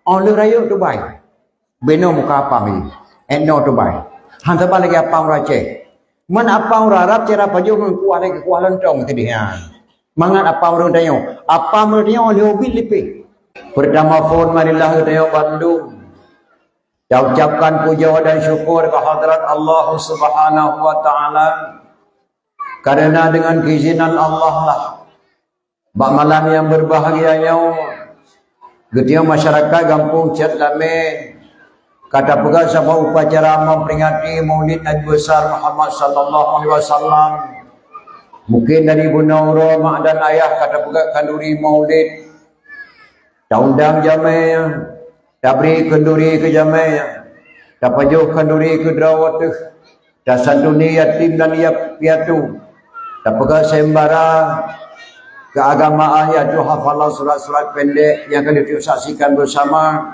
On le rayo tu bai. Beno muka apa ni? Eno tu bai. Hantar balik apa orang cek. Mana apa orang Arab cara paju kuah lagi kuah lontong tadi ha. Mangat apa orang tayo? Apa orang tayo oleh hobi lipi. Pertama phone marilah tayo Bandung. Ucapkan puja dan syukur ke hadrat Allah Subhanahu wa taala. Karena dengan keizinan Allah lah bak malam yang berbahagianya ketika masyarakat kampung Cet Lame kata pegang sebuah upacara memperingati Maulid Nabi besar Muhammad sallallahu alaihi wasallam. Mungkin dari Bunda Uro, mak dan ayah kata pegang kanduri Maulid. Taundang jamai tabri kenduri ke jamai. Tapajuh kenduri ke drawat. Dasantuni yatim dan piatu. Tapaga sembara keagamaan yaitu hafalan surat-surat pendek yang akan disaksikan bersama.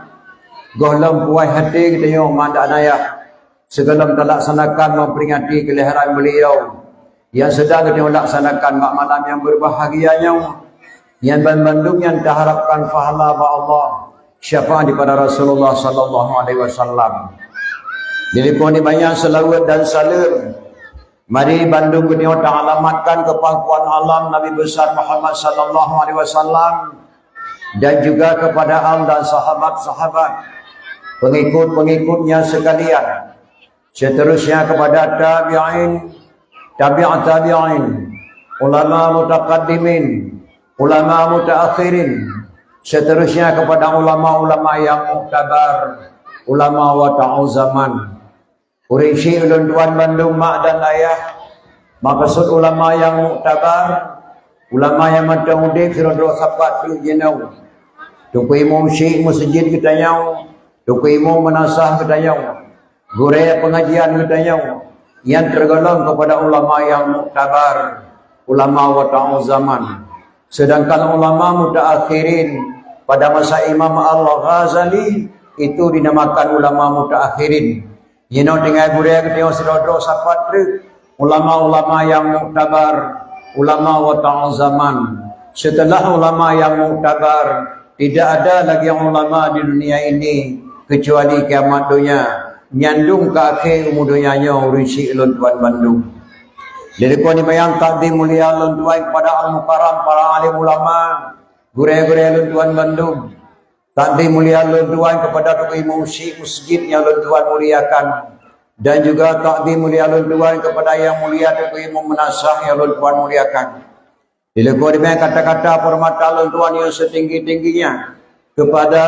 Golam puai hati kita yang mandak naya segala melaksanakan memperingati kelahiran beliau yang sedang kita laksanakan malam yang berbahagianya yang Bandung yang diharapkan pahala Allah syafaat daripada Rasulullah sallallahu alaihi wasallam. Jadi kau ni banyak selawat dan salam. Mari Bandung kita alamatkan kepengakuan alam Nabi besar Muhammad sallallahu alaihi wasallam dan juga kepada al dan sahabat-sahabat pengikut-pengikutnya sekalian. Seterusnya kepada tabi'in, tabi'at tabi'in, ulama mutaqaddimin, ulama mutaakhirin. Seterusnya kepada ulama-ulama yang muktabar, ulama wa ta'u zaman. Urishi ulun tuan Bandung mak dan ayah. Maksud ulama yang muktabar, ulama yang mutaudib sudah sahabat tu jenau. Tuku imam syekh masjid kita nyau. Tuku imam menasah ketayau, gurau pengajian ketayau, yang tergolong kepada ulama yang muktabar, ulama wa ta'u zaman. Sedangkan ulama mutaakhirin pada masa Imam Al-Ghazali itu dinamakan ulama mutaakhirin. Yeno dengan gurau ketayau sedodo sapat ulama-ulama yang muktabar, ulama wa ta'u zaman. Setelah ulama yang muktabar, tidak ada lagi yang ulama di dunia ini kecuali kiamat dunia nyandung ke akhir umur dunianya urisi ulun tuan Bandung. Jadi kau ni bayang takdim mulia ulun tuan kepada al-mukarram para alim ulama gurau-gurau ulun tuan Bandung. Takdim mulia ulun tuan kepada tuan imam syekh masjid yang ulun tuan muliakan dan juga takdim mulia ulun tuan kepada yang mulia tuan imam menasah yang ulun tuan muliakan. Jadi kau ni bayang kata-kata permata ulun tuan yang setinggi-tingginya kepada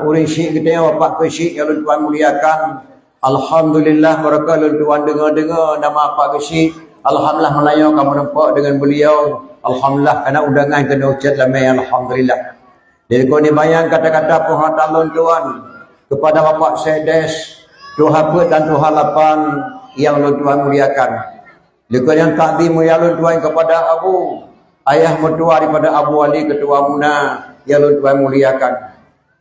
orang syekh kita yang bapak ke syekh yang tuan muliakan. Alhamdulillah mereka tuan dengar-dengar nama pak ke syekh. Alhamdulillah Melayu kamu nampak dengan beliau. Alhamdulillah kerana undangan kena ucap lamai. Alhamdulillah. Jadi kau ni bayang kata-kata penghormatan tuan kepada bapak Sedes Tuhan dan Tuhan Lapan yang tuan muliakan. Jadi kau yang takdim mulia tuan kepada Abu ayah mertua daripada Abu Ali Ketua Muna yang tuan muliakan.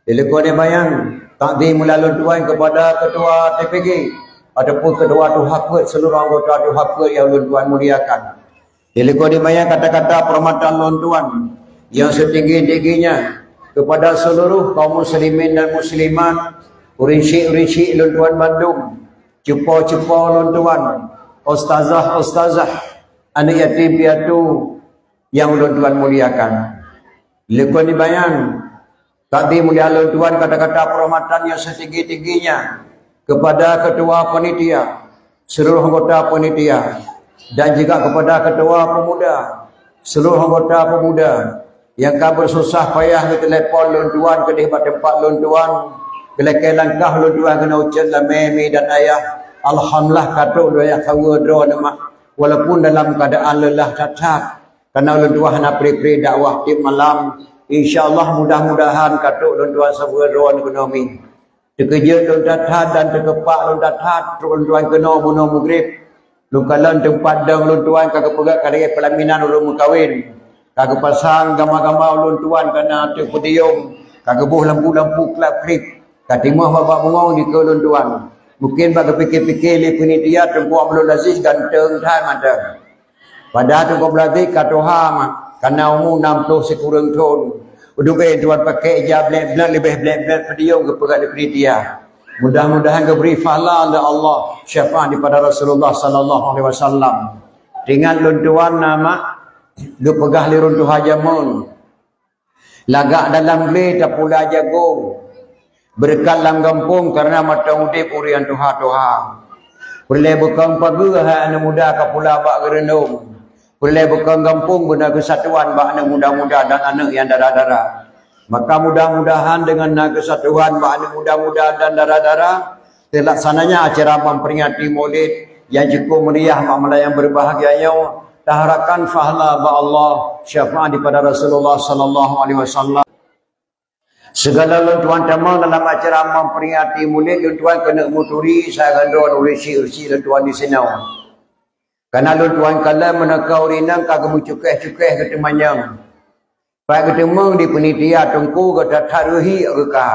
Jadi kau ni bayang takdim mulia tuan kepada Ketua TPG ataupun Ketua Tuhaput seluruh anggota Tuhaput yang tuan muliakan. Jadi kau ni bayang kata-kata perhormatan tuan yang setinggi-tingginya kepada seluruh kaum muslimin dan muslimat, urinsi-urinsi tuan Bandung, cupa-cupa tuan, ustazah-ustazah, anak yatim piatu yang tuan muliakan. Jadi kau ni bayang takdim mulia tuan kata-kata perhormatan yang setinggi-tingginya kepada ketua panitia, seluruh anggota panitia dan juga kepada ketua pemuda, seluruh anggota pemuda yang kan bersusah payah ke telefon tuan ke tempat tuan, ke langkah tuan kena ucap lamai dan ayah. Alhamdulillah katuk doa kawa doa nama walaupun dalam keadaan lelah cacat kerana tuan nak pri-pri dakwah di malam. InsyaAllah mudah-mudahan katuk tuan sebuah ruang ekonomi. Terkejut tuan dan terkepak tuan tuan kena bunuh mugrib. Lukalan tempat dang tuan kagak pegat kadang pelaminan ulun mukawin. Kagak pasang gambar-gambar tuan kena terpedium. Kagak buh lampu-lampu klip-klip. Katimah babak bengong di ulun tuan. Mungkin bagi fikir-fikir li penitia tempuak belum lazis ganteng thai mata. Padahal tu kau berarti katoha mak. Karena umur 60 sekurang tahun. Udubai tuan pakai ijab blek-blek lebih blek-blek pediung ke pegat diberi dia. Mudah-mudahan diberi pahala oleh Allah syafaat daripada Rasulullah sallallahu alaihi wasallam. Dengan luntuan nama du pegah li runtuh hajamun. Lagak dalam beli tak pula jagung. Berkat dalam kampung karena mata udip urian tuha-tuha. Boleh bukan pagi anak muda ke pula bak gerenung. Boleh bukan kampung guna kesatuan bak anak muda-muda dan anak yang darah-darah. Maka mudah-mudahan dengan kesatuan bak anak muda-muda dan darah-darah terlaksananya acara memperingati Maulid yang cukup meriah mak Melayu yang berbahagianya. Taharapkan fahala ba Allah syafaat daripada Rasulullah sallallahu alaihi wasallam. Segala luntuan tamu dalam acara memperingati Maulid luntuan kena muturi saya gandon urisi luntuan di sini. Karena luntuan kala menakau rinang kagak mucukeh-cukeh ke temanyang. Pak ketemu di penitia tengku ke taruhi ke.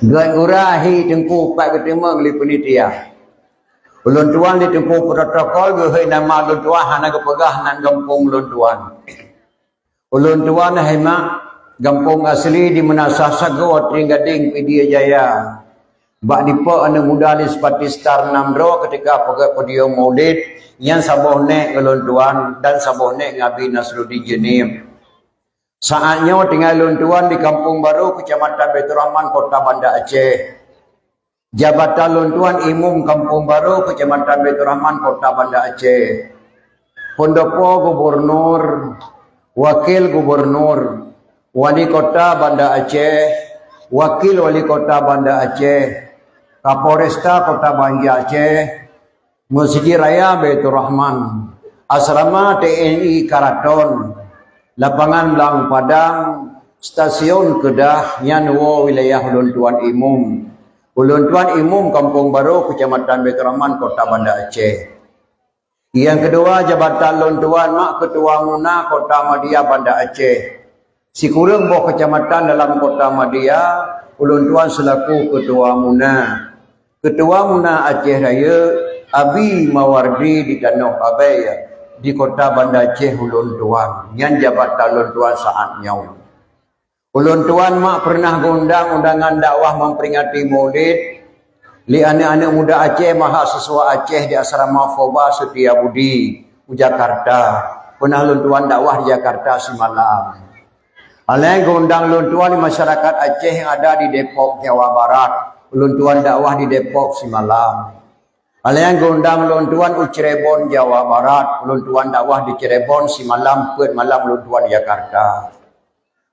Gai urahi tengku pak ketemu di penitia. Ulun tuan di tempuh protokol ke nama ulun tuan hana ke pegah nan kampung ulun tuan. Ulun tuan hemak kampung asli di Menasah Sago Tringgading Pedia Jaya. Bak dipo anak muda di sepati star namro ketika pakai podium Maulid yang saboh nek ulun tuan dan saboh nek ngabi Nasruddin Jenim. Saatnya tinggal ulun tuan di Kampung Baru Kecamatan Baitur Rahman Kota Banda Aceh. Jabatan Luntuan Imum Kampung Baru Kecamatan Baitur Rahman Kota Banda Aceh. Pendopo Gubernur, Wakil Gubernur, Wali Kota Banda Aceh, Wakil Wali Kota Banda Aceh, Kapolresta Kota Banda Aceh, Masjid Raya Baitur Rahman, Asrama TNI Karaton, Lapangan Belang Padang, Stasiun Kedah, Yanwo Wilayah Luntuan Imum. Ulun Tuan Imum Kampung Baru Kecamatan Baitur Rahman Kota Banda Aceh. Yang kedua Jabatan Ulun Tuan Mak Ketua Muna Kota Madia Banda Aceh. Si kurang boh kecamatan dalam Kota Madia Ulun Tuan selaku Ketua Muna. Ketua Muna Aceh Raya Abi Mawardi di Danau Abai di Kota Banda Aceh Ulun Tuan. Yang Jabatan Ulun Tuan saatnya. Ulun tuan mak pernah gondang undangan dakwah memperingati Maulid li anak-anak muda Aceh, mahasiswa Aceh di asrama Foba Setia Budi Jakarta. Pernah ulun tuan dakwah di Jakarta semalam. Alai gondang ulun tuan di masyarakat Aceh yang ada di Depok Jawa Barat. Ulun tuan dakwah di Depok semalam. Alai gondang ulun tuan Cirebon Jawa Barat. Ulun tuan dakwah di Cirebon semalam pun malam ulun tuan di Jakarta.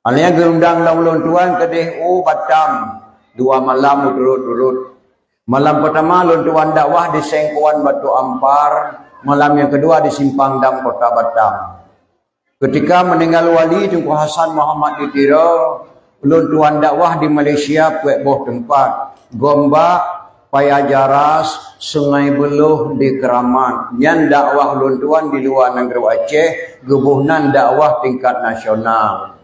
Alnya gerundang laulun tuan ke DU Batam 2 malam turut-turut. Malam pertama ulun tuan dakwah di Sengkuan Batu Ampar, malam yang kedua di Simpang Dam Kota Batam. Ketika meninggal wali Tunku Hasan Muhammad Ditiro, ulun tuan dakwah di Malaysia puek boh tempat, Gombak, Payajaras, Sungai Beluh di Keramat. Yang dakwah ulun tuan di luar negeri Aceh, gebuhnan dakwah tingkat nasional.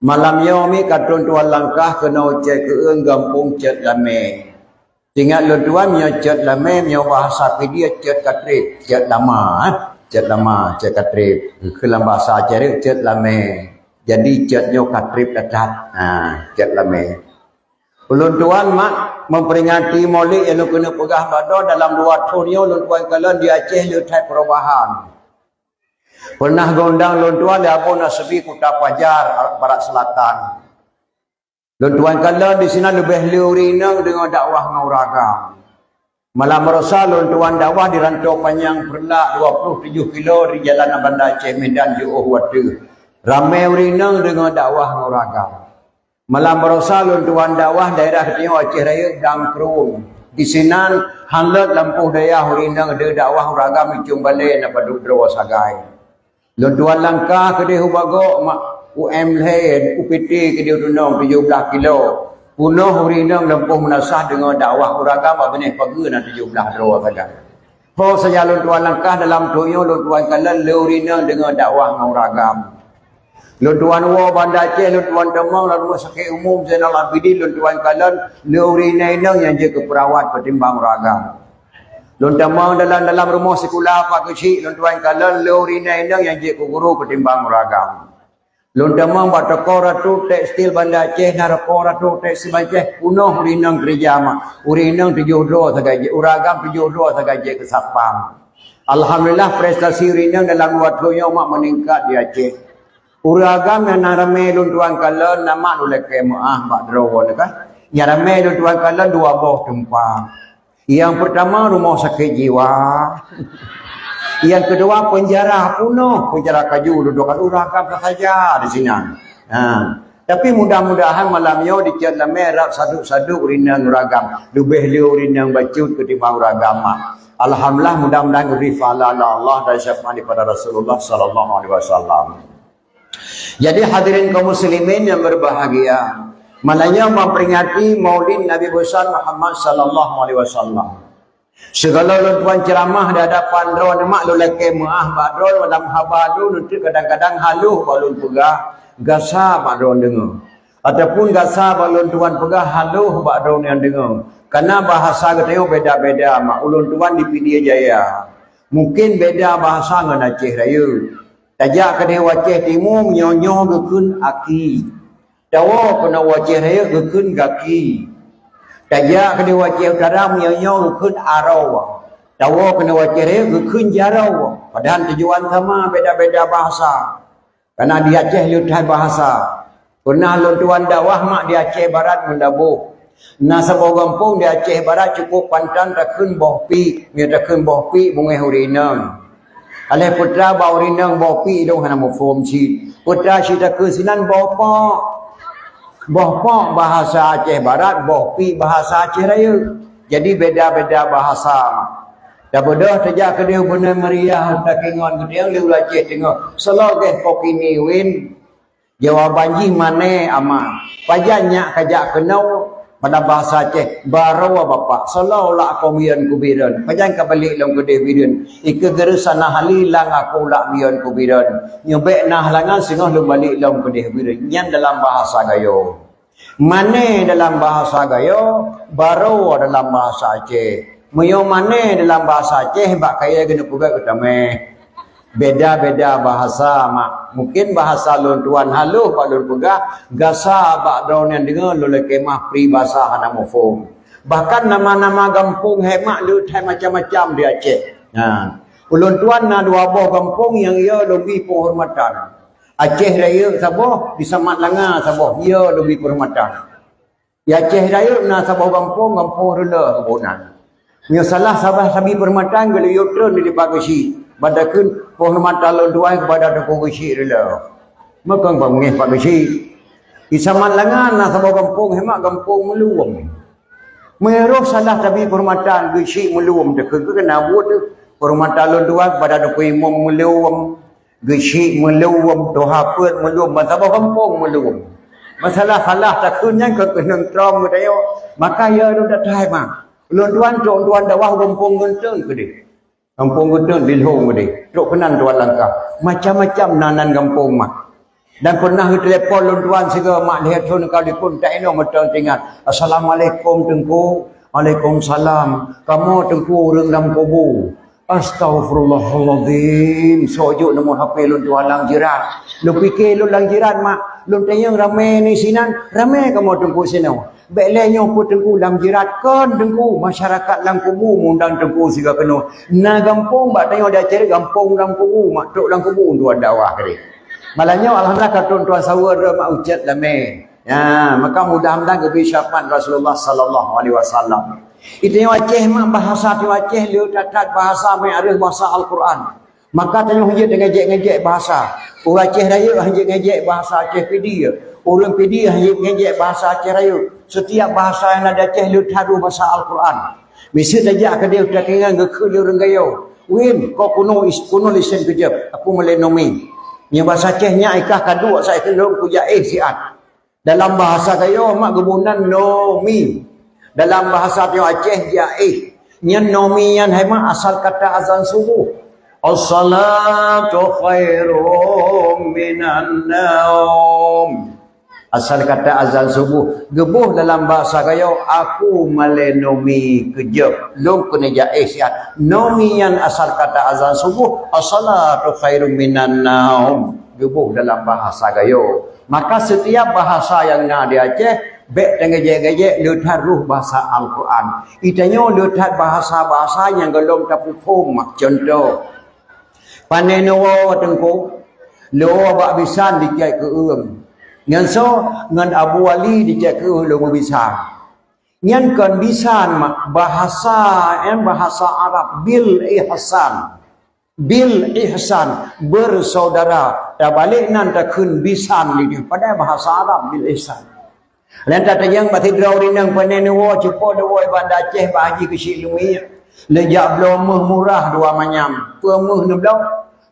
Malam yomi katun tuan langkah kena ucap ke kampung Cet Lame. Tinggal lu tuan mio Cet Lame mio bahasa dia Cet Katrip, Cet Lama, Cet Lama, Cet Katrip. Kelam bahasa Aceh Cet Lame. Jadi Cet nyo Katrip dekat. Cet Lame. Ulun tuan mak memperingati Maulid yang lu kena pegah bado dalam 2 tahun yo ulun tuan kalian di Aceh lu tai perubahan. Pernah gondang ulun tuan di Abu Nasbi Kota Pajar Barat Selatan. Ulun tuan kala di sini lebih liurinang dengan dakwah ngauragam. Malam rasa ulun tuan dakwah di rantau panjang perlak 27 kilo di Jalan Banda Aceh Medan Johor Watu. Ramai urinang dengan dakwah ngauragam. Malam rasa ulun tuan dakwah daerah Tio Aceh Raya Dangkrung. Di sini hanlat lampu daya urinang ada dakwah ngauragam icung balai na paduk drawa sagai. Lun tuan langkah ke dia bago mak UML UPT ke dia dunong 17 kilo. Punuh urinang lempuh menasah dengan dakwah uragam benih pagi na 17 doa kadang. Ho saja lun tuan langkah dalam tuyo lun tuan kalan le urinang dengan dakwah uragam. Lun tuan wo Banda Aceh lun tuan Demang lalu sakit umum Zainal Abidin lun tuan kalan le urinang yang je ke perawat petimbang uragam. Lun tamang dalam rumah sekolah apa kecil lun tuan kalan le urinang yang je ke guru petimbang uragam. Lun damang bata koratu tekstil Banda Aceh nara koratu tekstil Aceh punuh urinang gereja mak urinang 72 sagaje uragam 72 sagaje ke Sapang. Alhamdulillah prestasi urinang dalam waktu mak meningkat di Aceh. Uragam yang narame lun tuan kala nama nulek kemaah mak drawon kan. Yang rame lun tuan kala 2 buah tempat. Yang pertama rumah sakit jiwa. Yang kedua penjara penuh, penjara kaju dudukan uragam saja di sini. Tapi mudah-mudahan malam yo dicat merah sadu-sadu urinang uragam. Lebih liu urinang bacut ketimbang uragam. Alhamdulillah mudah-mudahan rifala Allah dan syafaat daripada Rasulullah sallallahu alaihi wasallam. Jadi hadirin kaum muslimin yang berbahagia, malahnya memperingati Maulid Nabi besar Muhammad sallallahu alaihi wasallam. Segala tuan ceramah di hadapan drone mak lu leke maah badron dalam habadu nanti kadang-kadang haluh balun pegah gasa badron dengar ataupun gasa balun tuan pegah haluh badron yang dengar karena bahasa kita beda-beda mak ulun tuan di Pidie Jaya mungkin beda bahasa dengan Aceh Raya tajak kena Aceh Timur nyonyo gekun aki dawa kena Aceh Raya gekun kaki Daya kena wajah utara menyonyo gekun arau. Dawa kena wajah dia gekun jarau. Padahal tujuan sama beda-beda bahasa. Karena di Aceh lutai bahasa. Pernah lun tuan dakwah mak di Aceh Barat mendabuh. Nah sebuah kampung di Aceh Barat cukup pantan takun bohpi. Dia takun bohpi bunga hurinang. Alih putra bau rinang bohpi dong hana mufum si. Putra si takun sinan bohpak. Bohpok bahasa Aceh Barat, bohpi bahasa Aceh Raya. Jadi beda-beda bahasa. Dah bodoh terjak ke dia benar meriah tak kengon ke dia liu Aceh tengok. Selogeh kokini win. Jawaban ji mana aman. Pajannya kajak kenau pada bahasa Aceh baru bapak. Selau lah komian kubiran. Pajan ka balik long ke dia bidan. Ika gerusan halilang aku lak mian kubiran. Nyobek nah langan singah lu balik long ke dia bidan. Yang dalam bahasa gayo. Mane dalam bahasa gayo, baru dalam bahasa Aceh. Muyo mane dalam bahasa Aceh bak kaya kena pugat ketame. Beda-beda bahasa mak. Mungkin bahasa lun tuan haluh pak lun pegah, gasa bak daun yang dengar lu kemah peribahasa hana mufum. Bahkan nama-nama kampung hemat lu macam-macam di Aceh. Ulun tuan na 2 buah kampung yang ia lebih penghormatan. Aceh Raya Sabah di Samat Langa Sabah ia lebih perhormatan. Ya Aceh Raya na Sabah kampung rela kebunan. Nya salah Sabah sabi perhormatan kalau yo turun di Pagesi. Badakun penghormatan lon tuan kepada Datuk Gesi rela. Maka bangeh Pagesi. Di Samat Langa na Sabah kampung hemat kampung meluum. Meroh salah sabi perhormatan Gesi meluum dekat kena buat perhormatan lon tuan kepada Datuk Imam meluum. Gesi meluum, doha pun meluum, masalah kampung meluum. Masalah salah takunnya ke kenang trong ke dia. Maka ya lu dah tahu mah. Lun tuan dakwah kampung genteng ke dia. Kampung genteng bilhong ke dia. Tok kenan tuan langkah. Macam-macam nanan kampung mah. Dan pernah telefon lun tuan sega mak lihat pun kali pun tak eno metang tinggal. Assalamualaikum tengku. Waalaikumsalam. Kamu tengku urang dalam kubur. Astaghfirullahaladzim. Sojuk nombor HP lun tuan lang jirat. Lu fikir lu lang jirat mak. Lu tanya ramai ni sinan. Ramai kamu tengku sini. Belenya pun tengku lang jirat. Kan tengku masyarakat lang kubu. Mundang tengku siga penuh. Nah gampung bak tanya dia cari gampung lang kubu. Mak tuk lang kubu tuan dakwah kiri. Malahnya alhamdulillah kata tuan sawar mak ucat lamai. Ya, maka mudah-mudahan kebisyafat Rasulullah sallallahu alaihi wasallam. Itu yang Aceh mak bahasa tu Aceh lu tatat bahasa mai arif bahasa Al-Quran. Maka tanya hujat ngejek bahasa. Orang Aceh Raya ngejek bahasa Aceh Pidi. Orang Pidi ngejek bahasa Aceh Raya. Setiap bahasa yang ada Aceh lu tahu bahasa Al-Quran. Mesti saja ke dia udah kengan ke dia orang gayo. Win kau kuno listen kejap. Aku melenomi. Yang bahasa Acehnya ikah kadu saya kena puja siat. Dalam bahasa gayo mak gebunan nomi. Dalam bahasa Aceh jaih. Nyan nomian hema asal kata azan subuh. As-salatu khairum minan naum. Asal kata azan subuh. Gebuh dalam bahasa gayo aku malenomi kejap. Long kena jaih siat. Nomian asal kata azan subuh. As-salatu khairum minan naum. gebuh dalam bahasa gayo. Maka setiap bahasa yang nak di Aceh, baik dengan gejek-gejek letak ruh bahasa Al-Quran. Itanya letak bahasa-bahasa yang gelom tapi format. Contoh, pandai nawa tengku, lawa bak bisan dicek ke uang. Ngan so, ngan Abu Wali dicek ke lawa bisan. Ngan kan bisan bahasa Arab bil ihsan. Bil ihsan, bersaudara. Dah balik nan tak kun bisan ni. Pada bahasa Arab bil ihsan. Lain tak yang mati draw rinang panenewo cepo dewo bandar Aceh bahaji kecil lumi. Lejak belum murah dua manyam. Pemeh ne belum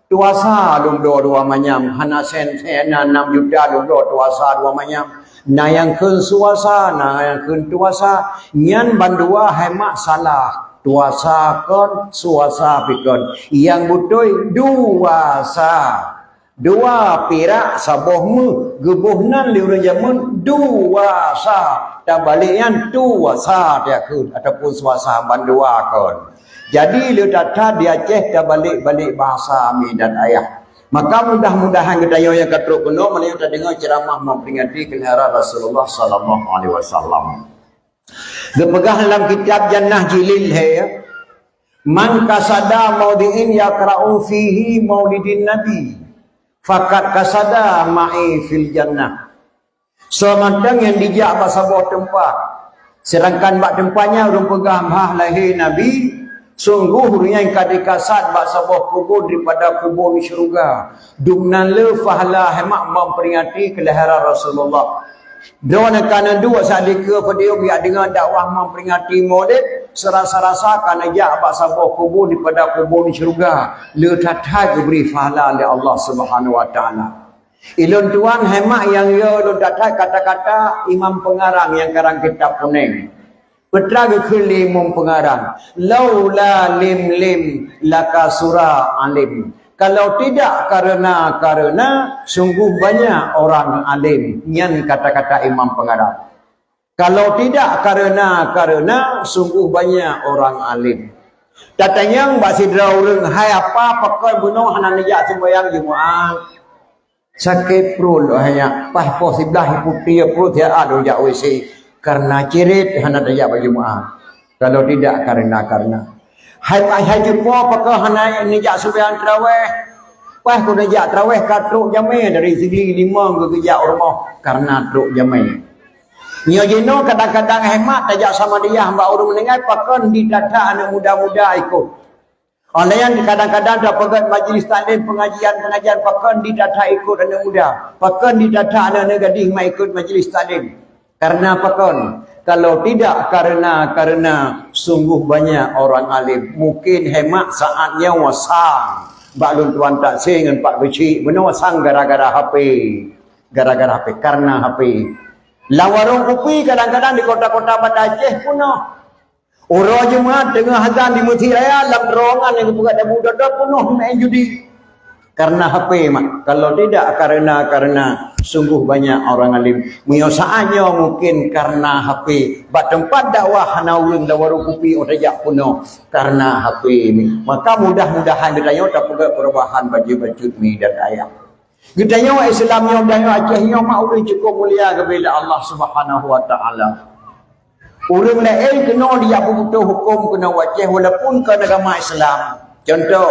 tuasa dua manyam. Hana sen 6 juta tuasa dua manyam. Na yang kun suasa, na yang kun tuasa. Nyan bandua hemat salah. Tuasa kon, suasa pikon. Yang betul duasa. Dua pirak sabohmu. Gebuhnan liurang jamun duasa. Dan baliknya tuasa dia kun. Ataupun suasa bandua kon. Jadi liurang di Aceh dah balik-balik bahasa ami dan ayah. Maka mudah-mudahan kita yang katruk kuno. Melihat kita dengar ceramah memperingati kelahiran Rasulullah SAW. Dipegah dalam kitab Jannah Jilil hai. Man kasada maudi'in yaqra'u fihi maulidin nabi. Fakat kasada ma'i fil jannah. Semantang yang dijak bahasa sebuah tempat. Sedangkan bak tempatnya urung pegah mah lahir nabi. Sungguh yang kadi kasad bahasa sebuah kubur daripada kubur di syurga. Dumnan le fahla hemak memperingati kelahiran Rasulullah. Dona kana dua sadika pada biar dengar dakwah memperingati maulid serasa-rasa kana ja bahasa sebuah kubur daripada kubur di syurga. Le tatai diberi pahala oleh Allah Subhanahu wa taala. Ilun tuan hemak yang ya lu tatai kata-kata imam pengarang yang karang kitab kuning. Petra ke limum pengarang. Laula lim laka surah alim. Kalau tidak karena sungguh banyak orang alim. Yang kata-kata imam pengarang. Kalau tidak karena sungguh banyak orang alim. Datanya Mbak Sidra urang, hai apa pakai bunuh hana nejak sembahyang Jumaat. Sakit perut hanya pas posibelah putih perut dia ada jak WC karena cirit hana nejak Jumaat. Kalau tidak karena hai jumpa pakai hana nejak sembahyang tarawih. Pas ku nejak tarawih katruk jamai dari segi 5 ke kejak rumah karena truk jamai. Nyo jino kadang-kadang hemat tajak sama dia hamba urung mendengar pakon di data anak muda-muda ikut. Oleh yang kadang-kadang dah pegat majlis taklim pengajian pakon di data ikut anak muda. Pakon di data anak gadis mai ikut majlis taklim. Karena pakon kalau tidak karena sungguh banyak orang alim. Mungkin hemat saatnya wasang. Baklun tuan tak dengan Pak Beci benar wasang gara-gara HP. Gara-gara HP karena HP. Lawarung kopi kadang-kadang di kota-kota Bandar Aceh punuh. Orang Jumaat tengah azan di Masjid Raya dalam terowongan yang buka dabu dada penuh main judi. Karena HP mak. Kalau tidak karena sungguh banyak orang alim. Saatnya mungkin karena HP. Bak tempat dakwah hana ulun lawarung kopi otajak penuh karena HP ini. Maka mudah-mudahan kita dapat perubahan baju-baju mi dan ayat. Kita nyawa Islam yang dah Aceh yang mak urang cukup mulia kepada Allah Subhanahu wa taala. Urang lain kena dia butuh hukum kena Aceh walaupun ke agama Islam. Contoh,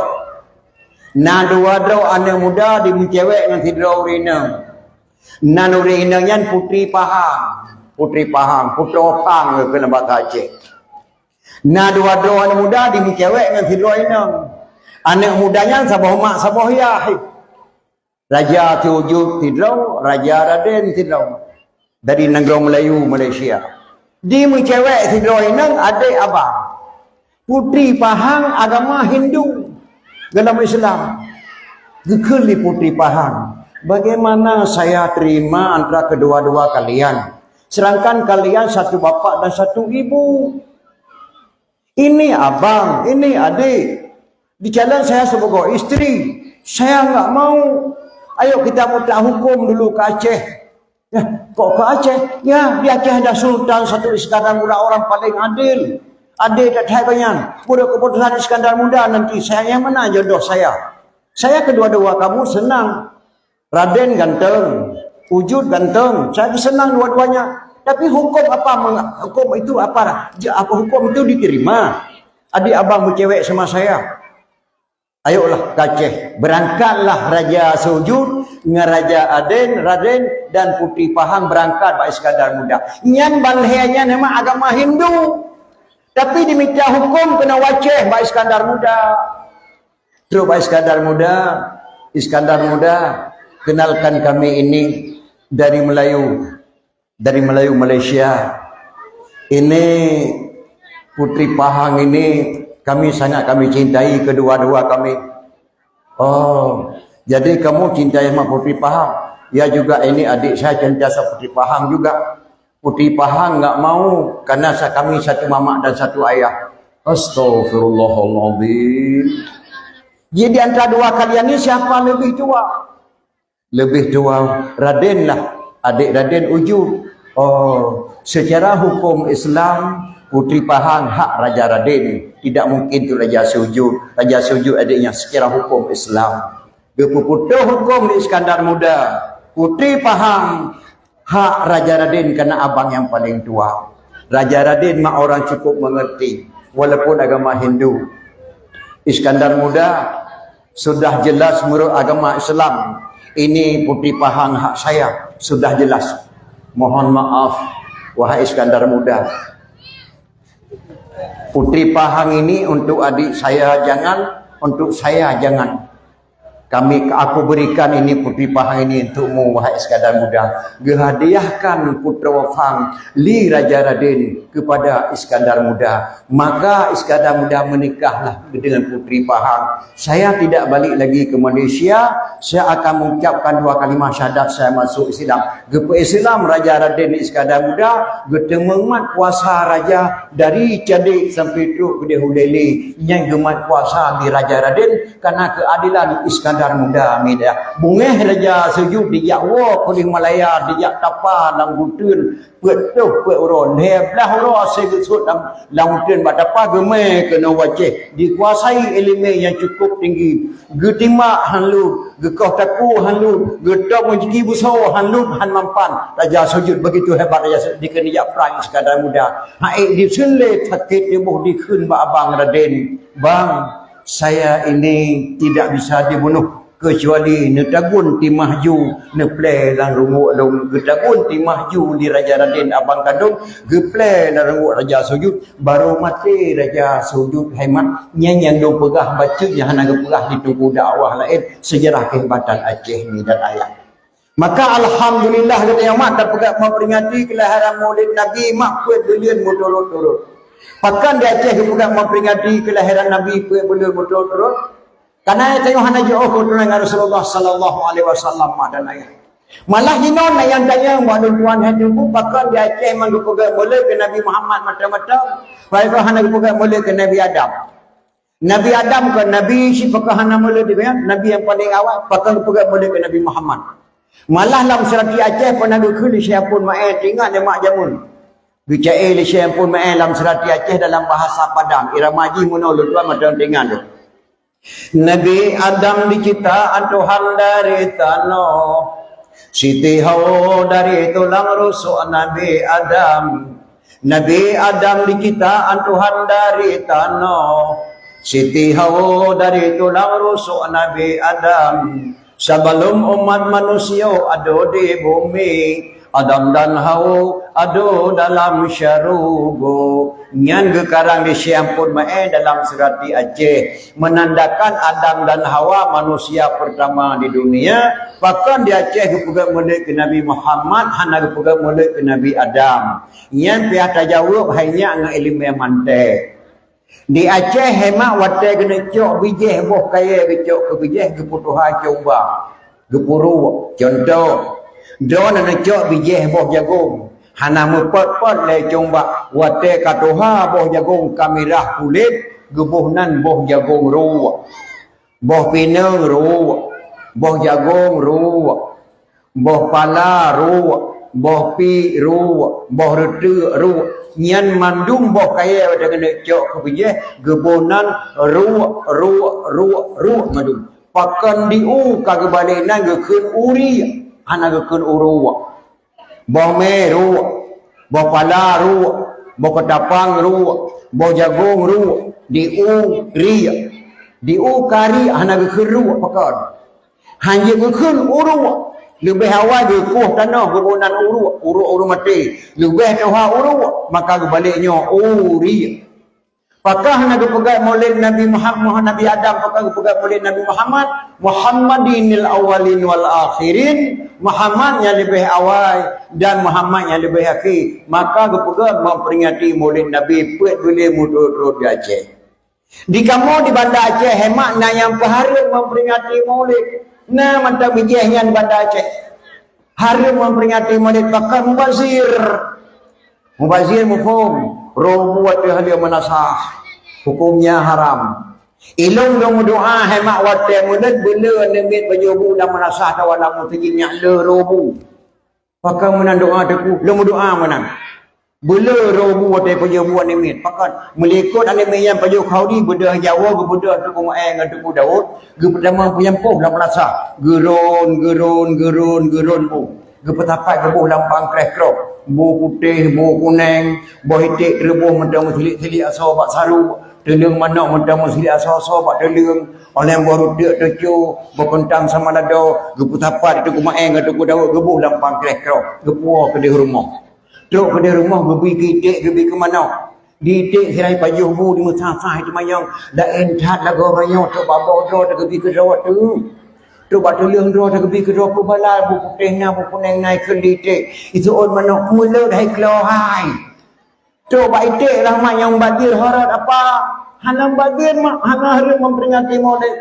na dua anak muda di cewek dengan tidro urina. Na urina yang putri Pahang, putra Pahang ke bahasa Aceh. Na dua anak muda di cewek dengan tidro urina. Anak mudanya sabah mak sabah yah. Raja Tujuh Tidrau, Raja Raden Tidrau. Dari negara Melayu, Malaysia. Di cewek Tidrau ini adik abang. Putri Pahang agama Hindu. Dalam Islam. Gekeli Putri Pahang. Bagaimana saya terima antara kedua-dua kalian. Sedangkan kalian satu bapak dan satu ibu. Ini abang, ini adik. Di jalan saya sebagai istri. Saya enggak mau. Ayo kita minta hukum dulu ke Aceh. Ya, kok ke Aceh? Ya, di Aceh ada Sultan satu Iskandar Muda orang paling adil. Adil tak banyak. Budak keputusan Iskandar Muda nanti saya yang mana jodoh saya. Saya kedua-dua kamu senang. Raden ganteng, wujud ganteng. Saya senang dua-duanya. Tapi hukum hukum itu apa? Hukum itu diterima. Adik abang bercewek sama saya. Ayolah kaceh, berangkatlah Raja Sujud dengan Raja Raden dan Putri Pahang berangkat Pak Iskandar Muda. Nyan balhenya nama agama Hindu. Tapi diminta hukum kena waceh Pak Iskandar Muda. Terus Pak Iskandar Muda, kenalkan kami ini dari Melayu Malaysia. Ini Putri Pahang ini kami cintai kedua-dua kami. Oh, jadi kamu cintai sama Putri Pahang? Ya juga, ini adik saya cinta sama Putri Pahang juga. Putri Pahang enggak mau karena kami satu mama dan satu ayah. Astagfirullahaladzim. Jadi antara dua kalian ini siapa lebih tua? Lebih tua Raden lah, adik Raden wujud. Oh, secara hukum Islam Putri Pahang hak Raja Raden. Tidak mungkin itu Raja Sujud. Raja Sujud adiknya secara hukum Islam. Berpuputuh hukum di Iskandar Muda. Putri Pahang hak Raja Raden karena abang yang paling tua. Raja Raden mah orang cukup mengerti. Walaupun agama Hindu. Iskandar Muda sudah jelas menurut agama Islam. Ini Putri Pahang hak saya. Sudah jelas. Mohon maaf wahai Iskandar Muda. Putri Pahang ini untuk adik saya jangan, untuk saya jangan. Aku berikan ini Putri Pahang ini untukmu wahai Iskandar Muda. Gehadiahkan putra wafang li Raja Raden kepada Iskandar Muda. Maka Iskandar Muda menikahlah dengan Putri Pahang. Saya tidak balik lagi ke Malaysia. Saya akan mengucapkan dua kalimat syahadat saya masuk Islam. Gepe Islam Raja Raden Iskandar Muda. Getemengat kuasa raja dari Cadik sampai tu ke Hulele. Yang gemat kuasa di Raja Raden karena keadilan Iskandar Muda mida bungeh Raja Sujud di Jawa Kuling Malaya di Jak Tapa nang gutun petuh peron heblah ro segesut nang gutun batapa geme kena waceh dikuasai elemen yang cukup tinggi getima hanlu gekoh taku hanlu getok menjiki busau hanlu han mampan Raja Sujud begitu hebat Raja Sujud dikeni Jak Perang Iskandar Muda haik disele takit dibuh dikeun ba abang Raden bang. Saya ini tidak bisa dibunuh kecuali netagun ti mahju neple lang rungu long getagun ti mahju di Raja Raden abang kadung geple lang rungu Raja Sujud baru mati Raja Sujud hemat yang do pegah baca yang hana pegah ditunggu dakwah lain sejarah kehebatan Aceh ni dan ayat. Maka alhamdulillah kita yang mak dapat memperingati kelahiran Maulid Nabi mak kuat belian turut-turut. Pakan di Aceh juga memperingati kelahiran Nabi boleh betul-betul. Karena tengok hana jauh dengan Rasulullah sallallahu alaihi wasallam dan ayat. Malah hinon yang tanya buat tuan hadimu pakan di Aceh menggugat boleh ke Nabi Muhammad macam-macam. Mereka hana gugat boleh ke Nabi Adam. Nabi Adam ke Nabi si pakan hana boleh dia Nabi yang paling awal pakan gugat boleh ke Nabi Muhammad. Malah dalam surat Aceh pernah dukul siapun mai tinggal dia mak jamun. Bicara Malaysia pun main dalam serati Aceh dalam bahasa Padang. Irama haji menolak tuan macam dengar tu. Nabi Adam diciptaan Tuhan dari tanah. Siti Hawa dari tulang rusuk Nabi Adam. Nabi Adam diciptaan Tuhan dari tanah. Siti Hawa dari tulang rusuk Nabi Adam. Sebelum umat manusia ada di bumi. Adam dan Hawa ada dalam syarugo. Nyan gekarang di syampun mae dalam serati Aceh. Menandakan Adam dan Hawa manusia pertama di dunia. Bahkan di Aceh kepegang mulai ke Nabi Muhammad. Hana kepegang mulai ke Nabi Adam. Nyan pihak tajawab hanya dengan ilmu yang mantek. Di Aceh hemat watai kena cok bijih boh kaya kecok ke bijih keputuhan coba. Gepuru contoh. Don nak cok bijih boh jagung. Hana mepot-pot le coba wate katoha boh jagung kamirah kulit gebuhnan boh jagung ruwa. Boh pinang ruwa. Boh jagung ruwa. Boh pala ruwa. Boh pi ruwa. Boh retu ruwa. Nyan mandung boh kaya dengan cok ke bijih gebuhnan ruwa mandung. pakan diu kagak balik nang gekun uri hana gekun uru boh meru boh pala ru boh ketapang ru boh jagung ru diu ri diu kari hana gekun ru pakan hanya gekun uru lebih awal gekuh tanah berunan uru mati lebih doha uru maka baliknya uri pakah nak pegang maulid Nabi Muhammad Nabi Adam pakah pegang maulid Nabi Muhammad Muhammadinil awalin wal akhirin Muhammad yang lebih awal dan Muhammad yang lebih akhir maka pegang memperingati maulid Nabi puat boleh mudur di Aceh di kamu di Bandar Aceh hemat na yang pahari memperingati maulid nah mantap bijihnya di Bandar Aceh hari memperingati maulid pakah mubazir mufum roh buat dia menasah hukumnya haram ilung dong doa hemat wate mulut bela nemit bajubu dan menasah tawalam mutinya le robu pakai menang doa teku le doa menang bela robu wate bajubu nemit pakai melikut anime yang baju khaudi bedah Jawa ke bedah tu kumae ngadu Daud ge pertama penyampuh dalam menasah gerun bu ge petapai ke buh lampang krek-krok bu putih, bu kuning, bu hitik, rebuh mentang selik asal bak saru, telung mana mentang selik asal bak telung, orang baru dia tecu, berkentang sama dado, gepu tapat itu kumaeng atau kudaut gebuh lampang krek-krok, gepuah ke di rumah. Truk ke di rumah gebi hitik, gebi ke mana? Di hitik sirai pajuh bu di musafah itu mayang, dah entat lagu rayong tu babau tu gebi ke rawat tu. Tu bak telung roh tak kebi kedua pebala bu putihnya bu kuning naik ke litik itu on mana mula dah kelohai tu bak itik lah mak yang badir harat apa hanam badir mak hana hari memperingati maulid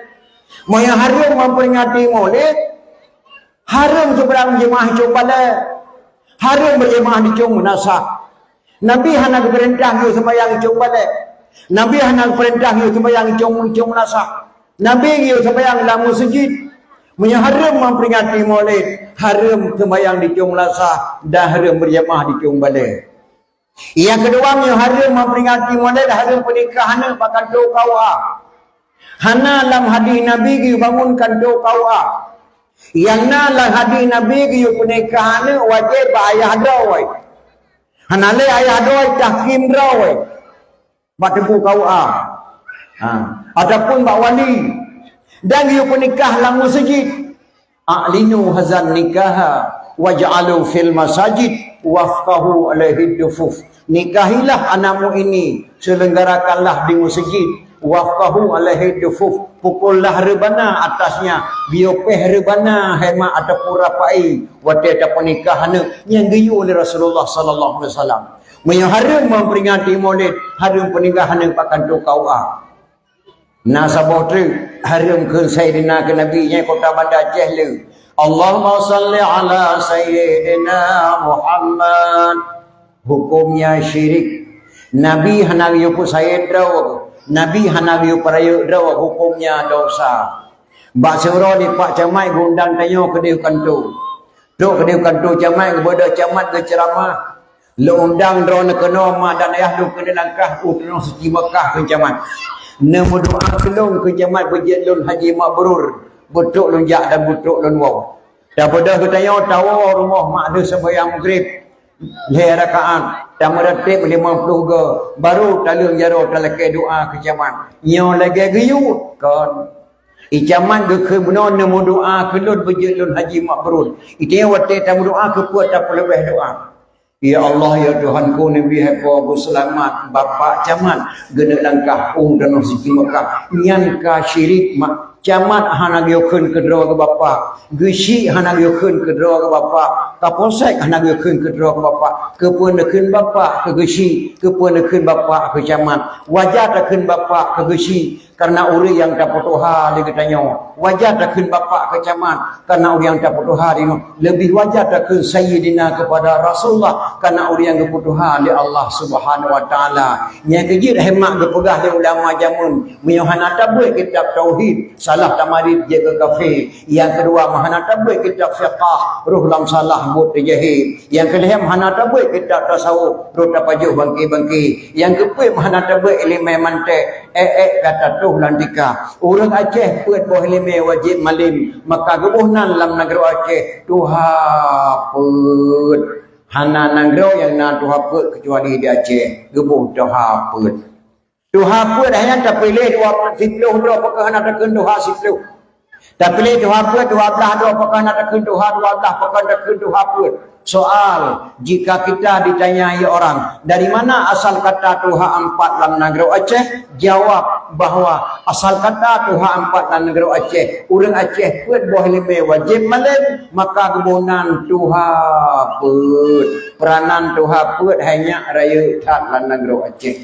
moya hari memperingati maulid harum tu berang jemaah coba harum berjemaah di cung munasah Nabi hana perintah you sembahyang coba Nabi hana perintah you sembahyang cung munasah Nabi you sembahyang dalam masjid haram memperingati maulid haram sembahyang di cung lasah dan haram berjamaah di cung balai yang kedua haram memperingati maulid haram pernikahan pakai do kawa hana lam hadis Nabi gi bangunkan do kawa yang na lam hadis Nabi gi pernikahan wajib ayah dawai hana le ayah dawai tahkim dawai batebu kawa ataupun bak wali dan you penikah dalam masjid a'linu hazan nikaha waj'alu fil masajid wafqahu alaihi dufuf nikahilah anakmu ini selenggarakanlah di masjid wafqahu alaihi dufuf pukullah rebana atasnya biopeh rebana hemat ataupun rapai wate ada pernikahan yang giyu oleh Rasulullah sallallahu alaihi wasallam haram memperingati maulid haram pernikahan pakan tu kawa nasabah tu haram ke Sayyidina ke Nabi nya kota Bandar Aceh le Allahumma salli ala Sayyidina Muhammad hukumnya syirik Nabi hana yu pu sayyid draw Nabi hana yu parayu draw hukumnya dosa bak surah di pak camai gundang tayo ke dia kantu duk ke dia kantu camai kepada camat ke ceramah le undang draw ne kena mak dan ayah lu kena langkah utno suci Mekah ke camat nemu doa kelong ke jemaat berjit lun haji mabrur butuk lun jak dan butuk lun waw dah pada ketanya tawa rumah mak ada sembahyang maghrib leh rakaat dan meratib 50 ke baru talung jaro talakai doa ke jemaat nyo lagi giyu kan icaman ke benar nemu doa kelun berjit lun haji mabrur itu wate tamu doa ke kuat tak lebih doa ya Allah ya Tuhanku Nabi hapa selamat bapa camat gena langkah dan rezeki Mekah nyan ka syirik mak camat hana gyeukheun ke dro ke bapa geusi hana gyeukheun ke dro ke bapa kapolsek hana gyeukheun ke dro ke bapa kepeunekeun bapa ke geusi kepeunekeun bapa ke camat wajah takeun bapa ke geusi karena orang yang dapat Tuhan dia tanya wajah takeun bapa ke camat karena orang yang dapat Tuhan dia lebih wajah takeun sayyidina kepada Rasulullah karena orang yang dapat Tuhan di Allah Subhanahu wa taala nya kejir hemat berpegah di ulama jamun meyohana tabui kitab tauhid salah tamarid jaga kafe yang kedua mahana tabui kitab fiqh ruh lam salah sambut terjahit. Yang keliham hana tabe kita tasawuf rota pajuh bangki-bangki. Yang kepe hana tabe ilmu mantek kata tuh landika. Orang Aceh puat boh ilmu wajib malim maka gebuhnan lam negeri Aceh tuha put hana negeri yang na tuha put kecuali di Aceh gebuh tuha put. Tuha put hanya tak pilih 20 apakah hana takun tuha 10. Tak pilih Tuhan pun 12 apakah nak takun Tuhan 12 apakah takun Tuhan pun. Soal jika kita ditanyai orang dari mana asal kata Tuhan 4 dalam negeri Aceh, jawab bahawa asal kata Tuhan 4 dalam negeri Aceh, orang Aceh pun boleh wajib malam maka kebunan Tuhan pun peranan Tuhan pun hanya raya tak dalam negeri Aceh.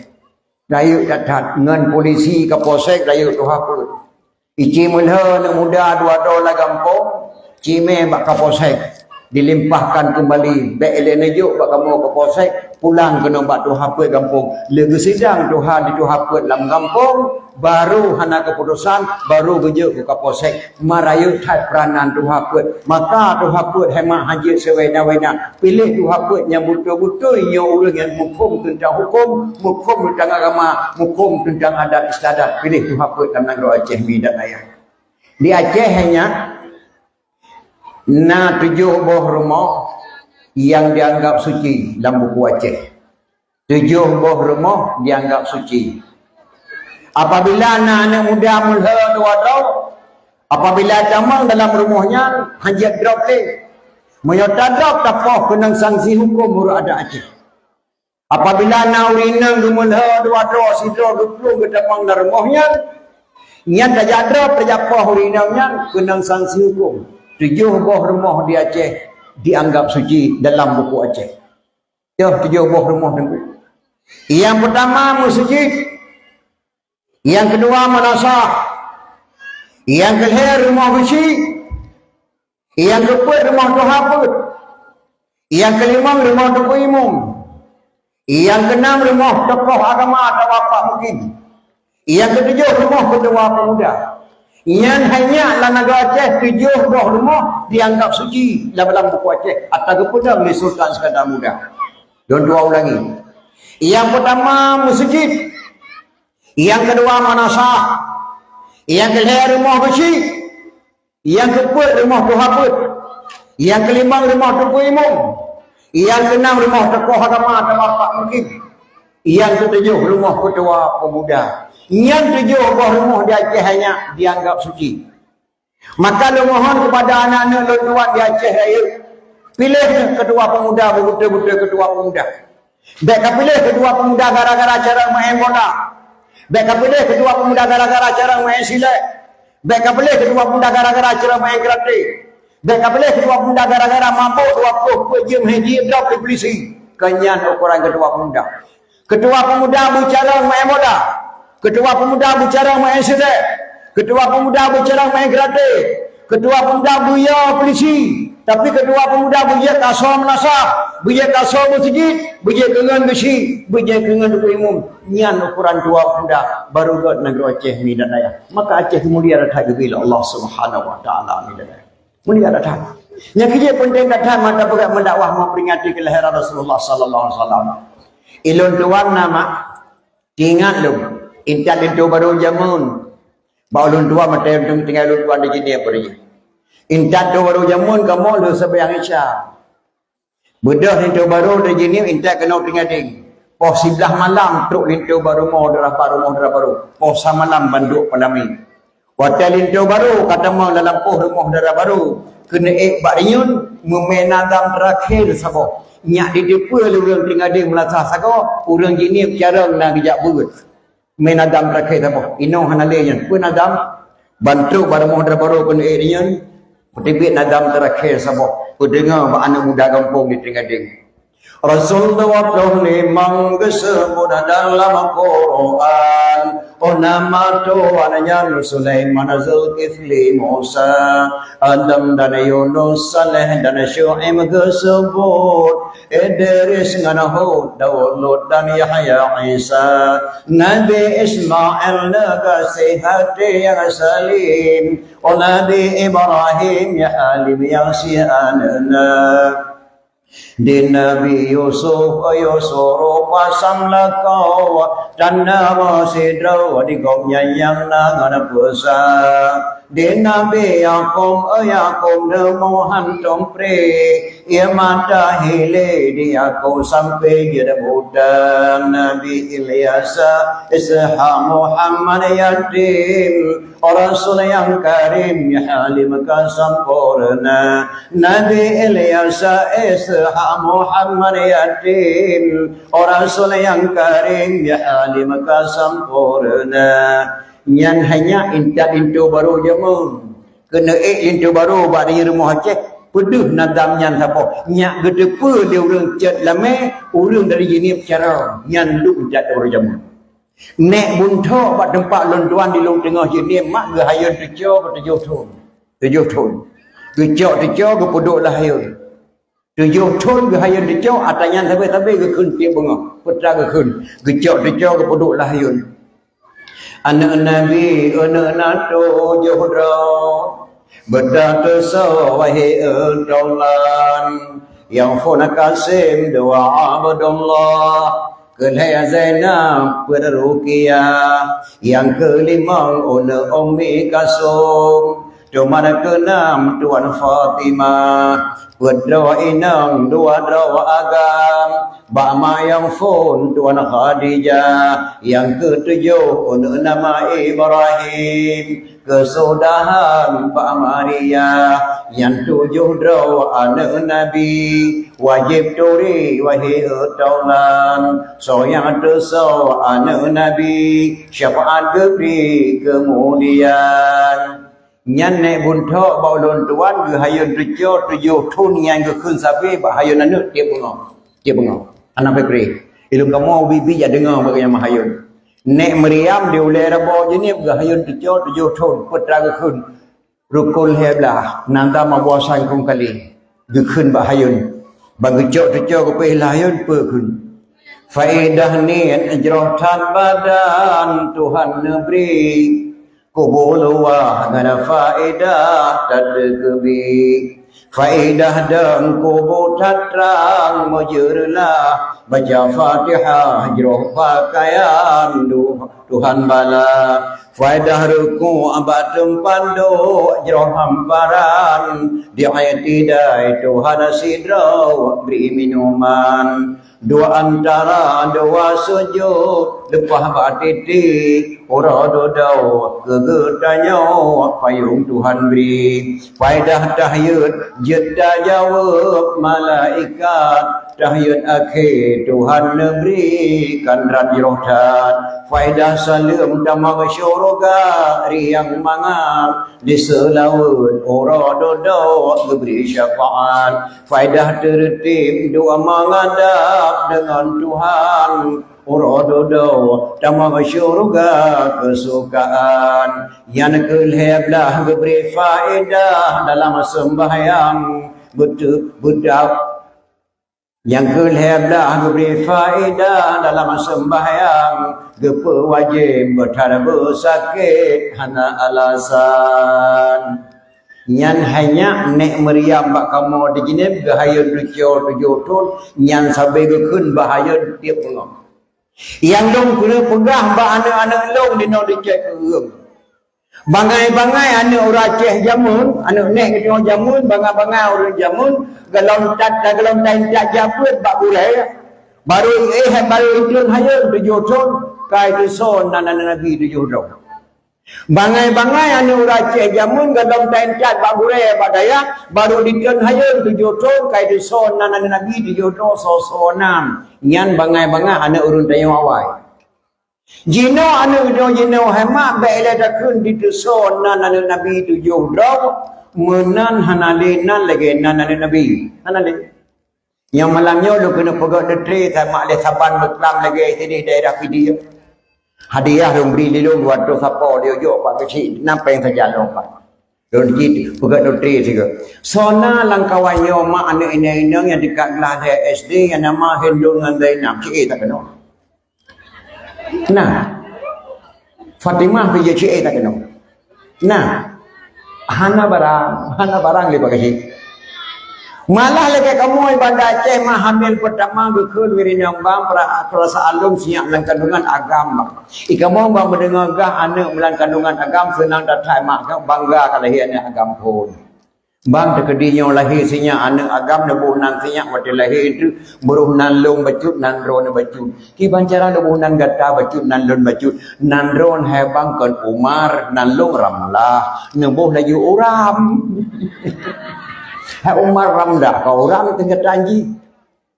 Raya tak dengan polisi ke polsek raya Tuhan pun. Ici mulha nak muda 2 tahun lah kampung, cime bak kapolsek dilimpahkan kembali baik elenejuk bak kamu kapolsek pulang kena bak tu haput kampung legi sidang Tuhan di tu haput dalam kampung baru hana keputusan baru bejuk ke kapolsek marayu tat peranan tu haput maka tu haput hemat haji sewena-wena pilih tu haput yang betul-betul yang orang yang hukum tentang hukum tentang agama hukum tentang adat istiadat pilih tu haput dalam negeri Aceh bidak ayah di Aceh hanya na 7 buah rumah yang dianggap suci dalam buku Aceh. 7 buah rumah dianggap suci. Apabila anak muda mulha 2 tahun, apabila camang dalam rumahnya hajat drop le. Menyota drop tapoh kena sanksi hukum huruf adat Aceh. Apabila anak urina mulha 2 tahun sidro 20 ke camang dalam rumahnya, nyat dah drop terjapoh urinanya kena sanksi hukum. 7 buah rumah di Aceh dianggap suci dalam buku Aceh. 7 buah rumah itu. Yang pertama masjid, yang kedua madrasah, yang ketiga rumah besi, yang keempat rumah tuhaput, yang kelima rumah tokoh imam, yang keenam rumah tokoh agama atau bapak mungkin, yang ketujuh rumah ketua pemuda. Yang hanya dalam negeri Aceh 7 buah rumah dianggap suci dalam buku Aceh atau kepada oleh Sultan Iskandar Muda. Dan 2 ulangi. Yang pertama masjid, yang kedua madrasah, yang ketiga rumah besi, yang keempat rumah tuhaput, yang kelima rumah tokoh imam, yang keenam rumah tokoh agama atau bapak mungkin, yang ketujuh rumah ketua pemuda. Yang 7 buah rumah di Aceh hanya dianggap suci. Maka lu mohon kepada anak-anak lu tuan di Aceh Raya, pilih ketua pemuda betul-betul ketua pemuda. Baik pilih ketua pemuda gara-gara cara main bola. Baik pilih ketua pemuda gara-gara cara main silat. Baik pilih ketua pemuda gara-gara cara main karate. Baik pilih ketua pemuda gara-gara mampu 20 jam haji drop di polisi. Kenyan ukuran ketua pemuda. Ketua pemuda bicara main bola. Ketua pemuda bicara main silat. Ketua pemuda bicara main karate. Ketua pemuda buya polisi. Tapi ketua pemuda buya kasar menasah. Buya kasar masjid. Buya kengan besi. Buya kengan dukul umum. Nyan ukuran tua pemuda. Baru buat negeri Aceh ni dan ayah. Maka Aceh mulia datang bila Allah Subhanahu Wa Taala ni dan ayah. Mulia datang. Yang kerja penting datang mata pegat mendakwah memperingati kelahiran Rasulullah Sallallahu Alaihi Wasallam. Ilun tuan nama. Ingat lu. Intan itu baru jamun. Baulun tua mata yang tinggal lu tuan di sini apa dia. Intan itu baru jamun kamu lu sebayang Isya. Bedah itu baru di sini intan kena tinggal ding. Pos 11 malam truk itu baru mau darah baru. Pos malam banduk palami. Hotel itu baru kata mau dalam pos rumah darah baru. Kena bak riun memenadam terakhir sabo. Nyak di depan lu orang tinggal ding melasah sago. Orang sini bicara nak kejap burut. Menadam terakhir apa? Ino hanalenya. Pun nadam bantu baru modal baru pun erian. Petibit nadam terakhir sabo. Ku dengar anak muda kampung di tengah-tengah. Rasulullah memang disebut dalam Quran. Oh nama Tuhannya Sulaiman, Zulkifli, Musa, Adam dan Yunus, Saleh dan Syuaib disebut. Idris dengan Hud, Daud, Lut dan Yahya, Isa. Nabi Ismail nakasih hati yang salim. Oh Nabi Ibrahim ya alim yang si'anana. Di Nabi Yusuf rupa samlakau dan nama sidra di kong yang nangan puasa. Di Nabi Yaqub nemo hantum pre ia mata hile di aku sampai jadi budak. Nabi Ilyas Ishaq Muhammad yatim Rasul yang karim ya halim sempurna. Nabi Ilyas Ishaq Muhammad yatim Rasul yang karim ya halim sempurna. Yang hanya intat itu baru jamun kena itu baru bari rumah cek peduh nadam nyan apa nyak gedepe dia urang cet lame urang dari ini cara nyan duk intat baru jamun nek buntok bak tempat londuan di long tengah jenis mak ge hayun tejo tujuh ton tejo ge puduk lah hayun 7 ton ge hayun tejo atanya sampai ge kun tiap bunga putra ge kun tejo ge puduk lah hayun. Anak Nabi, anak nato Johra Berdata sawahi entaulan Yang funa kasim doa abadullah Kelaya Zainab Ruqiyah Yang kelima Una Ummi Kasum Cuma keenam Tuan Fatimah Berdoa inang dua doa agam Ba'ma yang fun Tuan Khadijah Yang ketujuh nama Ibrahim Kesudahan Pak Maria Yang 7 doa anak Nabi Wajib turi wahi taulan So yang terso anak Nabi Syafaat gebri kemudian Nyan nek buntok bau lon tuan ge hayun 7 ton yang ge kun sabe ba hayun anak dia bengok anak bekri ilmu kamu bibi ya dengar bagaimana hayun nek Maryam dia ulai rabo jenis ge hayun 7 ton putra ge kun rukul heblah nanda mabuasan kong kali ge kun ba hayun bang ge 7 ge pe hayun pe kun faedah ni ajrotan badan Tuhan negeri Kubuluwah ngana faedah tadkebi faedah dan kubu tatrang majurlah baca Fatihah jroh pakaian Tuhan bala faedah ruku abad tempandu jroh hamparan di ayat tidak Tuhan sidra beri minuman dua antara dua sujud lepah batiti ora dodau gegetanya payung Tuhan beri faedah tahyud jeda jawab malaikat tahyud akhir Tuhan negeri kandrat rohdan faedah salam damang syurga riang mangan di selaut ora dodau geberi syafaat faedah tertib dua mengadap dengan Tuhan Urododo damang syurga kesukaan yang keleblah beri faedah dalam sembahyang budak yang keleblah beri faedah dalam sembahyang gepe wajib bertarab sakit hana alasan Nyan hanya nek Maryam bak kamu di jinib gahayun 7 ton nyan sabai gekun bahaya tiap pengam yang dong kena pegah bak anak-anak long di no dicek keung bangai-bangai anak orang ceh jamun anak nek kena jamun bangai-bangai orang jamun gelontat tak japut bak bulai baru itu hayun 7 ton kai tu son Nabi 7 ton Bangai-bangai anu raceh jamun gadong tencat bagure badaya baru dikian hayun 7 ton kai dison nanan Nabi 7 ton sosonam nyan bangai-bangai anu urun tayo awai jino anu jino hema bele dakun di dison nanan Nabi 7 ton menan hanalinan lagi nanan Nabi hanale yang malamnya lu kena pegak detri sama le saban beklam lagi sini daerah video hadiah yang beri dilung waktu siapa dia jauh pak kecil nampak yang saja lompat don gitu pegat notri juga sona langkawannya mak anak ini yang dekat kelas SD yang nama Hendon dengan Zainab cik tak kena nah Fatimah pergi cik tak kena nah hana barang le pak kecil Malah lagi kamu ibadah Aceh mah hamil pertama gekun wirinyang bang perasaan alung siap dalam kandungan agama. Ikamu bang mendengar gah anak dalam kandungan agama senang datai mak bangga kalahiannya agama pun. Bang terkedinya lahir sinya anak agama nebuh nang sinya waktu lahir itu beruh nan long bacut nan ron bacut. Ki bancara nebuh nan gata bacut nan lon bacut nan ron hai bang kon Umar nan long ramlah nebuh lagi uram. Hai Umar ramda kau ram tengah janji.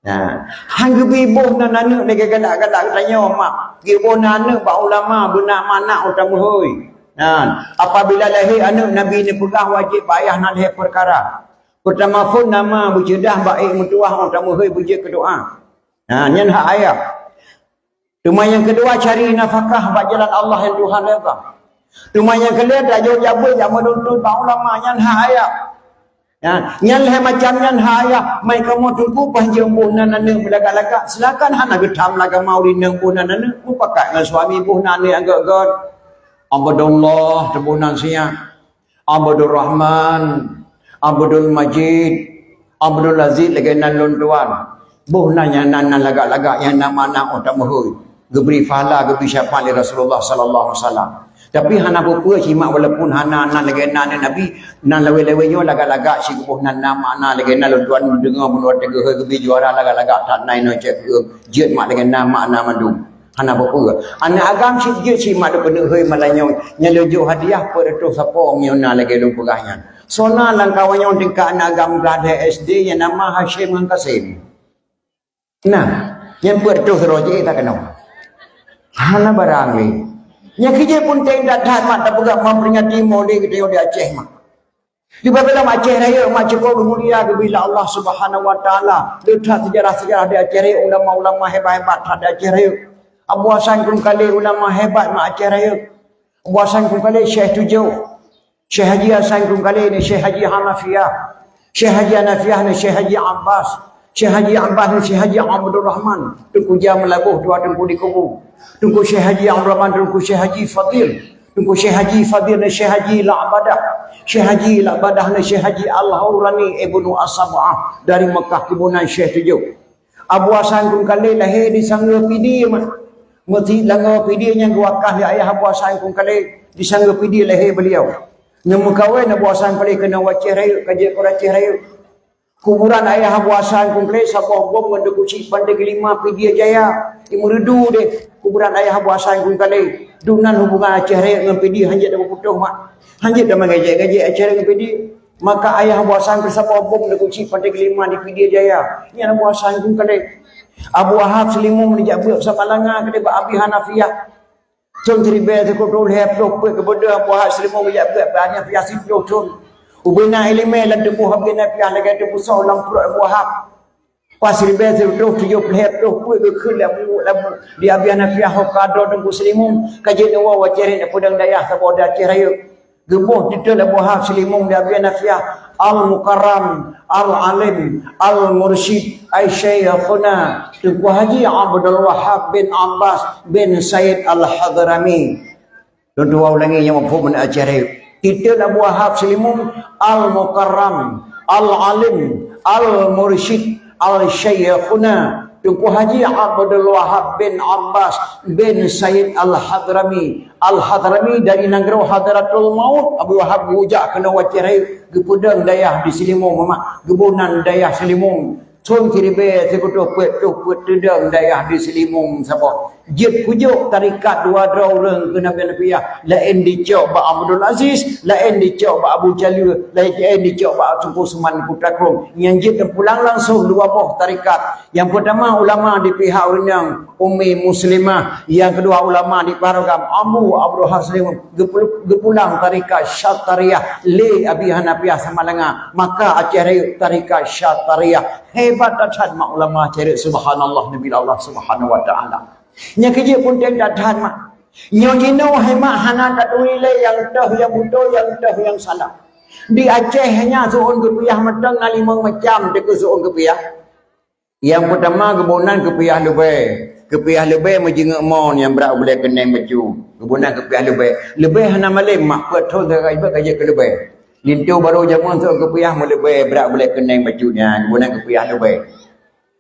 Nah, hang gebiboh nan anak lagi gadak-gadak tanya mak. Gebiboh nan anak ba ulama benak mana utamu hoi. Nah, apabila lahir anak Nabi ni pegang wajib bayar nan lahir perkara. Pertama pun nama berjedah baik mutuah utamu hoi bujik doa. Nah, nyan hak ayah. Cuma yang kedua cari nafkah bak jalan Allah yang Tuhan lebah. Cuma yang kedua dak jauh-jauh yang menuntut ba ulama nyan hak ayah. Ya, nyan macam nyan haya mai kamu tunggu panjang buhnan nang belagak-lagak silakan hana getam laga mau rinang buhnan nang ku pakai dengan suami buhnan ni agak-agak Abdullah tebunan sia Abdul Rahman Abdul Majid Abdul Aziz lagi nan lon tuan buhnan yang nan lagak-lagak yang nama nak otak mohoi geberi pahala geberi syafaat Rasulullah sallallahu alaihi wasallam. Tapi hana apa simak walaupun hana nan lagi nan Nabi nan lewe-lewe yo lagak-lagak si buh nan nama nan lagi nan tuan dengar menurut tega gebi juara lagak-lagak tak nai no cek jeut mak dengan nama madu hana apa anak agam si jeut si mak de bener heuy malanyo nyalejo hadiah per tu sapong yo nan lagi lu pegahnya sona lang kawanyo tingkat anak agam belada SD yang nama Hashim Kasim nah yang per tu seroje tak kenal hana barang ni yang kerja pun tak dah mak tak pegang memperingati Maulid kita di Aceh mak. Di dalam Aceh raya mak cukup mulia bila Allah Subhanahu wa taala letak sejarah-sejarah di Aceh raya ulama-ulama hebat-hebat di Aceh raya. Abu Hasan kun kali ulama hebat mak Aceh raya. Abu Hasan kun kali Syekh Tujuh. Syekh Haji Hasan kun kali ni Syekh Haji Hanafiyah. Syekh Haji Hanafiyah ni Syekh Haji Abbas. Syekh Haji Abbas ni Syekh Haji Abdul Rahman. Tunggu jam melabuh dua tunggu di kubur. Tunggu Syekh Haji Abdul Rahman, tunggu Syekh Haji Fadil. Tunggu Syekh Haji Fadil dan Syekh Haji La'badah. Syekh Haji La'badah dan Syekh Haji Al-Hawrani Ibnu As-Sab'ah dari Mekah kebunan Syekh Tujuh. Abu Hasan kun kali lahir di Sangga Pidi. Masjid Langga Pidi yang wakah di ayah Abu Hasan kun kali di Sangga Pidi lahir beliau. Nama kawan Abu Hasan kali kena Waceh Raya, kaji Koraceh Raya. Kuburan ayah Abu Hasan kumple sabah bom ngende kucing pandai kelima Pidi Jaya. Imurudu deh kuburan ayah Abu Hasan kumple. Dunan hubungan Aceh Raya dengan Pidi hanjat dah putuh mak. Hanjat dah mengaji Aceh Raya dengan Pidi. Maka ayah Abu Hasan bersabah bom ngende kucing pandai kelima di Pidi Jaya. Ini Abu Hasan kumple. Abu Wahab Selimum dijak buat Samalanga kedai Abi Hanafiyah. Cun ceribel sekotol hep lop kepada Abu Wahab Selimum dijak buat Hanafiyah siplo cun. Ubina ilmu lan debu habina piah lagi debu sau lam pro Abu Wahab. Pasir beza tu 70 tu kuih ke labu dia biana piah hokado debu Selimum kajian wa wajarin pedang dayah saboda Ceraya. Gebuh titel Abu Wahab Selimum dia biana piah Al-Mukarram Al-Alim Al-Mursyid Aisyaykhuna Tunku Haji Abdul Wahab bin Abbas bin Said Al-Hadrami. Dua ulangi yang mafhum min Ceraya. Titel Abu Wahab Selimum Al-Mukarram Al-Alim Al-Mursyid Al-Syaykhuna Tunku Haji Abdul Wahab bin Abbas bin Said Al-Hadrami. Al-Hadrami dari negara Hadratul Maut. Abu Wahab hujak kena wacirai gepudang dayah di Selimum mama gebunan dayah Selimum. Cun kiribe sekutuh puet tedang dayah di Selimum sapa. Jet pujuk tarikat dua draureng ke Nabi-Nabiah. Lain dicok ba Abdul Aziz, lain dicok ba Abu Jalil, lain dicok ba Tunku Suman Putra Krom. Yang jet pulang langsung dua buah tarikat. Yang pertama ulama di pihak Renang Ummi Muslimah, yang kedua ulama di Paragam Abu Abdul Hasim gepulang tarikat Syatariyah li Abi Hanafiyah Samalanga. Maka Aceh tarikat Syatariyah. Hebat dan mak ulama cari subhanallah nabi Allah subhanahu wa ta'ala. Nya kerja pun dia tak tahan mak. Nya jino hemat hana tak nilai yang dah yang betul yang dah yang salah. Di Aceh hanya suun kepiah matang na 5 macam dekat suun kepiah. Yang pertama kebunan kepiah lebih. Kepiah lebih menjenguk mon yang berat boleh kena baju. Kebunan kepiah lebih. Lebih hana malam mak betul dah kerja ke lebih. Lintu baru jamu untuk kepiah lebih berat boleh kenang bajunya. Kemudian kepiah lebih.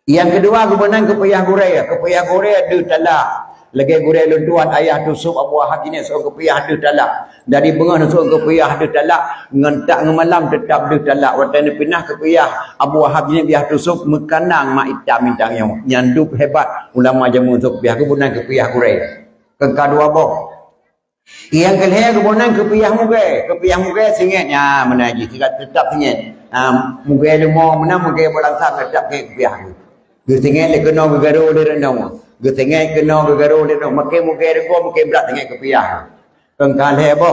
Yang kedua kemudian kepiah gurai. Kepiah gurai ada talak. Lagi gurai luntuan ayah tu sup Abu Wahab ini so kepiah ada talak. Dari bengah so kepiah ada talak. Ngentak ngemalam tetap ada talak. Waktu pindah kepiah Abu Wahab ini biah tu sup mekanang mak hitam mintangnya. Nyanduk hebat ulama jamu untuk kepiah kemudian kepiah gurai. Kedua boh. Yang kelihatan kemudian kepiah muka singitnya menaji tetap singit. Muka lemah mana muka berlangsang tetap kepiah. Gesingit le kena bergaru dia rendang. Gesingit kena bergaru dia rendang. Makai muka rego makai berat dengan kepiah. Kengkal apa?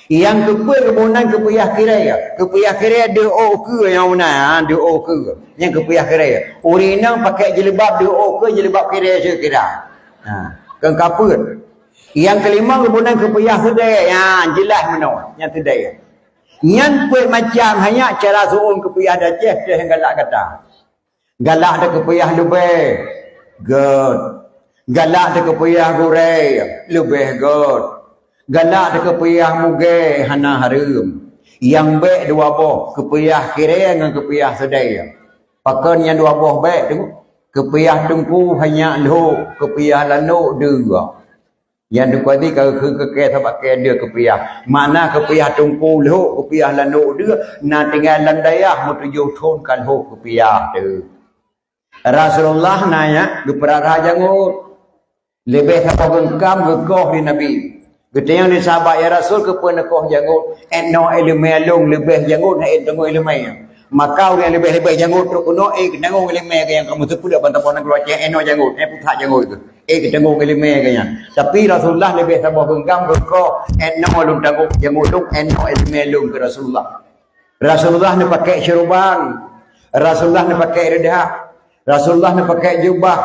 Yang kemudian kepiah kira. Kepiah kira dia ke yang mana? Dia ke. Yang kepiah kira. Orang yang pakai jilbab dia ke jilbab kira je kira. Kengkal apa? Yang kelima kemudian kepiah sedaya. Ya, jelas mana yang sedaya. Yang pun macam hanya cara suun kepiah dah ceh yang galak kata. Galak ada kepiah lebih. Good. Galak ada kepiah gurai. Lebih good. Galak ada kepiah muge hana harum. Yang baik dua boh. Kepiah kira dengan kepiah sedaya. Pakan yang dua boh baik tu. Kepiah tungku hanya lu. Kepiah lanu dua. Yang dikuati kalau ke sebab dia kepiah. Mana kepiah tungku lho, kepiah lanuk dia. Nak tinggal landayah menuju thon kan ho kepiah tu. Rasulullah nanya, kepada jangut. Lebih siapa gengkam gegoh di Nabi. Kita yang di sahabat ya Rasul kepada koh jangut. Eno ilmu alung lebih jangut nak tengok ilmu. Maka orang lebih-lebih janggut tu kuno ketengok ilmu yang kamu tu dah bantah-bantah keluar eno janggut, putak janggut tu. Ketengok ilmu yang. Tapi Rasulullah lebih sabar genggam gekok eno lung tanggup janggut tu eno ilmu lung ke Rasulullah. Rasulullah ni pakai syuruban. Rasulullah ni pakai redah. Rasulullah ni pakai jubah.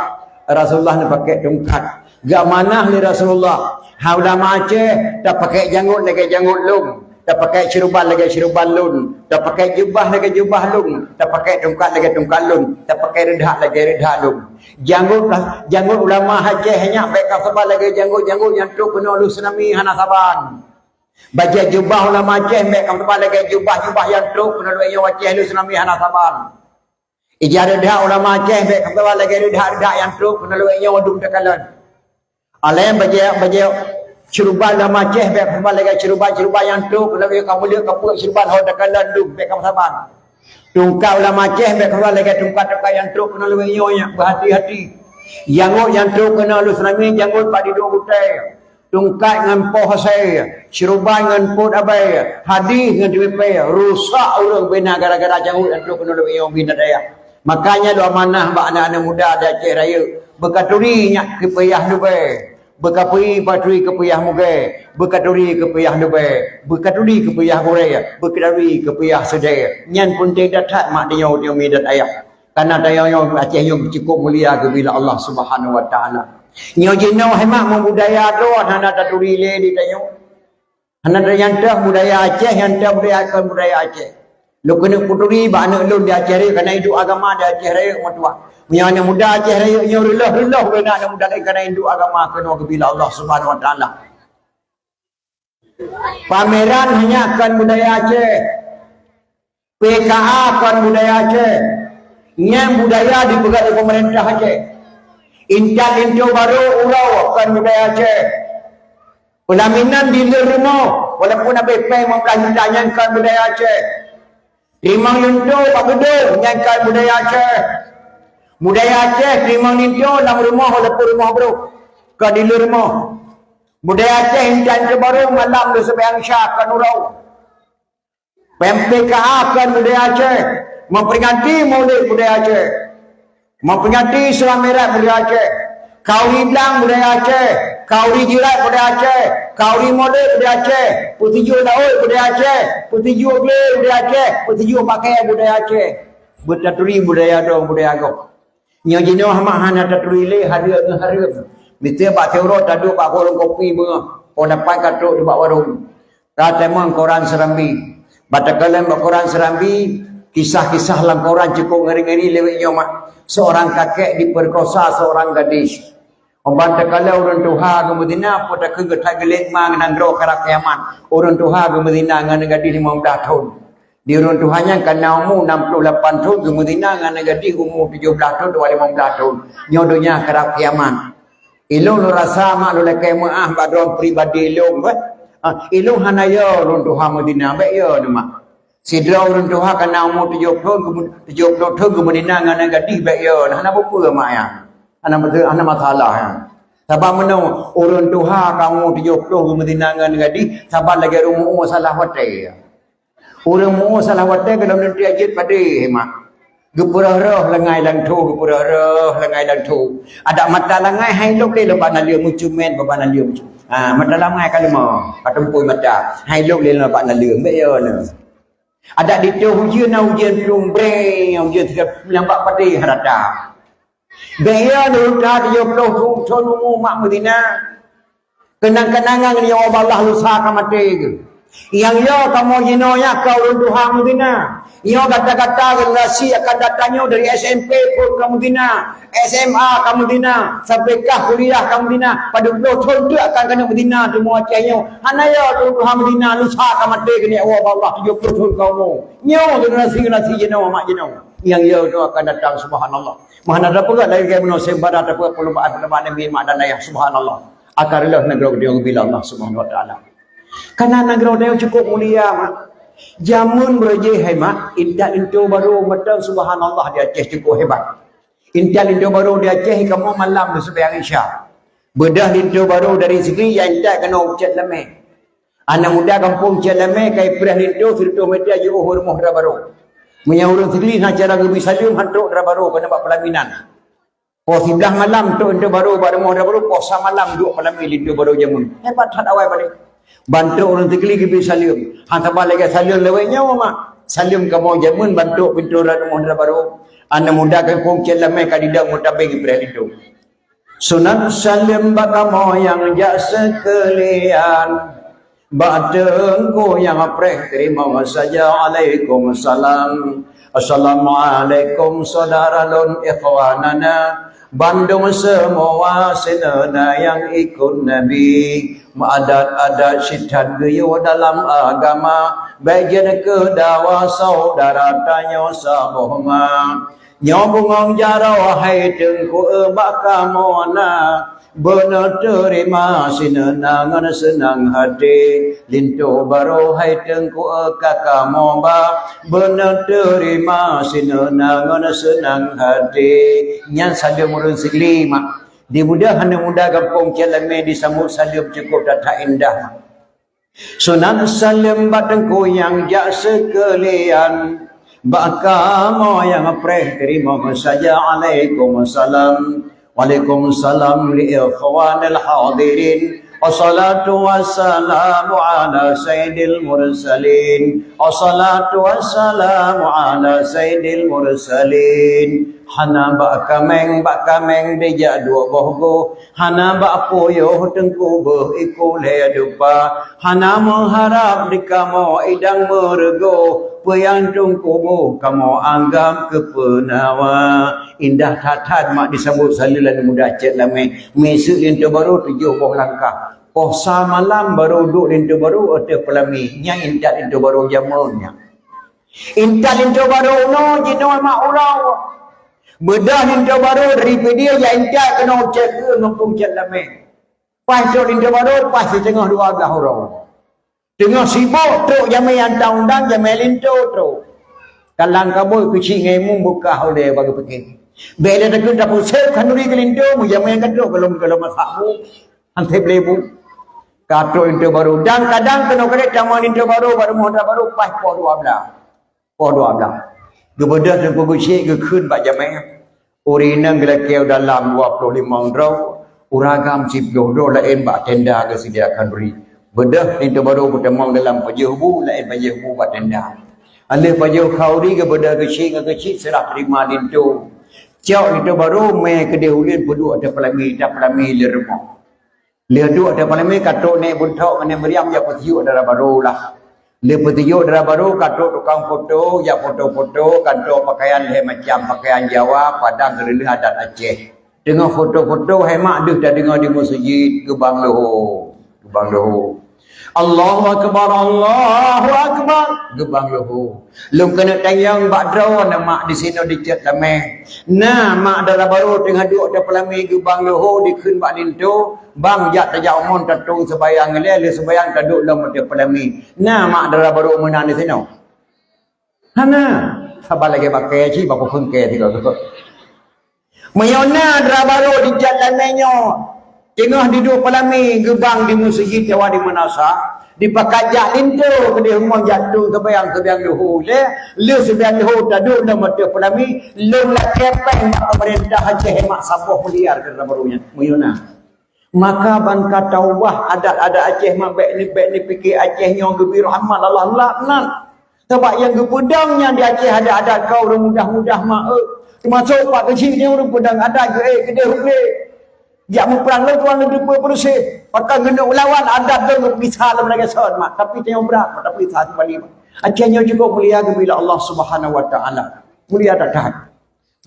Rasulullah ni pakai tongkat. Gak mana ni Rasulullah? Ulama Aceh tak pakai janggut lagi janggut lung. Tak pakai syuruban lagi syuruban lun. Tak pakai jubah lagi jubah lun. Tak pakai tongkat lagi tongkat lun. Tak pakai redah lagi redah lun. Janggut ulama Aceh hanya baik kasabah lagi janggut yang tu kena lu tsunami hana saban. Baca jubah ulama Aceh baik kasabah lagi jubah yang tu kena lu yang Aceh lu tsunami hana saban. Ijazah redah ulama Aceh baik kasabah lagi redah yang tu kena lu yang wadum tekalan. Alam baca syuruban lama Aceh baik kasabah lagi syuruban yang tu kena lu kamu lihat kapuk syuruban hau tekalan du baik kasaban. Tungkau ulama Aceh baik kasabah lagi tungkat yang tu kena lu yang berhati-hati. Janggut yang tu kena lu tsunami janggut pada dua butai. Tungkat dengan poh saya, syuruban dengan pot abai, hadis dengan diwepai, rusak orang bina gara-gara janggut yang tu kena lu yang bina daya. Makanya doa manah bak anak-anak muda ada Aceh Raya berkaturinya kepiah lebih. Berkapui patui kepiah muge, berkaturi kepiah lebih, berkaturi kepiah goreng, berkaturi kepiah sedaya. Nyan pun tidak tak mak dia yang midat ayat. Karena dia yang Aceh yang cukup mulia bila Allah Subhanahu Wa Taala. Nyo jino hemat membudaya tu, hana taturi le di tayo. Hana yang dah budaya Aceh, yang dah budaya Aceh. Lu kena puturi ba anak lu di Aceh Raya kerana hidup agama di Aceh Raya matua. Punya anak muda Aceh Raya yang relah kena anak muda kerana hidup agama kena bila Allah Subhanahu Wa Taala. Pameran hanya akan budaya Aceh. PKA akan budaya Aceh. Yang budaya dipegang oleh pemerintah Aceh. Intan Intu baru urau akan budaya Aceh. Pelaminan di rumah walaupun ada pay mempelajari yang akan budaya Aceh. Timang Lintu Pak Gedung nyangkan budaya Aceh. Budaya Aceh Timang Lintu dalam rumah walaupun rumah bro. Ke di rumah. Budaya Aceh intan baru malam di sebayang syah kan urau. PMPKA kan budaya Aceh. Memperingati Maulid budaya Aceh. Memperingati Islam Merah budaya Aceh. Kauri Blang budaya Aceh. Kauri Jirat budaya Aceh. Kauri Maulid budaya Aceh. Putiju Daud budaya Aceh. Putiju Gle budaya Aceh. Putiju pakai budaya Aceh. Bertaturi budaya dong budaya agak. Nyo jino hamak hana taturi le hari. Mesti pak teuro tadu pak warung kopi bunga. Oh dapat katuk di pak warung. Tatemang koran Serambi. Batakalan koran Serambi. Kisah-kisah dalam koran cukup ngeri-ngeri lewat nyomak. Seorang kakek diperkosa seorang gadis. Orang kalau orang Tuhan ke Medina pun tak kena tak gelet mang nang ro karak kiamat. Orang Tuhan ke Medina ngan negadi 15 tahun. Di orang Tuhan yang kena umur 68 tahun ke Medina ngan negadi umur 17 tahun 15 tahun. Nyodonya karak kiamat. Ilung rasa mak lu lekai maah badron pribadi ilung ilung hanaya orang Tuhan Medina baik ya mak. Sidra orang Tuhan kena umur 70 tahun ke Medina ngan negadi baik ya. Hana apa mak ya? Anak masalah ya. Sabar mana orang Tuhan kamu 70 ke Medina dengan gadi, sabar lagi rumah salah wate. Orang mu salah wate kalau nanti ajit pada hemat. Gepura roh lengai lang tu, gepura roh lengai lang tu. Ada mata lengai hai lok le lepas nalia mucumen bapa nalia mucu. Mata lengai kalau mau, patempuy mata. Hai lok le lepas nalia mbek ya ne. Ada di tu hujan plung bre, hujan lambat pada harata. Gaya nurka dia peluk tonu mak Medina. Kenang-kenangan dia Allah lusa kamate ke. Yang ya kamu jinonya kau Tuhan Medina. Ia kata-kata generasi akan datangnya dari SMP pun ke Medina, SMA ke Medina, sampai ke kuliah ke Medina. Pada tahun tu akan kena Medina tu mau cahaya. Hanaya Tuhan Medina lusa kamate ke ni Allah 70 tahun kamu. Nyo generasi jino mak jino. Yang ya tu akan datang subhanallah. Mana ada pula lagi kayak mana sembada ada pula perlumbaan nabi mak dan ayah subhanallah. Akarilah negara dia bila Allah subhanahu wa taala. Karena negara dia cukup mulia mak. Jamun berje hemat, intal itu baru betul subhanallah dia Aceh cukup hebat. Intal itu baru dia Aceh kamu malam tu sembahyang Isya. Bedah itu baru dari segi yang intal kena ucat lemeh. Anak muda kampung ucat lemeh kai perah itu 100 meter je rumah dah baru. Menyauruh sekali nak cara gebi salim hantuk dah baru kena buat pelaminan. Pos 11 malam tu itu baru pada rumah dah baru pos malam duk pelamin itu baru jamun. Hebat hat awal balik. Bantu orang tegeli ke salim. Hang tabal lagi salim lewatnya mak. Salim kamu jamun bantu pintu rumah dah baru. Anak muda kampung celamai kadidang mutabeng ibrah itu. Sunat salim bakamu yang jak sekalian. Ba'dengku yang apreh terima saja. Waalaikumsalam. Assalamualaikum saudaralun ikhwanana. Bandung semua senana yang ikut Nabi. Adat-adat syidat geyo dalam agama. Bagian kedawa saudara tanya sabohma. Nyobong jara wahai tengku ebak kamona. Benar terima sinenangan senang hati. Lintu baru hai tengku kakak moba. Benar terima sinenangan senang hati. Yang saja murun segli mak. Di mudah hanya mudah kampung Celame disambut salim cukup tak indah. Sunan salim batengku yang jak sekalian. Bakamu yang apreh terima saja. Waalaikumsalam. Waalaikumsalam li ikhwanil hadirin. Wassalatu wassalamu ala sayyidil mursalin. Wassalatu wassalamu ala sayyidil mursalin. Hana bak kameng deja dua bohgo. Hana bak poyo tengku iku le dupa. Hana mengharap di kamu idang merego. Peyang tungkumu kamu anggap kepenawa. Indah tatad mak disambut salilan muda cek lame. Mesuk lintu baru 7 langkah. Posa malam baru duduk lintu baru ada pelami. Nya indah lintu baru jamunnya. Indah lintu baru no jino mak urau. Bedah lintu baru dari dia yang indah kena cek ke ngepung cek lame. Pas tu lintu baru pas di tengah 12 orang. Tengah sibuk tu jamai hantar undang jamai lintu tu. Kalang kabul kecil ngemu buka oleh bagi pergi. Bila tak kena pun sel kanuri ke lintu mu jamai kan tu kalau masakmu hantar lebu. Kato lintu baru dan kadang kena kena jaman lintu baru muda baru pas po 12. Po 12. Gebedah dan kecil ke kun bak jamai. Urina bila kau dalam 25 draw uragam cip jodoh lain bak tenda ke sediakan beri. Bedah itu baru bertemu dalam pajuhu lain pajuhu buat tenda. Alih pajuhu khauri ke bedah kecil serah terima lintu. Cak itu baru mai ke dihulin peduk ada pelami le rumah. Le duk ada pelami katok naik buntok dengan meriam ya petiuk darah baru lah. Le petiuk darah baru katok tukang foto ya foto-foto katok pakaian le macam pakaian Jawa padang gerila adat Aceh. Tengah foto-foto hemat dah dengar di masjid gebang lohor. Gebang lohor. Allahu Akbar, Allahu Akbar. Gebang lohor. Lum kena tayang bak drone mak di sini dicat lameh. Nah, mak dalam baru tengah duduk ada pelami gebang lohor dikun bak lintu. Bang jat tajak umon tatung sebayang le sebayang taduk dalam ada pelami. Nah, mak dalam baru menang di sini. Hana, sabar lagi pakai ci bapa pengke tiga tu. Mayona dalam baru dicat lamehnya. Tengah duduk pelami gebang di masjid Jawa di Manasa dipakajak lintu ke dia rumah jatuh kebayang luhur le sebayang luhur taduk dalam mata pelami le la kepeng pemerintah Aceh mak sabah liar ke barunya muyuna maka ban kata ubah adat Aceh mak baik ni fikir Aceh yang gembira amal Allah laknat sebab yang gepedangnya di Aceh ada adat kau orang mudah-mudah mak termasuk pak kecil dia orang pedang adat ke dia ruplik dia memperang lalu tuan negeri bersih. Pakai genduk lawan adat tu bisa dalam lagi sahaja mak. Tapi tengok berat. Tapi satu kali. Acehnya juga mulia bila Allah Subhanahu Wa Taala. Mulia dah.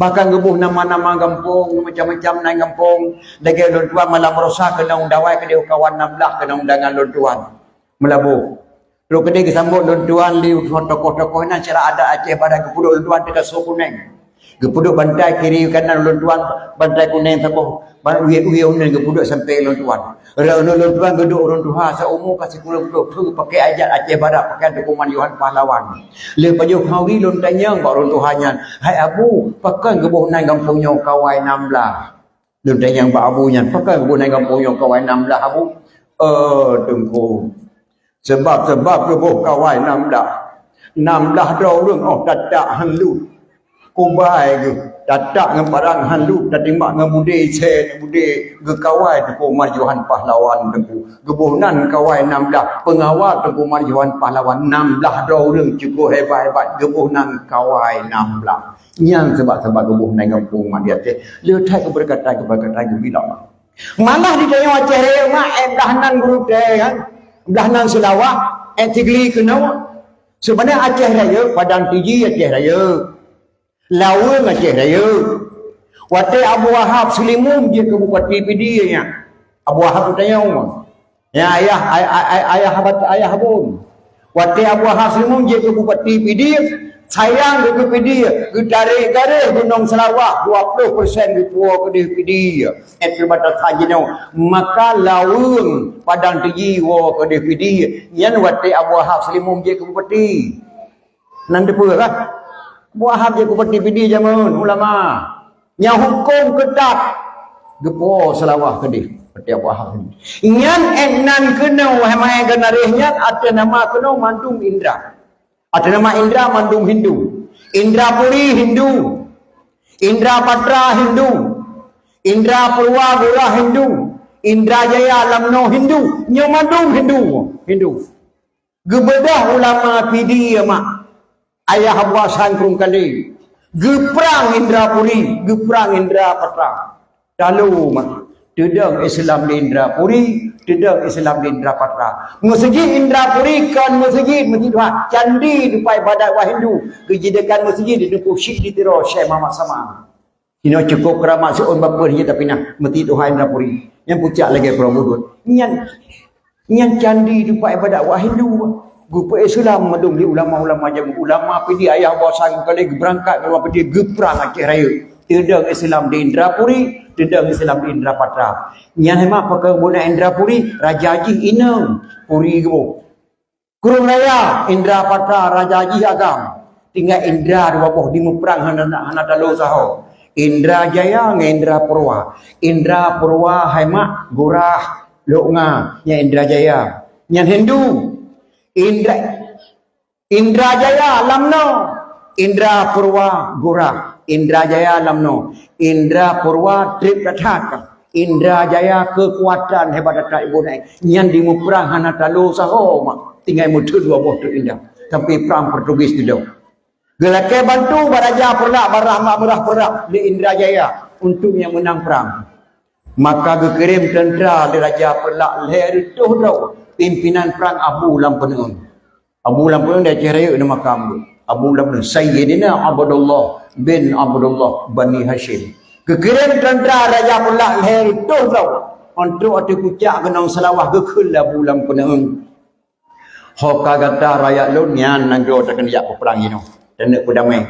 Bahkan gebuh nama-nama kampung macam-macam naik kampung. Lagi lon tuan malam merosak kena undawai ke dia kawan 16 kena undangan lon tuan. Melabuh. Lalu ke dia kesambut lon tuan liu tokoh-tokoh nak cara ada Aceh pada kepuduk lon tuan dekat Sokuneng. Kepuduk bantai kiri kanan lon tuan bantai kuning sabuh. Uya unen kepuduk sampai lon tuan. Lon tuan geduk orang Tuhan seumur kasih pulang tu pakai ajat Aceh Barat pakai dokumen Yohan Pahlawan. Lepas jauh hari lon tanya bak orang Tuhannya, hai abu, pakai gebuh nai kampungnya kawai 16. Lon tanya bak abunya, pakai gebuh nai kampungnya kawai 16 abu. Tengku. Sebab gebuh kawai 16. 16 orang tatak hanlut. Kubai ke datak dengan barang handuk dan timbak dengan budai saya budai gekawai tepu majuan pahlawan tepu gebunan kawai 16 pengawal tepu majuan pahlawan 16 orang cukup hebat-hebat gebunan kawai 16 yang sebab-sebab gebunan kampung mak dia teh letak keberkatan bila malah ditanya Aceh Raya mak dahnan guru teh kan dahnan Selawak Tigli kena sebenarnya Aceh Raya Padang Tiji Aceh Raya Lawang Aceh Raya. Waktu Abu Wahab Selimum dia ke Bupati PD nya. Abu Wahab tu tanya umur. Ya ayah abun. Waktu Abu Wahab Selimum dia ke Bupati PD sayang ke PD ke tarik-tarik Gunung Selawak 20% ketua ke PD. Itu batas haji maka Lawang Padang Tiji wa ke PD. Yang waktu Abu Wahab Selimum dia ke Bupati. Nan depa lah. Wahab je Bupati PD zaman ulama. Yang hukum ketat. Gepo Selawah ke dia. Seperti Wahab ni. Ingat enan kena wahai ganarihnya ada nama kena Mandung Indra. Ada nama Indra Mandung Hindu. Indra Puri Hindu. Indra Patra Hindu. Indra Purwa Gura Hindu. Indra Jaya Lamno Hindu. Yang Mandung Hindu. Gebedah ulama PD mak. Ayah buah sangkrung kali. Geprang Indra Puri. Geprang Indra Patra. Lalu tidak Islam di Indra Puri. Tidak Islam di Indra Patra. Masjid Indra Puri kan masjid Tuhan. Candi dupai badat wah Hindu. Kejidakan masjid di depan syik di tiro Syekh Muhammad Sama. Ini cukup keramat seorang bapa dia tapi nak masjid Tuhan Indra Puri. Yang puncak lagi Prabudut. Yang candi dupai badat wah Hindu. Grup Islam madung di ulama-ulama jamu ulama PD ayah bosang kali berangkat keluar PD geprang Aceh Raya. Tidak Islam di Indra Puri, tidak Islam di Indra Patra. Yang hemat pakai guna Indra Puri, Raja Haji Inang Puri gebo. Kurung Raya Indra Patra Raja Haji Agam. Tinggal Indra dua boh di muprang hana dalu saho. Indra Jaya dengan Indra Purwa. Indra Purwa hemat Gurah Loknga yang Indra Jaya. Yang Hindu Indra Jaya Lamno. Indra Purwa Gurah. Indra Jaya Lamno. Indra Purwa Trip Kathak. Indra Jaya kekuatan hebat datat ibu naik. Yang di muprang hana talu saho mak. Tinggal mutu dua boh tu indah. Tapi perang Portugis tu. Gelakai bantu baraja perlak barah murah perang di Indra Jaya untuk yang menang perang. Maka gekirim tentera di Raja Perlak leher itu tau pimpinan perang Abu Lampenung. Abu Lampenung dari Aceh Raya nama kamu. Abu Lampenung Sayyidina Abdullah bin Abdullah Bani Hashim. Kekirim tentera Raja Pulak leher itu tau. Untuk ada kucak kenang selawah kekelah bulan peneung. Hoka kata rakyat lu nyan nang do tekan yak perang ini. Dan nak perdamai.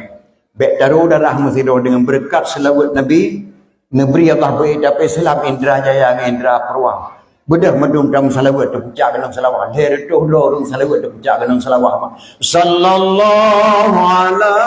Bek taruh darah mesido dengan berkat selawat Nabi. Negeri Allah beredap Islam Indra Jaya Indra Peruang. Bedah medum dalam salawat terpucak kenang salawat. Leher itu lorong salawat terpucak kenang salawat. Sallallahu ala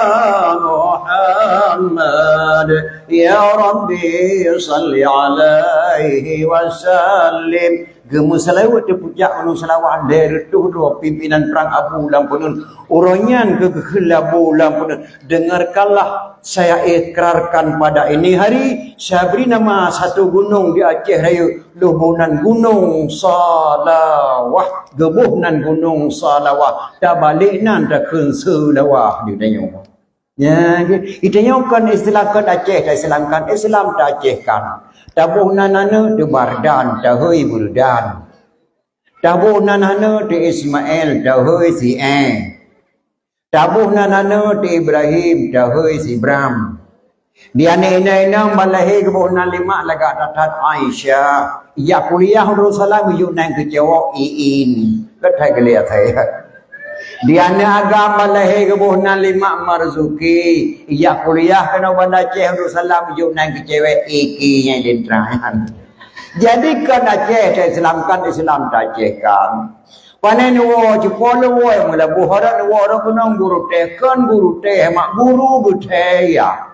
Muhammad. Ya Rabbi salli alaihi wasallim. Gemu salawat terpucak kenang salawat. Leher itu dua pimpinan perang Abu Lampunun. Uronyan kekelah Abu Lampunun. Dengarkanlah saya ikrarkan pada ini hari. Saya beri nama satu gunung di Aceh Raya. Lubunan Gunung Salawah. Gebuhnan Gunung Salawah. Tak balik nan tak kensu lawah. Dia tanya. Ya, dia tanya kan istilahkan Aceh. Tak istilahkan Islam tak Acehkan. Tabuhnan ana di Bardan. Tak hui Buldan. Tabuhnan ana di Ismail. Tak hui si Tabuhnan ana di Ibrahim. Tak hui si Ibrahim. Dia nena malahi kebunan lima lagak datat Aisyah. Ya kuliah Rasulullah wujud nang kecewa iin. Ketai kelihat saya. Dia ne agama malahi kebunan lima Marzuki. Ya kuliah kena banda Aceh Rasulullah wujud nang kecewa iki yang diterangkan. Jadi kan Aceh Islamkan Islam tak Acehkan. Panen wo jepolo wo mula buhara wo ro kunang guru teh kan guru teh mak guru gute ya.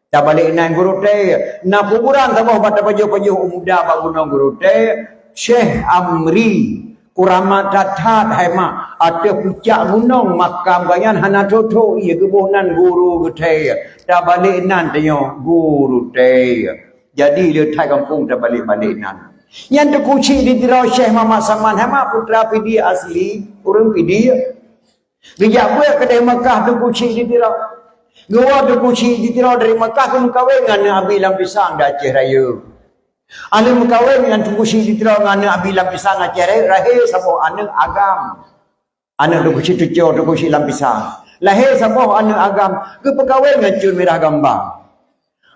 Tak balik nan guru teh na kuburan tambah pada baju-baju muda bangun guru teh Syekh Amri kurama datat hema ada puncak gunung makam ganyan hana toto ia kebunan guru teh tak balik nan tanya guru teh jadi dia thai kampung tak balik-balik nan yang tu kuci di tirau Syekh Muhammad Saman hema putra pidi asli orang pidi bijak gue kedai Mekah tu kuci di tirau Gua tu kuci ditirau dari Mekah ke mukawin dengan Abi Lam Pisang dah Aceh Raya. Ane mukawin dengan tu kuci ditirau dengan Abi Lam Pisang Aceh Raya. Lahir sabuh ane agam. Ane tu kuci tu jauh tu kuci Lam Pisang. Lahir sabuh ane agam. Ke pekawin dengan cun merah gambang.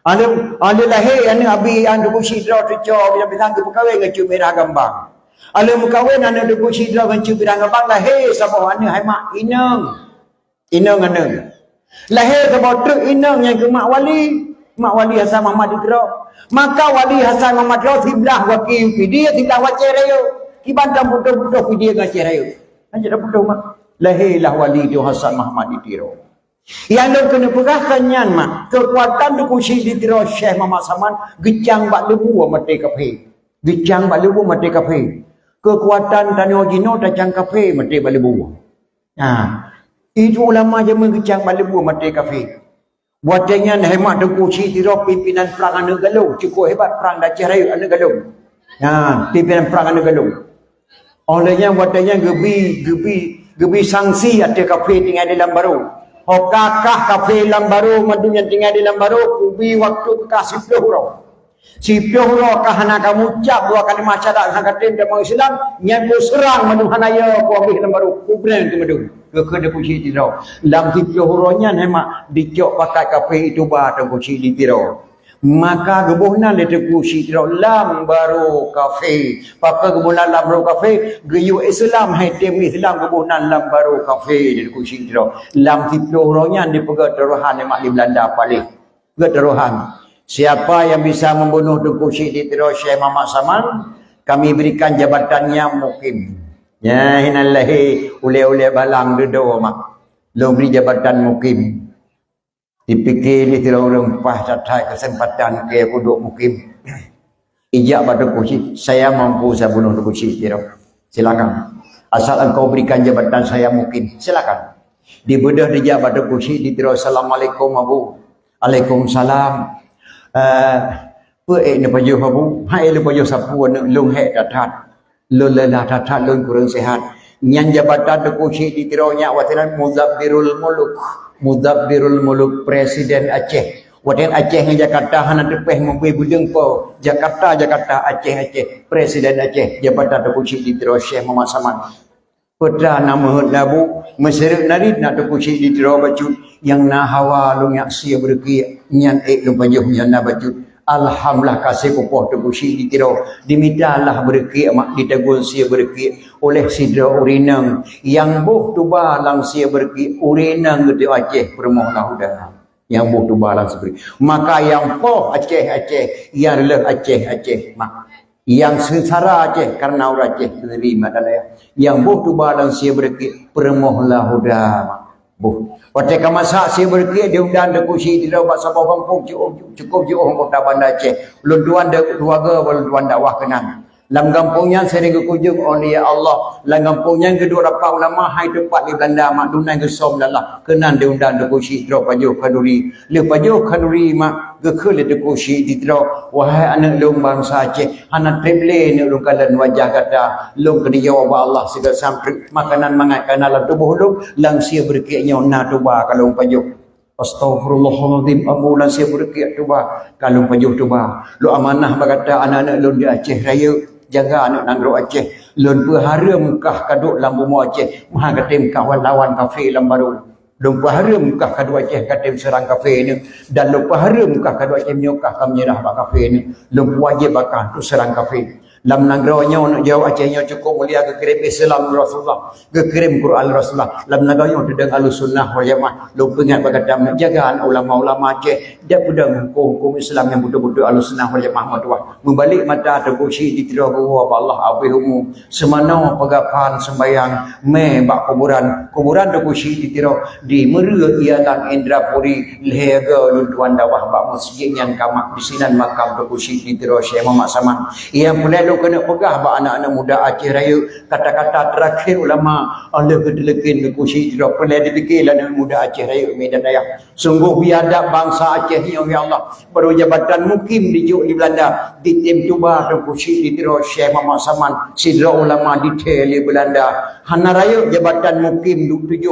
Ane lahir ane Abi ane tu kuci ditirau tu jauh Lam Pisang. Ke pekawin dengan cun merah gambang. Ane mukawin ane tu kuci ditirau dengan cun merah gambang. Lahir sabuh ane haimak inang. Inang ane. Lahir sebab truk inang yang ke Mak Wali Hasan Muhammad Dikro. Maka Wali Hasan Muhammad Dikro siblah wakil dia siblah Aceh Raya. Kibantang budak-budak dia ke Aceh Raya. Anjir dah budak mak. Lahirlah Wali dia Hasan Muhammad Dikro. Yang dia kena perahkannya mak. Kekuatan tu kusi Dikro Syekh Muhammad Saman gecang bak lebu mati kafe. Gecang bak lebu mati kafe. Kekuatan Tanyo Jino tacang kafe mati bak lebu. Itu ulama je mengecang balebu mati kafir. Buatnya hemat dengku citiro pimpinan perang ane galung. Cukup hebat perang Aceh Raya ane galung. Pimpinan perang ane galung. Olehnya buatnya gebi sanksi ada kafir tinggal di Lambaru. Hokakah kafir Lambaru madunya tinggal di Lambaru. Ubi waktu kasih 10 orang. 10 orang kahana kamu ucap dua kali masyarakat sangkatin dan Islam. Yang serang madu hanaya ku ambil Lambaru. Kubren ke madu. Kena kunci tirau. Lam tipio horonya hemak dicok pakai kafe itu batang kunci di tirau. Maka gebuhnan dia kunci tirau lam baru kafe. Papa gebuhnan lam baru kafe. Geyu Islam hai tim Islam gebuhnan lam baru kafe dia kunci tirau. Lam tipio horonya dia pegat terohan hemak di Belanda paling. Pegat terohan. Siapa yang bisa membunuh kunci di tirau Syekh Muhammad Saman, kami berikan jabatannya mukim. Ya hinallahi ule-ule balang dedo mak. Lo beri jabatan mukim. Dipikir ni tirau orang pas catai kesempatan ke aku duduk mukim. Ijak pada kursi, saya mampu saya bunuh kursi tirau. Silakan. Asal engkau berikan jabatan saya mukim. Silakan. Dibedah dijak pada kursi di tirau. Assalamualaikum Abu. Waalaikumsalam. Ni pajuh Abu. Hai lu pajuh sapu lung hek datat. Lulalah datat lun kurang sehat. Nyan jabatan tu kursi di tiraunya watiran Muzabbirul Muluk Presiden Aceh. Watiran Aceh yang Jakarta hana tepeh memberi budeng po. Jakarta Aceh Presiden Aceh jabatan tu kursi di tirau Syekh Muhammad Saman. Putra nama Nabu Mesir narid nak tu kursi di tirau baju yang na hawa lung yak sia berki nyan ek lung pajuh nyan na baju Alhamdulillah kasih kupoh tu kusi ditiro dimitalah berki mak ditegun sia berki oleh sidra urinang yang buh tu balang sia berki urinang gede Aceh permohonlah udah yang buh tu balang seperti maka yang poh Aceh yang leh Aceh mak yang sengsara Aceh karena orang Aceh terima dalaya yang buh tu balang sia berki permohonlah udah mak buh Waktu kemasak saya berkira dia undang de kursi tidak buat sabah kampung cukup je orang kota Bandar Aceh. Lunduan de keluarga lunduan dakwah kenang. Dalam kampungnya sering kujung oleh Allah. Dalam kampungnya kedua rapat ulama hai tempat di Belanda mak dunai gesom dalah. Kenan dia undang de kursi tidak pajuh kanuri. Le pajuh kanuri mak gekul de kursi tidak wahai anak long bangsa Aceh anak treble ni long kalan wajah kata long kena jawab Allah segala sampai makanan mangat kanalan tubuh long langsia berkiknya na tuba kalau pajuh Astaghfirullahaladzim ambulan saya berkik tuba kalau pajuh tuba lu amanah berkata anak-anak long di Aceh raya jaga anak nanggro Aceh lun berharam kah kaduk lambu mu Aceh maha katim kawan lawan kafe lam baru lun berharam kah kaduk Aceh katim serang kafe ni dan lun berharam kah kaduk Aceh menyokah kam nyerah bak kafe ni lun wajib bakah tu serang kafe lam nagranya nak jauh Acehnya cukup mulia ke kirim Islam Rasulullah ke kirim Quran Rasulullah lam nagranya dedang alus sunnah wal jamaah lu pengat berkata menjagaan ulama-ulama Aceh dia pedang hukum Islam yang betul-betul alus sunnah wal jamaah matuah membalik mata terbusi di tira gua Allah abih umum semana pegapan sembayang me bak kuburan terbusi di tira di meru iatan Indrapuri lega luntuan dawah bak masjid yang kamak di sinan makam terbusi di tira Syekh Muhammad Saman yang boleh lu kena pegah bak anak-anak muda Aceh Raya kata-kata terakhir ulama Allah kedelekin ke kursi tidak boleh dipikirlah anak muda Aceh Raya Medan Raya sungguh biadab bangsa Aceh ni ya Allah baru jabatan mukim dijuk di Belanda di tim tuba dan kursi di tiro Syekh Muhammad Saman sidra ulama detail di Belanda hana raya jabatan mukim 7-12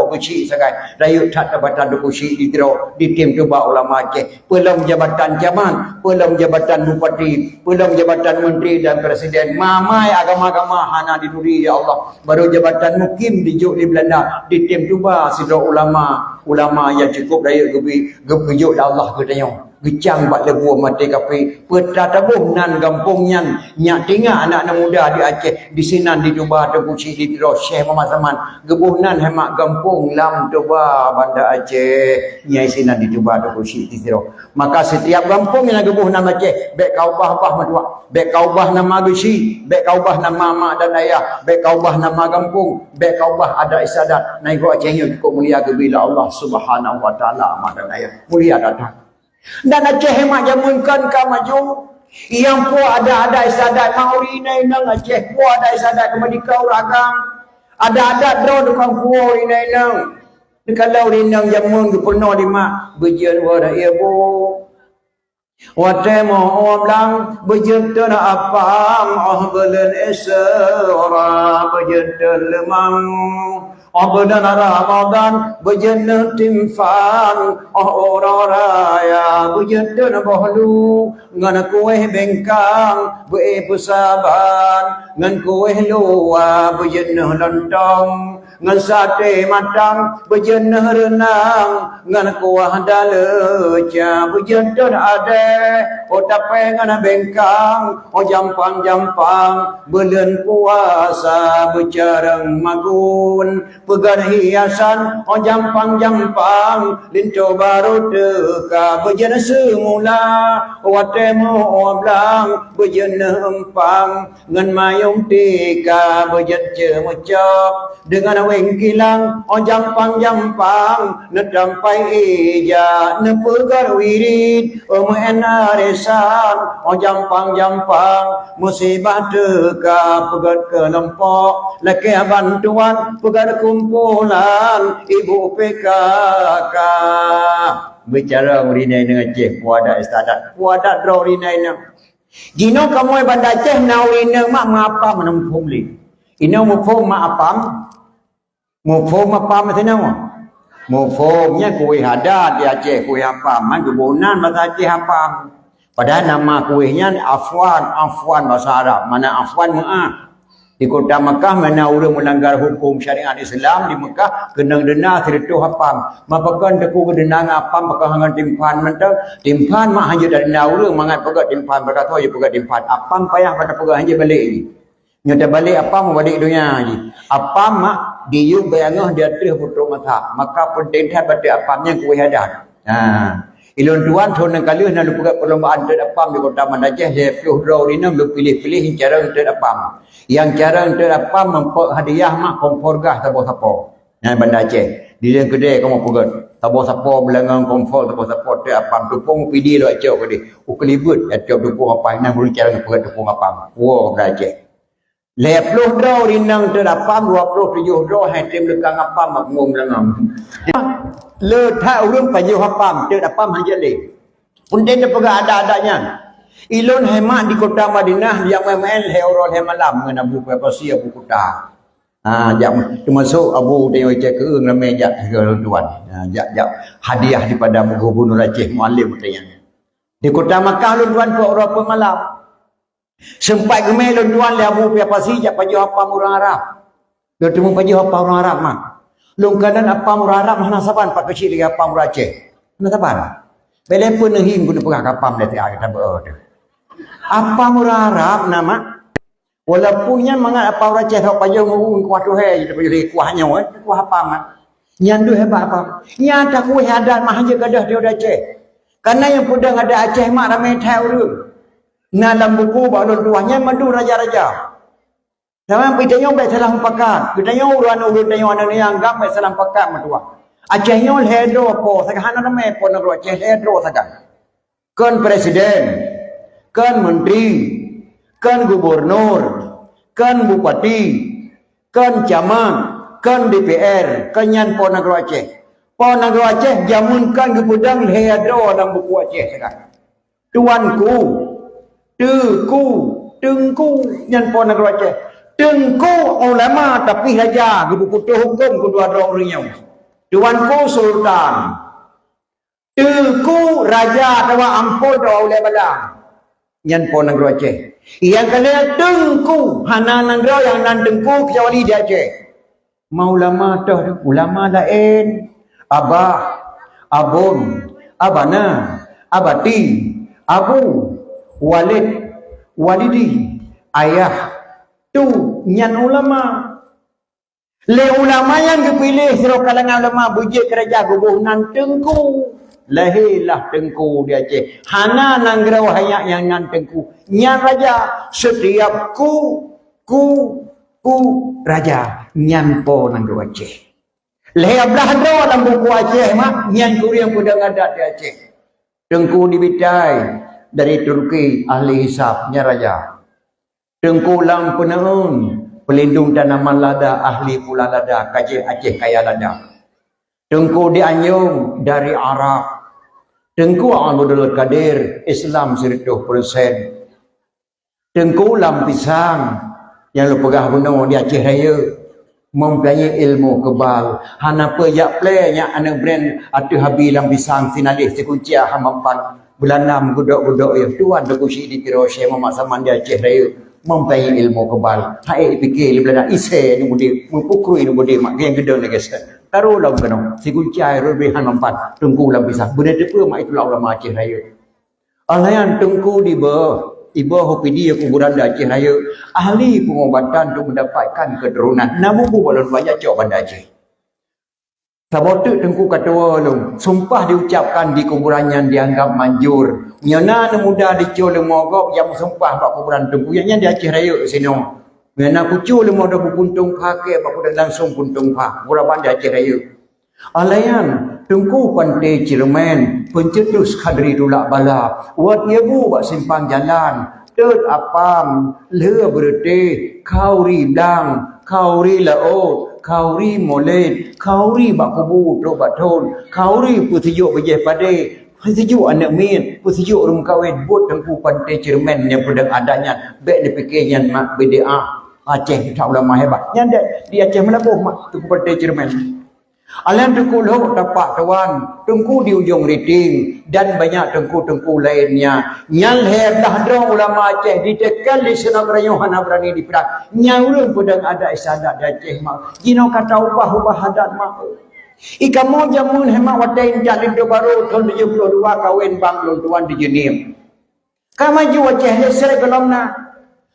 kursi sagai raya tak jabatan kursi di tiro di tim tuba ulama Aceh pelong jabatan camat pelong jabatan bupati pelong jabatan menteri dan presiden mamai agama-agama hana diduri ya Allah baru jabatan mukim dijuk di Belanda di tim tuba sidra ulama yang cukup daya gebijuk Allah katanya gecang bak lebu mati kafe petatabuh nan kampungnya nyak tinggal anak-anak muda di Aceh di sinan di tuba terkuci di tiro Syekh Muhammad Saman gebuh nan hemak kampung lam tuba Bandar Aceh nyai sinan di tuba terkuci di tiro maka setiap kampung yang gebuh nama Aceh bek kaubah matua bek kaubah nama besi bek kaubah nama mak dan ayah bek kaubah nama kampung bek kaubah ada isadat naik Acehnya cukup mulia bila Allah Subhanahu wa taala mak dan ayah mulia datang dan Aceh hemat jamunkan ka maju yang pu ada isadat mauri nai nang Aceh pu ada isadat kemadikau ragang ada drone tukang pu nai nang kalau rinang jamun ke penuh di mak bejen wara ibu wate mo omlang bejen tena apam belen esra bejen lemang Abadan Ramadan berjenah timfan raya berjenah bahlu ngan kuih bengkang besaban ngan kuih luar berjenah lontong ngan sate matang berjenah renang ngan kuah daleca berjenah ade otape ngan bengkang jampang belen puasa bercarang magun pegan hiasan jampang linto baru teka berjana semula watemu oblang berjana empang ngan mayung tika berjana cemecap dengan wengkilang jampang nedampai ija nepegar wirid mena resan jampang musibah teka pegan kelempok laki bantuan pegan kumpulan ibu PKK bicara urinai dengan Aceh puada istadat puada draw urinai na jino kamu Bandar Aceh na urinai mak mengapa menempuh li ino mufum mak apam mufum apam macam mufumnya kuih hadat di Aceh kuih apam man kebunan bahasa Aceh apam padahal nama kuihnya afwan bahasa Arab mana afwan maaf Di kota Mekah mana orang melanggar hukum syariat Islam di Mekah kena dena tertuh apam. Mapakan teku dena apam maka hangan timpan mentang timpan mak hanya dari orang mangat pegat timpan berkata ya pegat timpan apam payah pada pegat hanya balik ni. Nyata balik apam balik dunia ni. Apam mak diu bayangah dia terus putuk mata. Maka penting pada apamnya kuih hadat. Ilon tuan thon nang kali nak lupa perlombaan terapam di kota Aceh dia puluh draw ni nak pilih-pilih cara terapam. Yang cara terapam mempak hadiah mak kompor gas tapo-tapo. Nah Banda Aceh. Di dalam kedai kamu pegat tapo-tapo belangang kompor tapo-tapo terapam tupung pidi lo acok ke dia. Ukelibut acok tupung apa nang bulu cara nak pegat tupung apam. Wow Banda Aceh. 10 draw rinang terapam 27 draw hai tim lekang apam mak ngum belangang. Le tak urung paju hapam tidak apam hanya le. Punten dia pegang ada-adanya. Ilon hemat di kota Madinah yang main heurol hemalam dengan Abu Pasi Abu Kota. Jam termasuk Abu Dewi Cek ke ramai jak tuan. Jak hadiah daripada Gubernur Aceh Muallim katanya. Di kota Makkah lu tuan ke orang pemalam. Sempat gemel lu tuan le Abu Pasi jak paju hapam orang Arab. Lu temu paju hapam orang Arab mak. Lungkanan apa murarap mana saban pak kecil lagi apa murah Aceh. Mana saban? Bele pun hing pun pegah kapam le tiak kita berada. Apa murarap nama? Walaupunnya mangat apa murah Aceh tak payah ngurung kuat tu he, kita payah kuahnya kuah apa mak. Nyandu hebat apa? Nyata kuih adat mah hanya gadah dia Aceh. Karena yang pudang ada Aceh mak ramai tahu urang. Dalam buku balon tuahnya madu raja-raja. Sama pitanya baik salah pakat. Pitanya urut tanya anak ni anggap baik salah pakat matua. Acehnya ledro po, sagana ramai po nak Aceh ledro sagan. Kan presiden, kan menteri, kan gubernur, kan bupati, kan camat, kan DPR, kan yan po nak Aceh. Po nak Aceh jamun kan gepudang ledro dalam buku Aceh sagan. Tuanku, tuku, tengku yan po nak Aceh. Tengku ulama tapi raja kebukutu hukum kedua orang riau. Tuanku sultan. Tengku raja tawa ampul doa oleh bala. Yan po negara Aceh. Yang kalian tengku hana negara yang nan tengku kecuali di Aceh. Mau ulama dah ulama lain. Abah, abun, abana, abati, abu, walid, walidi, ayah. Tu nyan ulama. Le ulama yang dipilih seluruh kalangan ulama bujik kerja gubuhnan tengku. Lahirlah tengku di Aceh. Hana nanggara wahaya yang nan tengku. Nyan raja setiap ku raja nyan po nanggara Aceh. Lahir belah dalam buku Aceh mak nyan kuri yang pudang adat di Aceh. Tengku dibitai dari Turki ahli hisab nyan raja. Tengkulang penaun, pelindung tanaman lada, ahli pula lada, kaji Aceh kaya lada. Tengku dianyung dari Arab. Tengku Abdul Qadir, Islam 100%. Tengku lampisang, yang lu pegah gunung di Aceh Raya, mempunyai ilmu kebal. Hana pe yak play, yak anak brand, atu habi lampisang, finalis, sekunci hamampan. Bulan 6 gudok-gudok yang tuan berkusi di Piroshe, Mamak Saman di Aceh Raya. Mempunyai ilmu kebal. Hai fikir bila nak ise ni budi, mempukui ni budi mak yang gedeng ni guys. Taruh dalam kena. Si kunci air rehan empat. Tengku dalam pisah. Benda depa mak itulah ulama Aceh Raya. Alayan tengku di iba hopidi kuburan di Aceh Raya. Ahli pengobatan untuk mendapatkan keturunan. Namun boleh banyak cok pada Aceh. Sabotuk tengku kata long, sumpah diucapkan di kuburan yang dianggap manjur. Nyana muda dicul mogok yang sumpah pak kuburan tengku yang di Aceh Raya sino. Nyana kucul moda puntung pakai pak kuda langsung puntung pak kuburan di Aceh Raya. Alayan tengku pantai Ciremai, pencetus kadri dulak bala. Wat yebu bak simpang jalan. Tet apam, le berete, kauri blang, kauri laut, kauri molet, kauri bakubu trobaton, kauri putijuk bejeh pade, putijuk anak min, putijuk rum kawin buat tengku pantai Cermen yang pedang adanya, bek dipikir yang mak BDA Aceh tak ulama hebat. Yang di Aceh Melabuh mak tengku pantai Cermen. Alam tengku lho tapak tuan, tengku di ujung riting dan banyak tengku-tengku lainnya. Nyal dah dong ulama Aceh ditekan di senang rayuhan berani diperak. Nyawurun pedang ada isadat Aceh mak. Gino kata ubah hadat mak. Ika mau jamun hemat watain jalin do baru tahun 72 kawin bang tuan di jenim. Kamu maju Aceh lesere kelomna.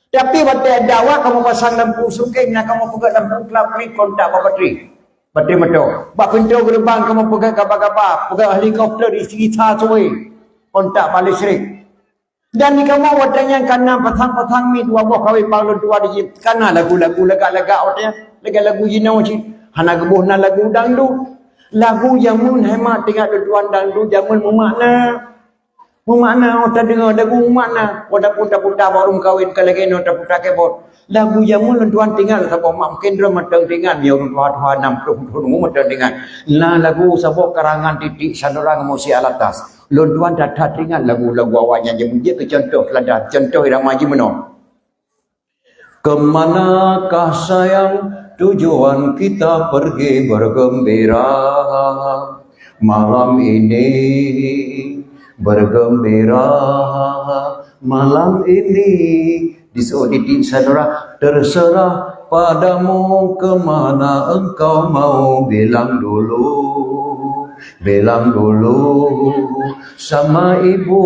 Tapi watai dakwah kamu pasang lampu sukeng nak kamu pegang lampu kelap ni kontak bateri. Bateri motor. Bak pintu gerbang kamu pegang kapal-kapal, pegang helikopter di sekitar suai. Kontak balik listrik. Dan ni kamu watanya kana pasang-pasang mi dua buah kawin bang dua di kana lagu-lagu lega-lega watanya. Lega-lagu jinau cik. Hana gebuhna lagu dangdut. Lagu jamun hemat tinggal tuan dangdut jamun memakna. Memakna otak dengar lagu memakna. Otak putar-putar baru kawin kalagi otak putar kebot. Lagu jamun tuan tinggal sabok mak mungkin drum matang dengan dia orang tua 60 matang dengan. Nah lagu sabok karangan titik sanurang musi alatas. Tuan dah tinggal lagu-lagu awalnya jamun dia ke contoh teladan. Contoh irama haji menon. Kemanakah sayang tujuan kita pergi bergembira malam ini, bergembira malam ini. Disodidin sadara terserah padamu kemana engkau mau bilang dulu sama ibu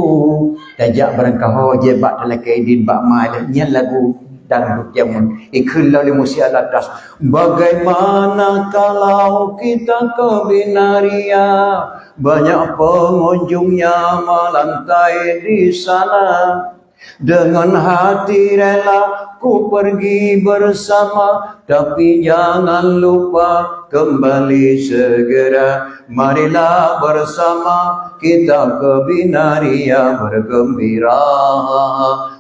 tajak berengkau jebat telakaidin bak malnya lagu dangdut jamun ikul lalu musi alatas. Bagaimana kalau kita ke Binaria, banyak pengunjungnya melantai di sana. Dengan hati rela ku pergi bersama, tapi jangan lupa kembali segera. Marilah bersama kita ke Binaria bergembira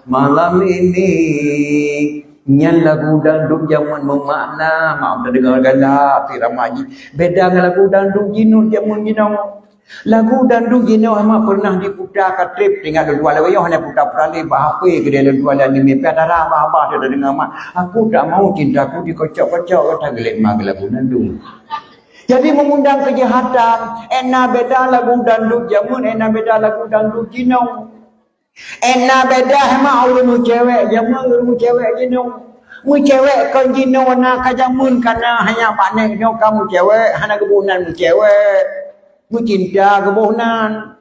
malam ini. Nyan lagu dangdut jamun memakna, maaf dah dengar galak irama haji. Beda dengan lagu dangdut jinut jamun jinau. Lagu dangdut jinau amat pernah diputar ke trip dengan dua lagu hanya putar perali bahapa ke dia dua lagu ni pedara apa dia dengar mak. Aku tak mau cintaku dikocok-kocok kata gelik mak lagu dangdut. Jadi mengundang kejahatan. Ena beda lagu dangdut jamun, ena beda lagu dangdut jinau. Ena beda hema ulun cewek jamun ulun cewek jinau. Mu cewek kan jinau na kajamun kana hanya panen kau kamu cewek hana kebunan mu cewek. Mu cinta kebunan.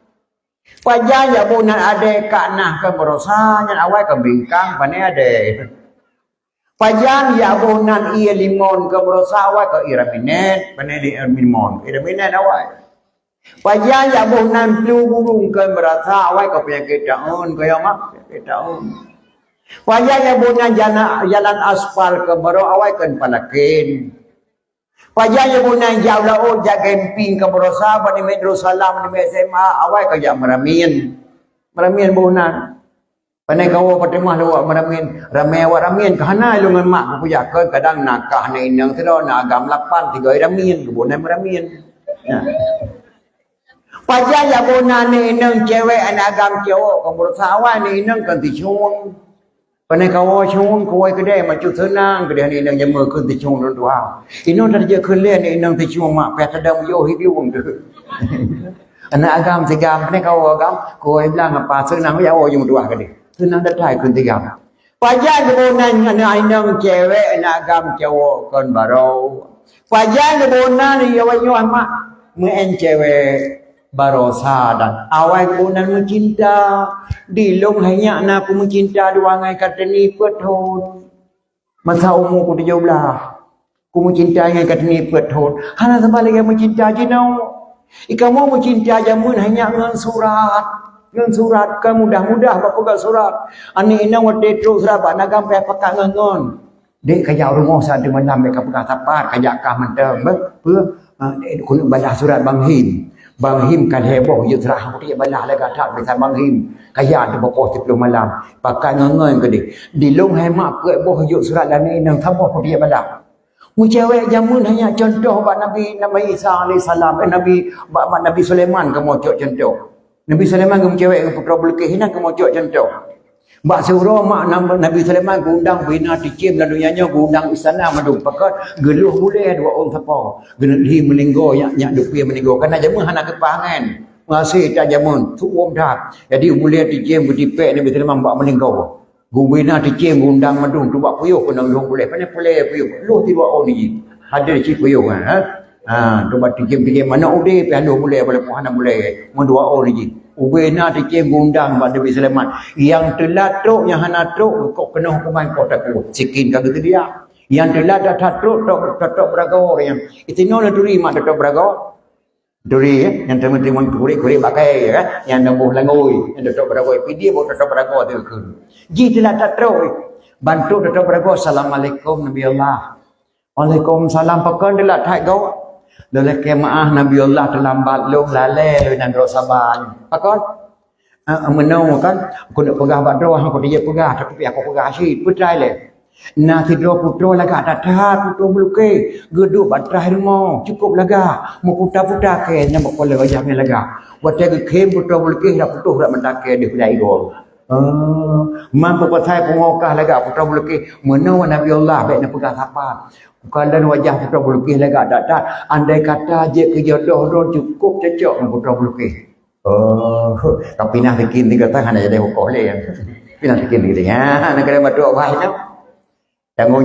Pajak ya bunan ade kana ke merosa nyan awal ke bingkang pane ade. Pajak ya bunan ia limon ke merosa awal ke iraminet pane di limon. Iraminet awal. Pajak ya bunan flu burung ke merasa awal ke penyakit daun ke yang mak penyakit daun. Pajak ya bunan jalan aspal ke baru awal ke palakin. Pajak ya bunan jauh lao camping ke merosa pani Metro Salam ni SMA awal ke jak meramin. Meramin bunan. Panai kau patimah lawak meramin. Ramai awak ramin kahana lu ngan mak aku jakkan kadang nakah na inang tiro na agam 8 3 ramin ke bunan meramin. Ya. Pajak ya bunan ni inang cewek anak agam cewek ke merosa awal ni inang kan tisyung. Panai kau syung kau kedai macam senang kedai ni inang jema kan tisyung tua. Inang dah je kelen ni inang tisyung mak pet ada yo hidup tu. Anak agam segam panai kau agam kau bilang apa senang ya yung tua kedai. Senang dah tai kan tiga. Pajak kebunan anak inang cewek anak agam cewek kan baru. Pajak kebunan ni yawanyo mak muen cewek barosa dan awal kebunan mencinta dilung hanya nak aku mencinta dua ngai kata ni peton masa umur ku 17 ku mencinta ngai kata ni peton hana sama lagi mencinta jinau ikamu mencinta jamun hanya ngan surat kan mudah-mudah apa surat ani ina wate terus rabat nagam pe pakak ngon dek kaya rumah sa de malam be ka pakak tapat kaya kah mentem pe ku balas surat Bang Him. Bang Him kan heboh je serah dia balah lega tak bisa Bang Him kaya ada pokok 10 malam pakai ngengen ke di long hemat ke heboh juk surat lain nang tambah dia balah mu cewek jamun hanya contoh bak Nabi Isa alaihi salam Nabi Sulaiman kamu cok contoh Nabi Sulaiman kamu cewek putra Bilqis hina kamu cok contoh Bak surah mak Nabi Sulaiman gundang bina dicim lalu nyanyo gundang istana madung pakat geluh boleh dua orang siapa gena di meninggo yak dupi meninggo karena jamun hana kepangan masih tak jamun tu om dah jadi boleh dicim berdipek Nabi Sulaiman bak meninggo gubina dicim gundang madung tu bak puyuh kena long boleh pandai puyuh lu ti dua orang ni ada ci puyuh tu bak dicim mana ude piano boleh puhana boleh mun dua orang ni ubena dicim gundang pada Nabi Sulaiman yang telah truk yang hana truk kau kena hukuman kau tak ku sikin kagak tu dia yang telah dah truk tok beragau yang itino na duri mak tok beragau duri yang teman-teman kurik pakai ya yang nambuh langoi yang tok beragau pidi mau tok beragau tu ke ji telah truk bantu tok beragau assalamualaikum Nabi Allah Waalaikumsalam pakon delah thai gau Dalam kemaah Nabi Allah terlambat long lalai lu nan sabar. Pakon menau kan aku nak pegah badro aku dia pegah tapi aku pegah si putrai le. Nah tidur putra laga datar putra melukai geduk batrah rumah cukup laga mu putar-putar ke nak boleh wajah ni laga. Buat dia kem putra melukai dak putus dak mendake dia pulai go. Mampu pasai pengokah laga putra melukai menau Nabi Allah baik nak pegah sabar. Kalau wajah putra bulukis lagi tak andai kata je kejodoh don cukup cocok dengan putra bulukis. Tapi nak bikin tiga tahun ada jadi hukum le yang. Pindah bikin gitu ya. Nak kena berdoa baik tak? Tanggung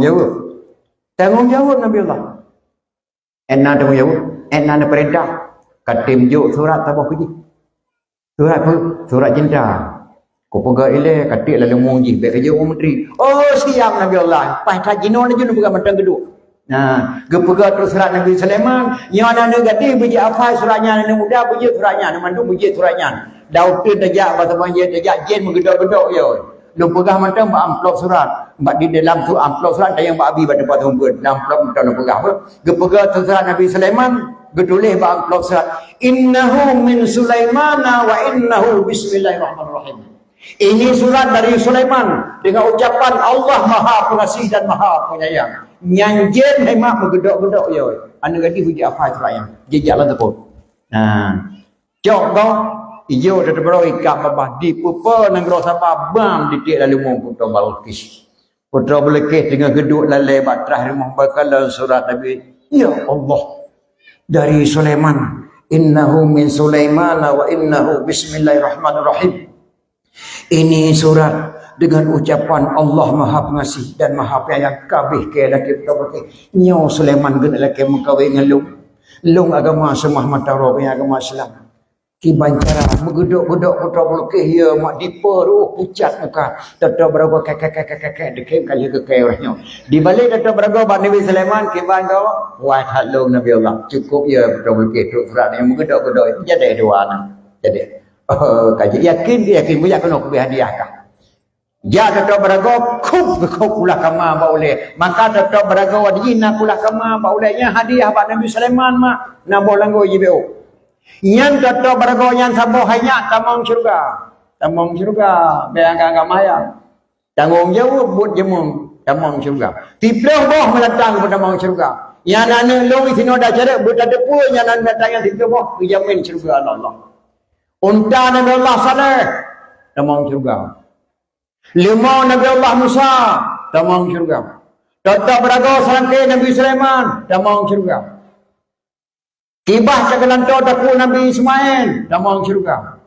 jawab Nabi Allah. Enna tanggung jawab. Enna nak perintah. Katim juk surat apa puji? Surat apa? Surat cinta. Kau pegang ile katik lalu mungi baik kerja orang menteri. Oh siap Nabi Allah. Pai tajino ni jun pegang matang geduk. Nah, gepega terus surat Nabi Sulaiman, yang ada gati biji apa suratnya anak muda biji suratnya, anak mandu biji suratnya. Daud tu tajak bahasa panjang tajak jen menggedok-gedok yo. Lu pegah mantang ba amplop surat. Mbak di dalam tu amplop surat yang mbak abi pada patung ber. Amplop mantang pegah apa? Gepega terus surat Nabi Sulaiman, getulis ba amplop surat. Innahu min Sulaimana wa innahu bismillahirrahmanirrahim. Ini surat dari Sulaiman dengan ucapan Allah Maha Pengasih dan Maha Penyayang. Nyanjen hemat bergedok-gedok yo. Anu gadi hujah apa suratnya? Jejaklah tepuk. Nah. Jok kau ijo dah terbaru ikap babah di pupa negara Sabah bam didik lalu mung putra Balqis. Putra Balqis dengan geduk lalai batrah rumah bakalan surat Nabi. Ya Allah. Dari Sulaiman. Innahu min Sulaimana wa innahu bismillahirrahmanirrahim. Ini surat dengan ucapan Allah Maha Pengasih dan Maha Penyayang kabeh ke laki putra nyo Sulaiman gen laki mengkawin dengan long agama semah mataro agama Islam ki bancara megedok-gedok putra bulkih ya mak diperu pucat muka tetap berapa kakak dekem kali ke orangnya di balik tetap berapa Nabi Sulaiman ki bangga wah halung Nabi Allah cukup ya putra bulkih tu surat yang megedok-gedok jadi dua anak jadi kaji yakin banyak kena kubih hadiah kah dia tetap berago kau pula kama baule maka tetap berago wadina pula kama baulenya hadiah pak Nabi Sulaiman mak nabo langgo jibo yang tetap berago yang sabo hanya tamang syurga beang maya tanggung jawab buat jemung tamang syurga tiploh boh melatang pada tamang syurga yang nana long isino dah cara buat ada pun yang nana datang yang tiploh boh jamin syurga Allah unta Nabi Allah Saleh tamang syurga lima Nabi Allah Musa tamang syurga tetap berago serangkai Nabi Sulaiman tamang syurga kibah cakalanto daku Nabi Ismail tamang syurga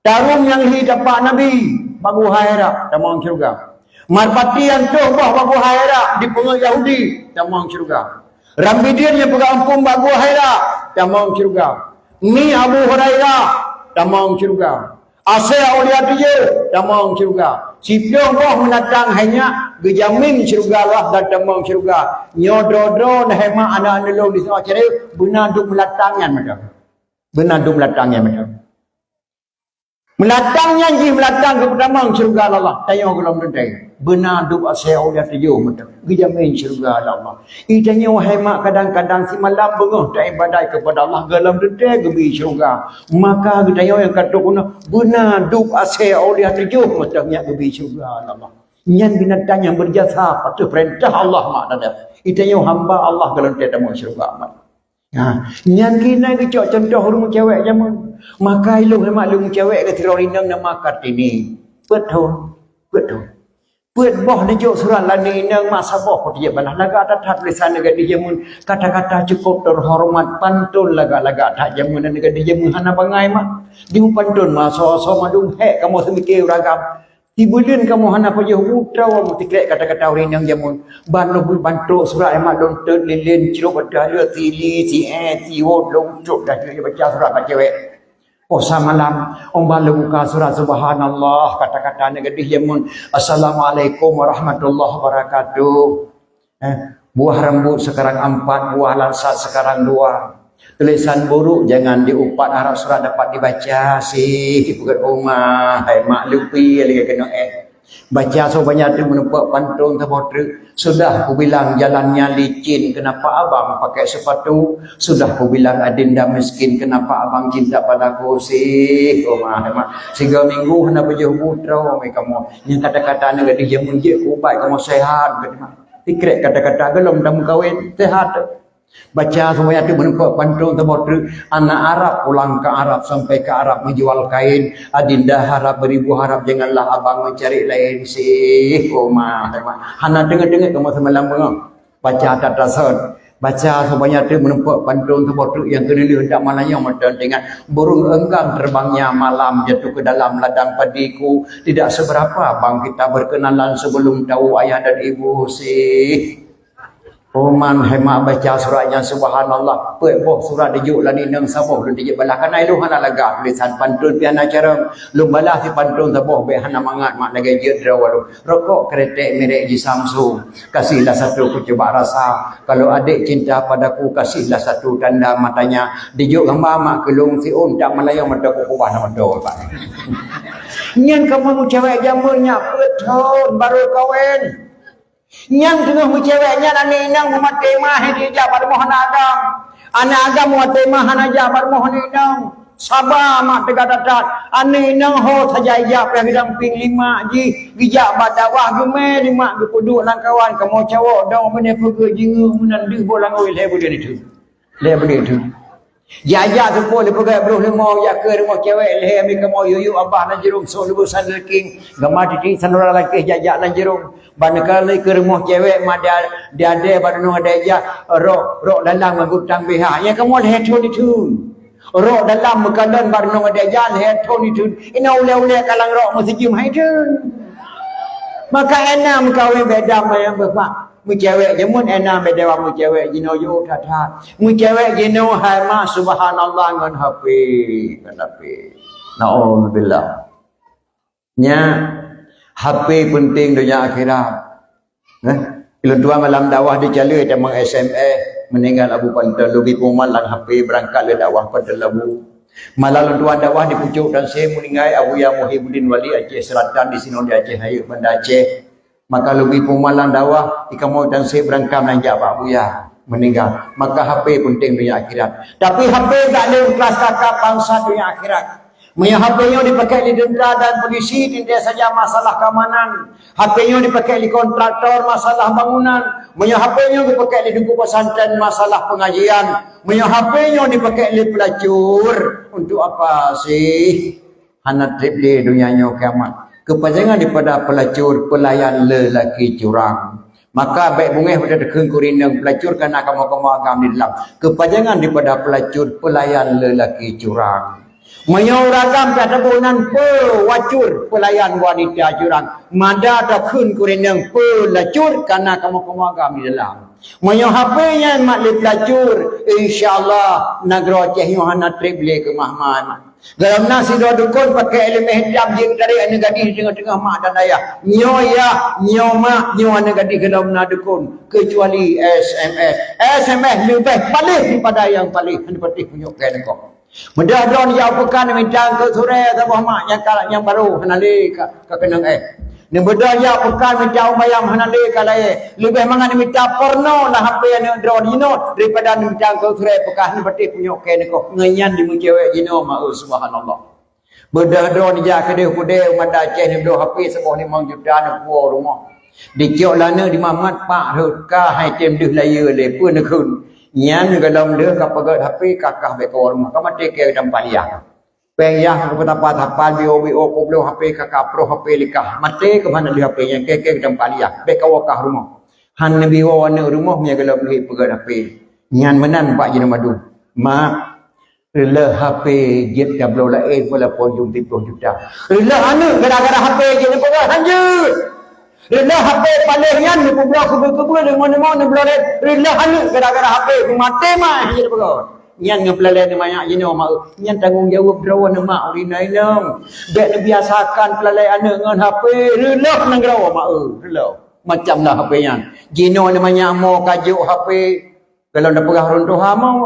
tarung yang hidapak Nabi bagu haira tamang syurga marpati yang tuh bah bagu haira di pengal Yahudi tamang syurga rambidir yang pegang ampun bagu haira tamang syurga mi Abu Hurairah tamang syurga asal awliya dia tamang syurga sipiong boh menatang hanya gejamin syurga Allah dan tamang syurga nyodro nah hema anak-anak lo di sana cari benaduk melatangnya macam melatangnya ji melatang ke tamang syurga Allah tayang golong dendai benaduk asal awliya dia macam gejamin syurga Allah itanya hema kadang-kadang si malam bengah tak ibadat kepada Allah dalam dendai gebi syurga maka gedaya yang kata guna benaduk asal awliya dia macam nya gebi syurga Allah nyan binatang yang berjasa patuh perintah Allah mak dada itanya hamba Allah dalam tamang syurga mak nyan kina kecok contoh rumah cewek zaman maka ilung hemat ilung cewek ke tirorindang nama kartini betul betul. Buat boh ni jok surat lani nang masa boh ko dia balah laga tak tulisan laga dia mun kata-kata cukup terhormat pantun laga-laga tak jamun laga dia mun hana bangai mak di pantun ma so madung he kamu semikir ragam tibulin kamu hana payah utrau mu tikrek kata-kata urin yang jamun ban lu bantu surat emak don ter lilin ciruk badal tili ti wod long cuk dah dia baca surat baca cewek. Oh samalam omba buka surat subhanallah kata-kata negatif jamun assalamualaikum warahmatullahi wabarakatuh. Buah rambut sekarang 4, buah lansat sekarang 2. Tulisan buruk jangan diupat, harap surat dapat dibaca sih bukan rumah hai mak lupi lagi kena baca so banyak tu menumpak pantun terpotret. Sudah aku bilang jalannya licin, kenapa abang pakai sepatu? Sudah aku bilang adinda miskin, kenapa abang cinta padaku sih? Oh mah, sehingga minggu hendak berjauh putra, kamu yang kata-kata negara dia munjik ubat kamu sehat, tikrek kata-kata gelom dalam kawin sehat. Baca semuanya itu menumpak pantun terpotret. Anak Arab pulang ke Arab sampai ke Arab menjual kain. Adinda harap beribu harap janganlah abang mencari lain sih. Oh mah, hana dengar-dengar kamu semalam bengok. Baca tatasan. Baca semuanya itu menumpak pantun terpotret yang kedua hendak malanya macam dengan burung enggang terbangnya malam jatuh ke dalam ladang padiku. Tidak seberapa bang kita berkenalan sebelum tahu ayah dan ibu sih. Oman hemat baca suratnya subhanallah. Boh surat dijuk lah ni nang saboh lu dijuk balah kanai lu hana laga tulisan pantun piana cara lu balah si pantun saboh be hana mangat mak laga je drawalu. Rokok kretek merek di Samsung. Kasihlah satu ku coba rasa. Kalau adik cinta padaku kasihlah satu tanda matanya. Dijuk gambar mak kelung si tak Melayu mata ku kubah nama do pak. Nyan kamu cewek jamunnya betul baru kawin. Yang tengah ceweknya dan inang umat temah dia jabar mohon agam. Anak agam umat temah hana jabar mohon inang. Sabar mak tegak-tegak. Ane inang ho saja ijab yang damping 5 ji. Bijak badawah geme 5 gepuduk lang kawan kamu cawak dong benda pergi jingu menandu bolang oi le boleh itu. Le boleh itu. Jajak tu boleh pergi beruh lemau ya ke rumah cewek le ambil kamu yuyu abah nan jerung so lubusan leking. Gamar titik sanura laki jajak nan jerung. Banakala ke rumah cewek mak dia ada badano ada aja rok dalam ngutang BH. Yang kamu le heton itu. Rok dalam mekadan badano ada aja le heton itu. Ina ule-ule kalang rok mesti cium hai tu. Maka enam kawin beda yang bapak. Mu cewek jemun enam beda mu cewek jino yo tata. Mu cewek jino hai ma subhanallah ngan HP. Na'udzubillah. Nya HP penting dunia akhirat. Bila tua malam dakwah di Jalur dia meng SMS meninggal Abu Pantal lugi kumalang HP berangkat le dakwah pada labu. Malam tua dakwah di pucuk dan saya meninggal Abu Ya Muhyiddin Wali Aceh Selatan di sini di Aceh Hayuk Banda Aceh. Maka lugi kumalang dakwah di kamu dan saya berangkat menanjak Abu Ya meninggal. Maka HP penting dunia akhirat. Tapi HP tak ada kelas kakak bangsa dunia akhirat. HP-nya dipakai di tentera dan polisi tidak saja masalah keamanan. HP-nya dipakai di kontraktor masalah bangunan. HP-nya dipakai di duku pesantren masalah pengajian. HP-nya dipakai di pelacur. Untuk apa sih? Hana trip di dunianya kiamat. Kepanjangan daripada pelacur pelayan lelaki curang. Maka baik bungeh pada dekeng kurinang pelacur kerana kamu-kamu agam di dalam. Kepanjangan daripada pelacur pelayan lelaki curang. Menyuragam katabunan pewacur pelayan wanita curang. Mada takun kurinang pelacur karena kamu-kamu agam di dalam. Menyuhapnya makli pelacur. InsyaAllah negara Aceh Yohana Trible ke Mahmad. Dalam nasi dua dukun pakai elemen hijab dia dari anak gadis tengah-tengah mak dan ayah. Nyo ya, nyo mak, nyo anak gadis ke dalam dukun. Kecuali SMS. SMS lebih paling daripada yang paling penting punya kain kau. Mudah don ya pekan minta ke sore atau mak yang baru hanali ke kenang Ni bedah ya pekan minta umayam hanali kalai. Lebih mangan minta porno lah apa yang drone jino daripada minta ke sore pekan berarti punya kain kau. Nganyan di cewek jino ma subhanallah. Bedah don ya ke dia kude mata Aceh ni bedah HP sebuah 5 juta nak buah rumah. Dicok lana di mamat pak reka hai tem deh laya le pun nakun. Nyan ke dalam dia kapagat HP kakah be ke rumah. Kamu take care tempat liang. Peyah kepada tapal bio ko blo HP kakak pro HP likah. Mate ke mana dia HP yang keke tempat dia. Bek kawakah rumah. Han nabi wana rumah nya kalau beli pegat HP. Nyan menan pak jina madu. Mak le HP jet double la pula pojum 30 juta. Le anu gara-gara HP je ni pegat hanjut. Le HP palingan ni pula kubur di mana-mana blore. Le anu gara-gara HP mate mah je pegat. Nyan ngepelale ni banyak je ni mak. Nyan tanggungjawab drawan mak urinai nang. Bek ni biasakan pelale anu dengan HP. Le nang drawan mak macam lah HP yang jino ni banyak mau kajuk HP kalau nak perah runtuh mau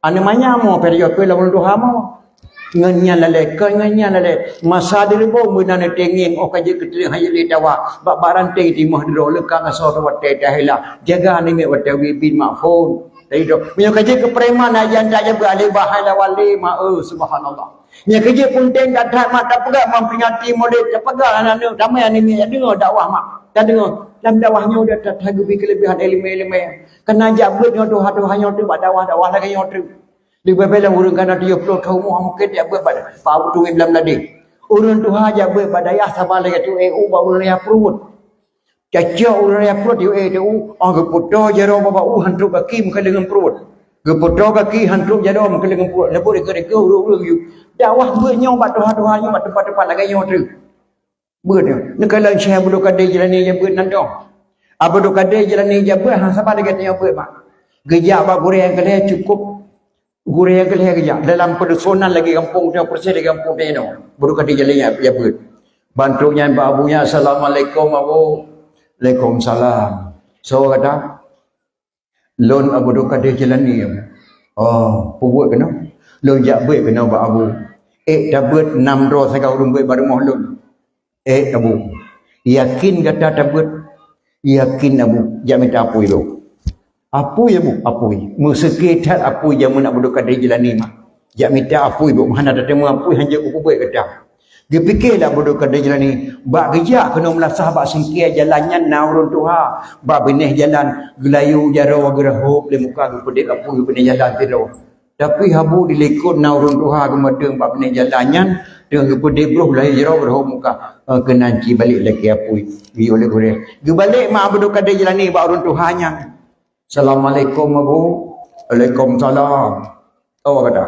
ane banyak mau period kalau runtuh mau ngenya lelek ngenya lelek masa diribo mun ane tenging oh kajuk ketering hayali dawa bak baranteng di mah dro lekang asor wate dahila jaga ni me wate bin mak phone dari dok punya kajuk kepreman ajan tak jaga ali bahala wali ma subhanallah nya kerja pun teng kat mak tak pegat memperingati model tak pegat anak ramai ni dengar dakwah mak tak dengar dalam dakwahnya udah tak hagubi kelebihan ilmu-ilmu kena jabut dengan Tuhan tu buat dakwah lagi yang tu di bebel urang kana dia pro tahu mungkin dia buat pada pau tu bilam ladi urang Tuhan jabut pada ya sama lagi tu EU baru dia perut caca urang dia perut dia tu ang puto jaro baba hantu kaki muka dengan perut geputo kaki hantu jaro muka dengan perut lebur ke urang you dakwah benyong bat Tuhan nya bat tempat-tempat lagi yang tu betul. Negara Syekh Abdul Qadir Jilani yang buat nandong. Abdul Qadir Jilani yang buat hang siapa dia kata yang buat mak. Gejak bab gurih yang kelih cukup. Gurih yang kelih gejak dalam pedusunan lagi kampung dia persis di kampung dia no. Abdul Qadir Jilani yang buat. Bantunya mbak abunya assalamualaikum abu. Waalaikumsalam. So kata lon Abdul Qadir Jilani. Oh, buat kena. Lon jak buat kena mbak abu. Dah buat 6 roh saya kau rumbai baru mau lon. Abu yakin kata tabut yakin abu jangan minta apui lo apui abu apui musekitat apui jangan nak berdoa dari Jilani mah jangan minta apui bu mana ada temu apui hanya aku buat kata dia fikirlah berdoa dari Jilani bak gejak kena melasah bak singkir jalannya naurun tuha bak benih jalan gelayu jaro gerahop le muka ku pedek apui benih jalan tido tapi habu dilekut naurun tuha kemadeng bak benih jalannya dengan pedek bro lah jaro gerahop muka kenanci balik lagi apui bi oleh gore gi balik mak Abdul Qadir Jilani ba urun Tuhannya assalamualaikum abu waalaikumsalam tahu kata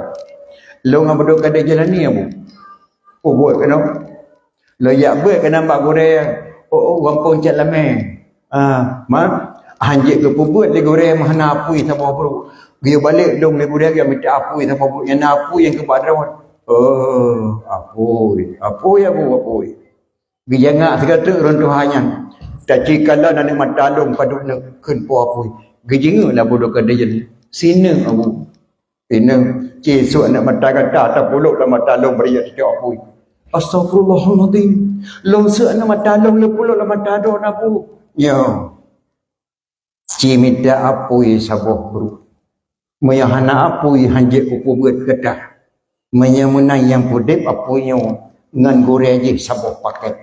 lo Abdul Qadir Jilani abu buat kena lo ya buat kena mak gore kampung cak lame mak hanjik ke buat le gore mana apui sama bro gi balik dong le gore dia minta apui sama bro yang apui yang ke badrawat apui apui Gijangak segala orang Tuhannya. Tak cikala nak matalung pada nak kenpo apui. Gijinga lah bodoh kada jadi. Sina abu. Sina cesuk nak mata kata tak puluk lah matalung beriak tidak apui. Astagfirullahaladzim. Longsek nak matalung le puluk lah matadon abu. Ya. Cimita apui sabuh bro. Mayahana apui hanjik kuku buat kedah. Menyamunai yang pudip apunya ngan goreng je sabuh paket.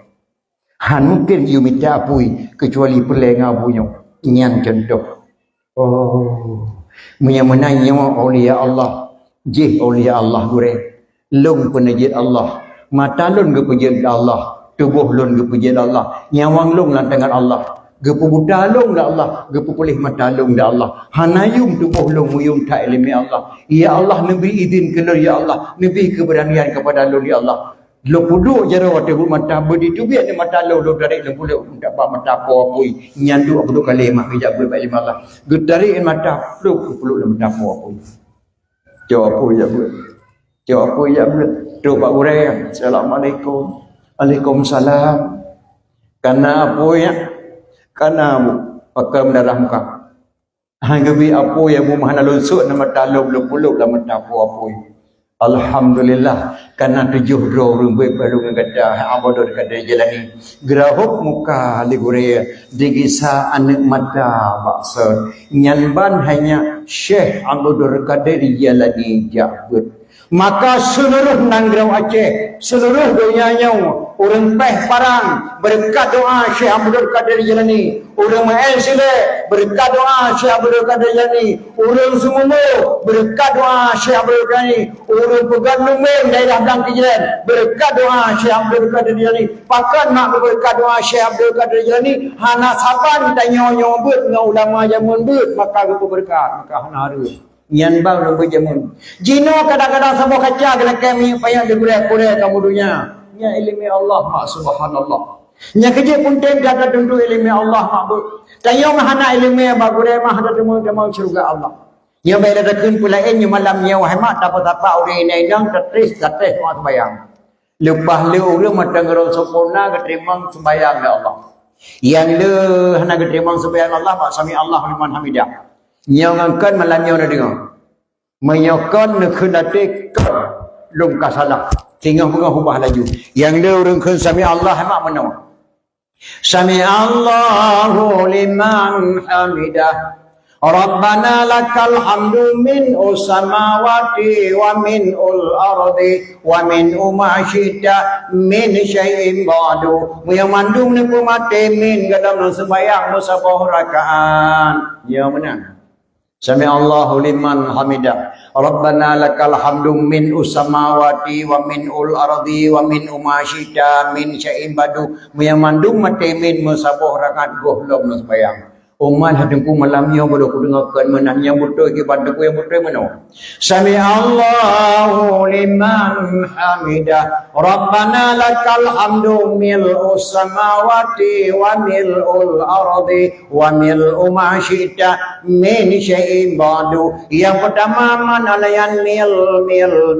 Han mungkin you minta apui kecuali perlenga bunyo nyan contoh menyamunai yang aulia Allah je aulia Allah gore long penajid Allah mata lon ke penajid Allah tubuh lon ke penajid Allah nyawang long lantangan Allah gepu buta long dah Allah gepu pulih mata long dah Allah hanayum tubuh long muyum tak ilmi Allah ya Allah memberi izin keluar ya Allah memberi keberanian kepada lon ya Allah lo puduk jara wate mata bedi tu biar ni mata lo dari lempuluk ndak ba mata apoi nyandu abdu kali mak bijak ber baik Allah gedari mata lo puluk mata apoi jawab apoi ya ber jawab apoi ya ber tu pak urang assalamualaikum waalaikumsalam kana apoi ya kana pakam darah muka hanggabi apoi ya mu mahana lunsuk nama taluk lo puluk la mata apoi Alhamdulillah karena 7 roh rumbai baru ngada abador kada jalani gerahuk muka ligure digisa anak mata baksa nyanban hanya Syekh Abdul Qadir Jalani jabut Maka seluruh Nangrau Aceh, seluruh dunianya orang peh parang berkat doa Syekh Abdul Qadir Jilani, orang Mael Sile berkat doa Syekh Abdul Qadir Jilani, orang semua berkat doa Syekh Abdul Qadir, orang Pegan Lumeng daerah Blang Kijilan berkat doa Syekh Abdul Qadir Jilani, pakan mak berkat doa Syekh Abdul Qadir Jilani, hana saban tanya-nyo beut ngau ulama jamun beut maka berkat maka hana harus Yan bang lu berjamun. Jino kadang-kadang sama kaca kena kami payah digulai-gulai kamu dunia. Nya ilmi Allah mak subhanallah. Nya kerja pun tem ada tentu ilmi Allah mak bu. Tayo mahana ilmi ba gulai mah ada temu mau surga Allah. Nya bae ada kun pula nya malam nya wahai mak apa-apa uri ini dang tetris mak sembayang. Lepas lu urang matang ro sempurna keterima sembayang ya Allah. Yang le hana keterima sembayang Allah mak sami Allah liman hamidah. Nyong angkan malamnya dah dengar. Menyokon nak datik lum kasalah. Tinggal ubah laju. Yang dia orang kun sami Allah mak menang. Sami Allahu liman hamidah. Rabbana lakal hamdu min samawati wa min ardi wa min ma syi'ta min syai'in ba'du. Yang mandung ni pemate min dalam sembahyang musabah rakaat. Ya menang. Sami Allahu liman hamidah. Rabbana lakal hamdu min samawati wa min ardi wa min ma syi'ta min syai'in ba'du. Yang mandung mate min musabah rakaat gohlom sembahyang. Umat hadengku malamnya bodoh ku dengarkan menang yang betul ke bandaku yang betul mana. Sami Allahu liman hamidah. Rabbana lakal hamdu mil'u samawati wa mil'ul ardi wa mil'u ma syi'ta min syai'in ba'du. Yang pertama manalayan mil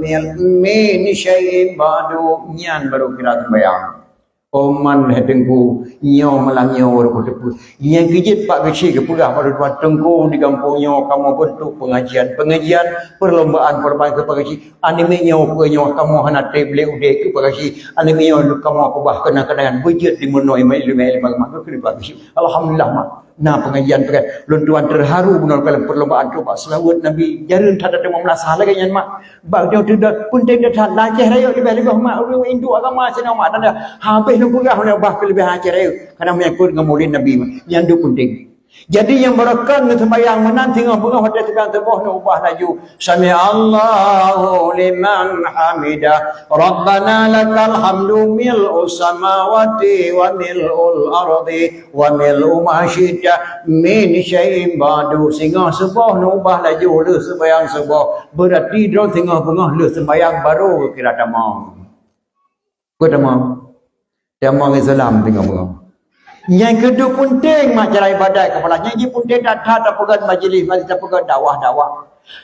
min syai'in ba'du. Nyan baru kira sembahyang. Oman hadengku nyo malangnya orang berdepu. Yang kijit pak kecil ke pegah pada tuan tengku di kampungnya kamu bentuk pengajian perlombaan ke pak kecil. Anime nyo kamu hana tablet udah ke pak kecil. Anime nyo kamu aku bah kena-kenaan budget di menoi mai mak ke pak kecil. Alhamdulillah mak. Nah pengajian pakai luntuan terharu benar dalam perlombaan tu pak selawat Nabi jarun tak ada memlasah lagi yang mak bak dia tidak pun tidak tak laceh raya lebih mak orang Hindu agama sana mak ada habis lu pegah bah lebih laceh raya kerana mengikut ngemulin Nabi yang du penting. Jadi yang berakan sembahyang menang tengah pada tegang tebah nak ubah laju. Sami Allahu liman hamidah. Rabbana lakal hamdu mil'u samawati wa mil'ul ardi wa mil'u ma syi'ta min syai'in ba'du. Sehingga sebah nak ubah laju le sembahyang sebah. Berarti dia tengah le sembahyang baru kira tamam. Kau tamam. Tamam Islam tengah-tengah. Yang kedua penting mak cara ibadat kepala. Yang penting tak pegang majlis tak pegang dakwah.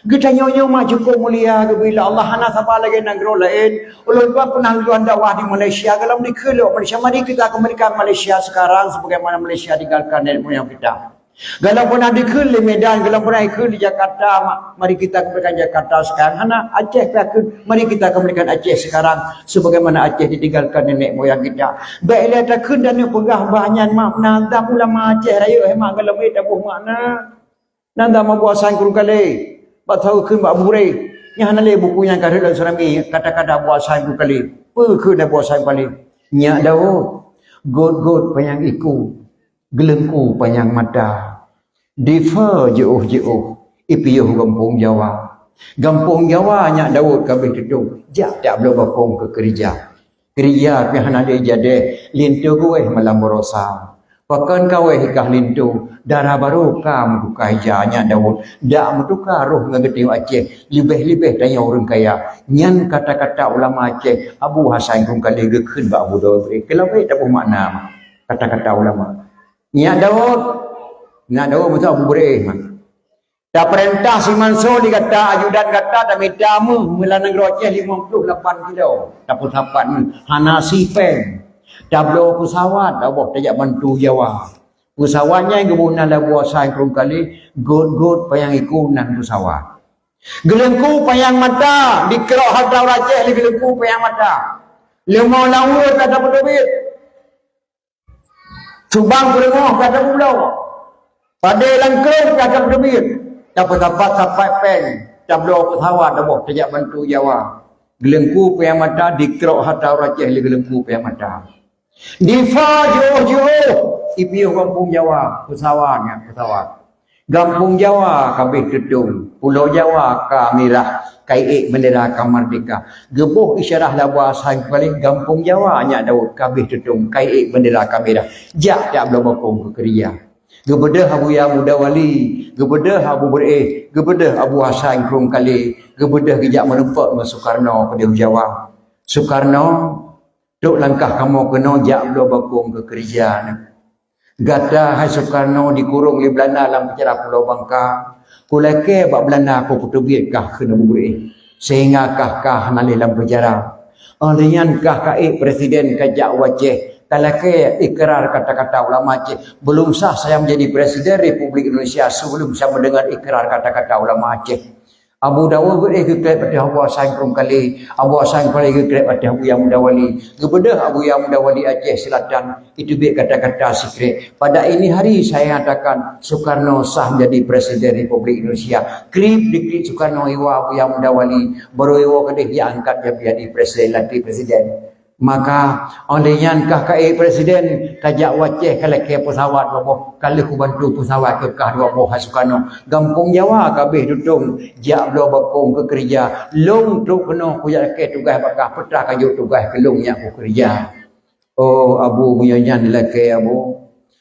Kita nyonya mak cukup mulia bila Allah hana siapa lagi negara lain. Ulun tuan pernah luan dakwah di Malaysia. Kalau di kelok Malaysia, mari kita kembalikan Malaysia sekarang sebagaimana Malaysia tinggalkan nenek moyang kita. Kalau pernah dikul di Medan, kalau pernah ikut di Jakarta, mari kita kembalikan Jakarta sekarang. Hana Aceh takut, mari kita kembalikan Aceh sekarang sebagaimana Aceh ditinggalkan nenek moyang kita. Baiklah takut dan pegah banyak mak nanti ulama Aceh raya hemat kalau mereka buh makna. Nanti mau buat sangkul kali. Batau kun bak burai. Yang hana le buku yang kada surami kata-kata buat sangkul kali. Pe dah buat sangkul kali. Nyak Daud. God payang iku. Gelengku payang mata. Defer jauh-jauh. Ipiyuh kampung Jawa. Kampung Jawa nyak Daud kabeh tudung. Jak tak belum bapong ke kerja. Kerja yang hana dia jadi. Lintu gue malam berosa. Pakan kau hikah lintu. Darah baru kamu duka hija nyak Daud. Dak mutuka roh ngagetiu Aceh. Lebih-lebih tanya orang kaya. Nyan kata-kata ulama Aceh. Abu Hasan kung kali gekun bak Abu Daud. Kalau tak apa makna kata-kata ulama. Nyak Daud betul Abu Hurairah. Tak perintah si Mansur dikata ajudan kata tak mintamu mula negara Aceh 58 kilo. Tak pun sapan hana sifeng. Tak belum pesawat awak tak bantu Jawa. Pesawatnya yang kebunan lah buat saya kerung kali god payang ikunan pesawat. Gelengku payang mata dikerok harta Aceh gelengku payang mata. Lima lawa tak dapat duit. Subang berengah kata pulau. Pada langkau kata berbit. Dapat pen. tablo pesawat dah tajak bantu Jawa gelengku payah mata dikrok hatau raceh le gelengku payah mata difa jo ipiu kampung Jawa pesawatnya pesawat Kampung Jawa kabeh tudung, Pulau Jawa ka mirah, kai bendera ka merdeka. Gebuh isyarah lawa sang paling Kampung Jawa nya Daud kabeh tudung, kai bendera ka mirah. Jak tak belum bokong ke keria. Gebedah Abu Ya Muda Wali, gebedah Abu Bereh, gebedah Abu Hasan Krum Kali, gebedah gejak merempak dengan Soekarno pada Jawa. Soekarno tok langkah kamu kena jak belum bokong ke keria. Gata hai Soekarno dikurung oleh Belanda dalam penjara Pulau Bangka. Kulake bak Belanda aku putubiat kah kena buri. Sehingga kah nalih dalam penjara. Alian kah presiden kajak wajah. Kalake ikrar kata-kata ulama Aceh. Belum sah saya menjadi presiden Republik Indonesia sebelum saya mendengar ikrar kata-kata ulama Aceh. Abu Dawud berikut pada Abu Hasan Krum Kali, Abu Hasan Kali ikut pada Abu Ya Muda Wali. Kepada Abu Ya Muda Wali Aceh Selatan itu biar kata-kata secret. Pada ini hari saya katakan Soekarno sah menjadi presiden Republik Indonesia. Krip dikrit Soekarno iwa Abu Ya Muda Wali baru iwa kedih diangkat dia menjadi presiden lagi presiden. Maka olehnya kah kai presiden kajak waceh kalau ke pesawat boboh kalau ku bantu pesawat ke kah dua boh Soekarno Kampung Jawa kabeh dudung jak blo bakong ke kerja long tu kena ku jak ke tugas bakah petra kayu tugas kelung nya ku kerja. Oh Abu munyanyan leke Abu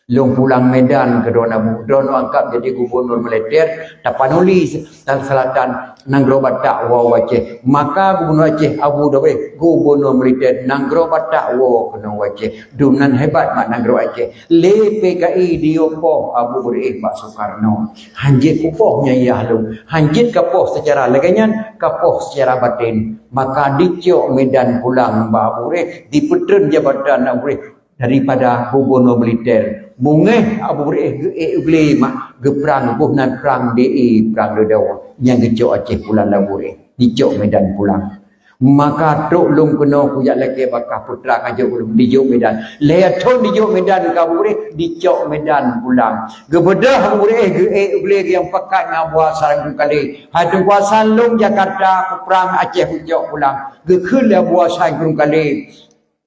long pulang Medan ke Don Abu Don angkat jadi gubernur militer tapanuli selatan Nanggro Batak wa waceh maka gubernur Aceh Abu Dawud gubernur militer Nanggro Batak wa kena waceh dunan hebat mak Nanggro Aceh le PKI diopoh Abu Bereh Pak Soekarno hanjit kupohnya ya lu hanjit kapoh secara leganyan kapoh secara batin maka dicok Medan pulang Mbak Abu Bereh dipetren jabatan Abu Bereh daripada gubernur militer mungeh Abu Bereh ge mak geprang buhnan perang DE perang Dedawa yang gejok Aceh pulang Abu Bereh dicok Medan pulang maka tok lung kena kujak leke bakah putra kajo belum dijok Medan leaton dijok Medan ka Abu Bereh dicok Medan pulang gebedah Abu Bereh yang pekat ngabua sarang kali hadu kuasa lung Jakarta perang Aceh hujok pulang gekul abua sarang kali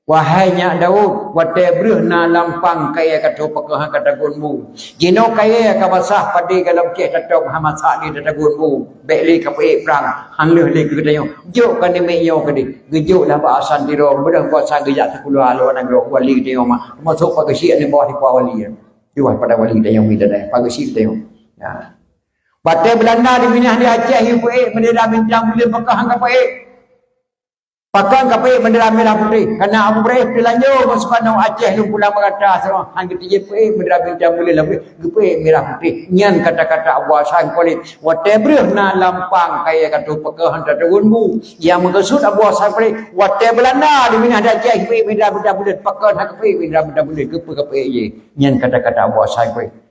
wahainya Daud wate breh na lampang kaya kata pakah kata gunmu jino kaya ka basah padi dalam ke kata Muhammad Sa'di kata gunmu bekli ka pe perang hangleh le ke kata jok kan me yo kadi gejuk lah baasan tiro bedah kuasa gejak tekulu alo nang ro wali tio ma masuk pagasi ni bawah di wali diwah pada wali tio mi dada pagasi tio ya bate Belanda di minah di Aceh ibu bendera bintang boleh pakah ka pe pakan kapai bendera merah putih karena Abu Bereh dilanjur Soekarno Aceh lu pulang berkata semua hang ketiga bendera bintang boleh lah gepe merah putih nyan kata-kata Abu Hasan Kali whatever na lampang kaya kata pekahan tadunmu yang mengesut Abu Hasan Kali whatever Belanda di minah Aceh gepe bendera bintang boleh pekahan hang gepe bendera bintang boleh gepe ye nyan kata-kata Abu Hasan Kali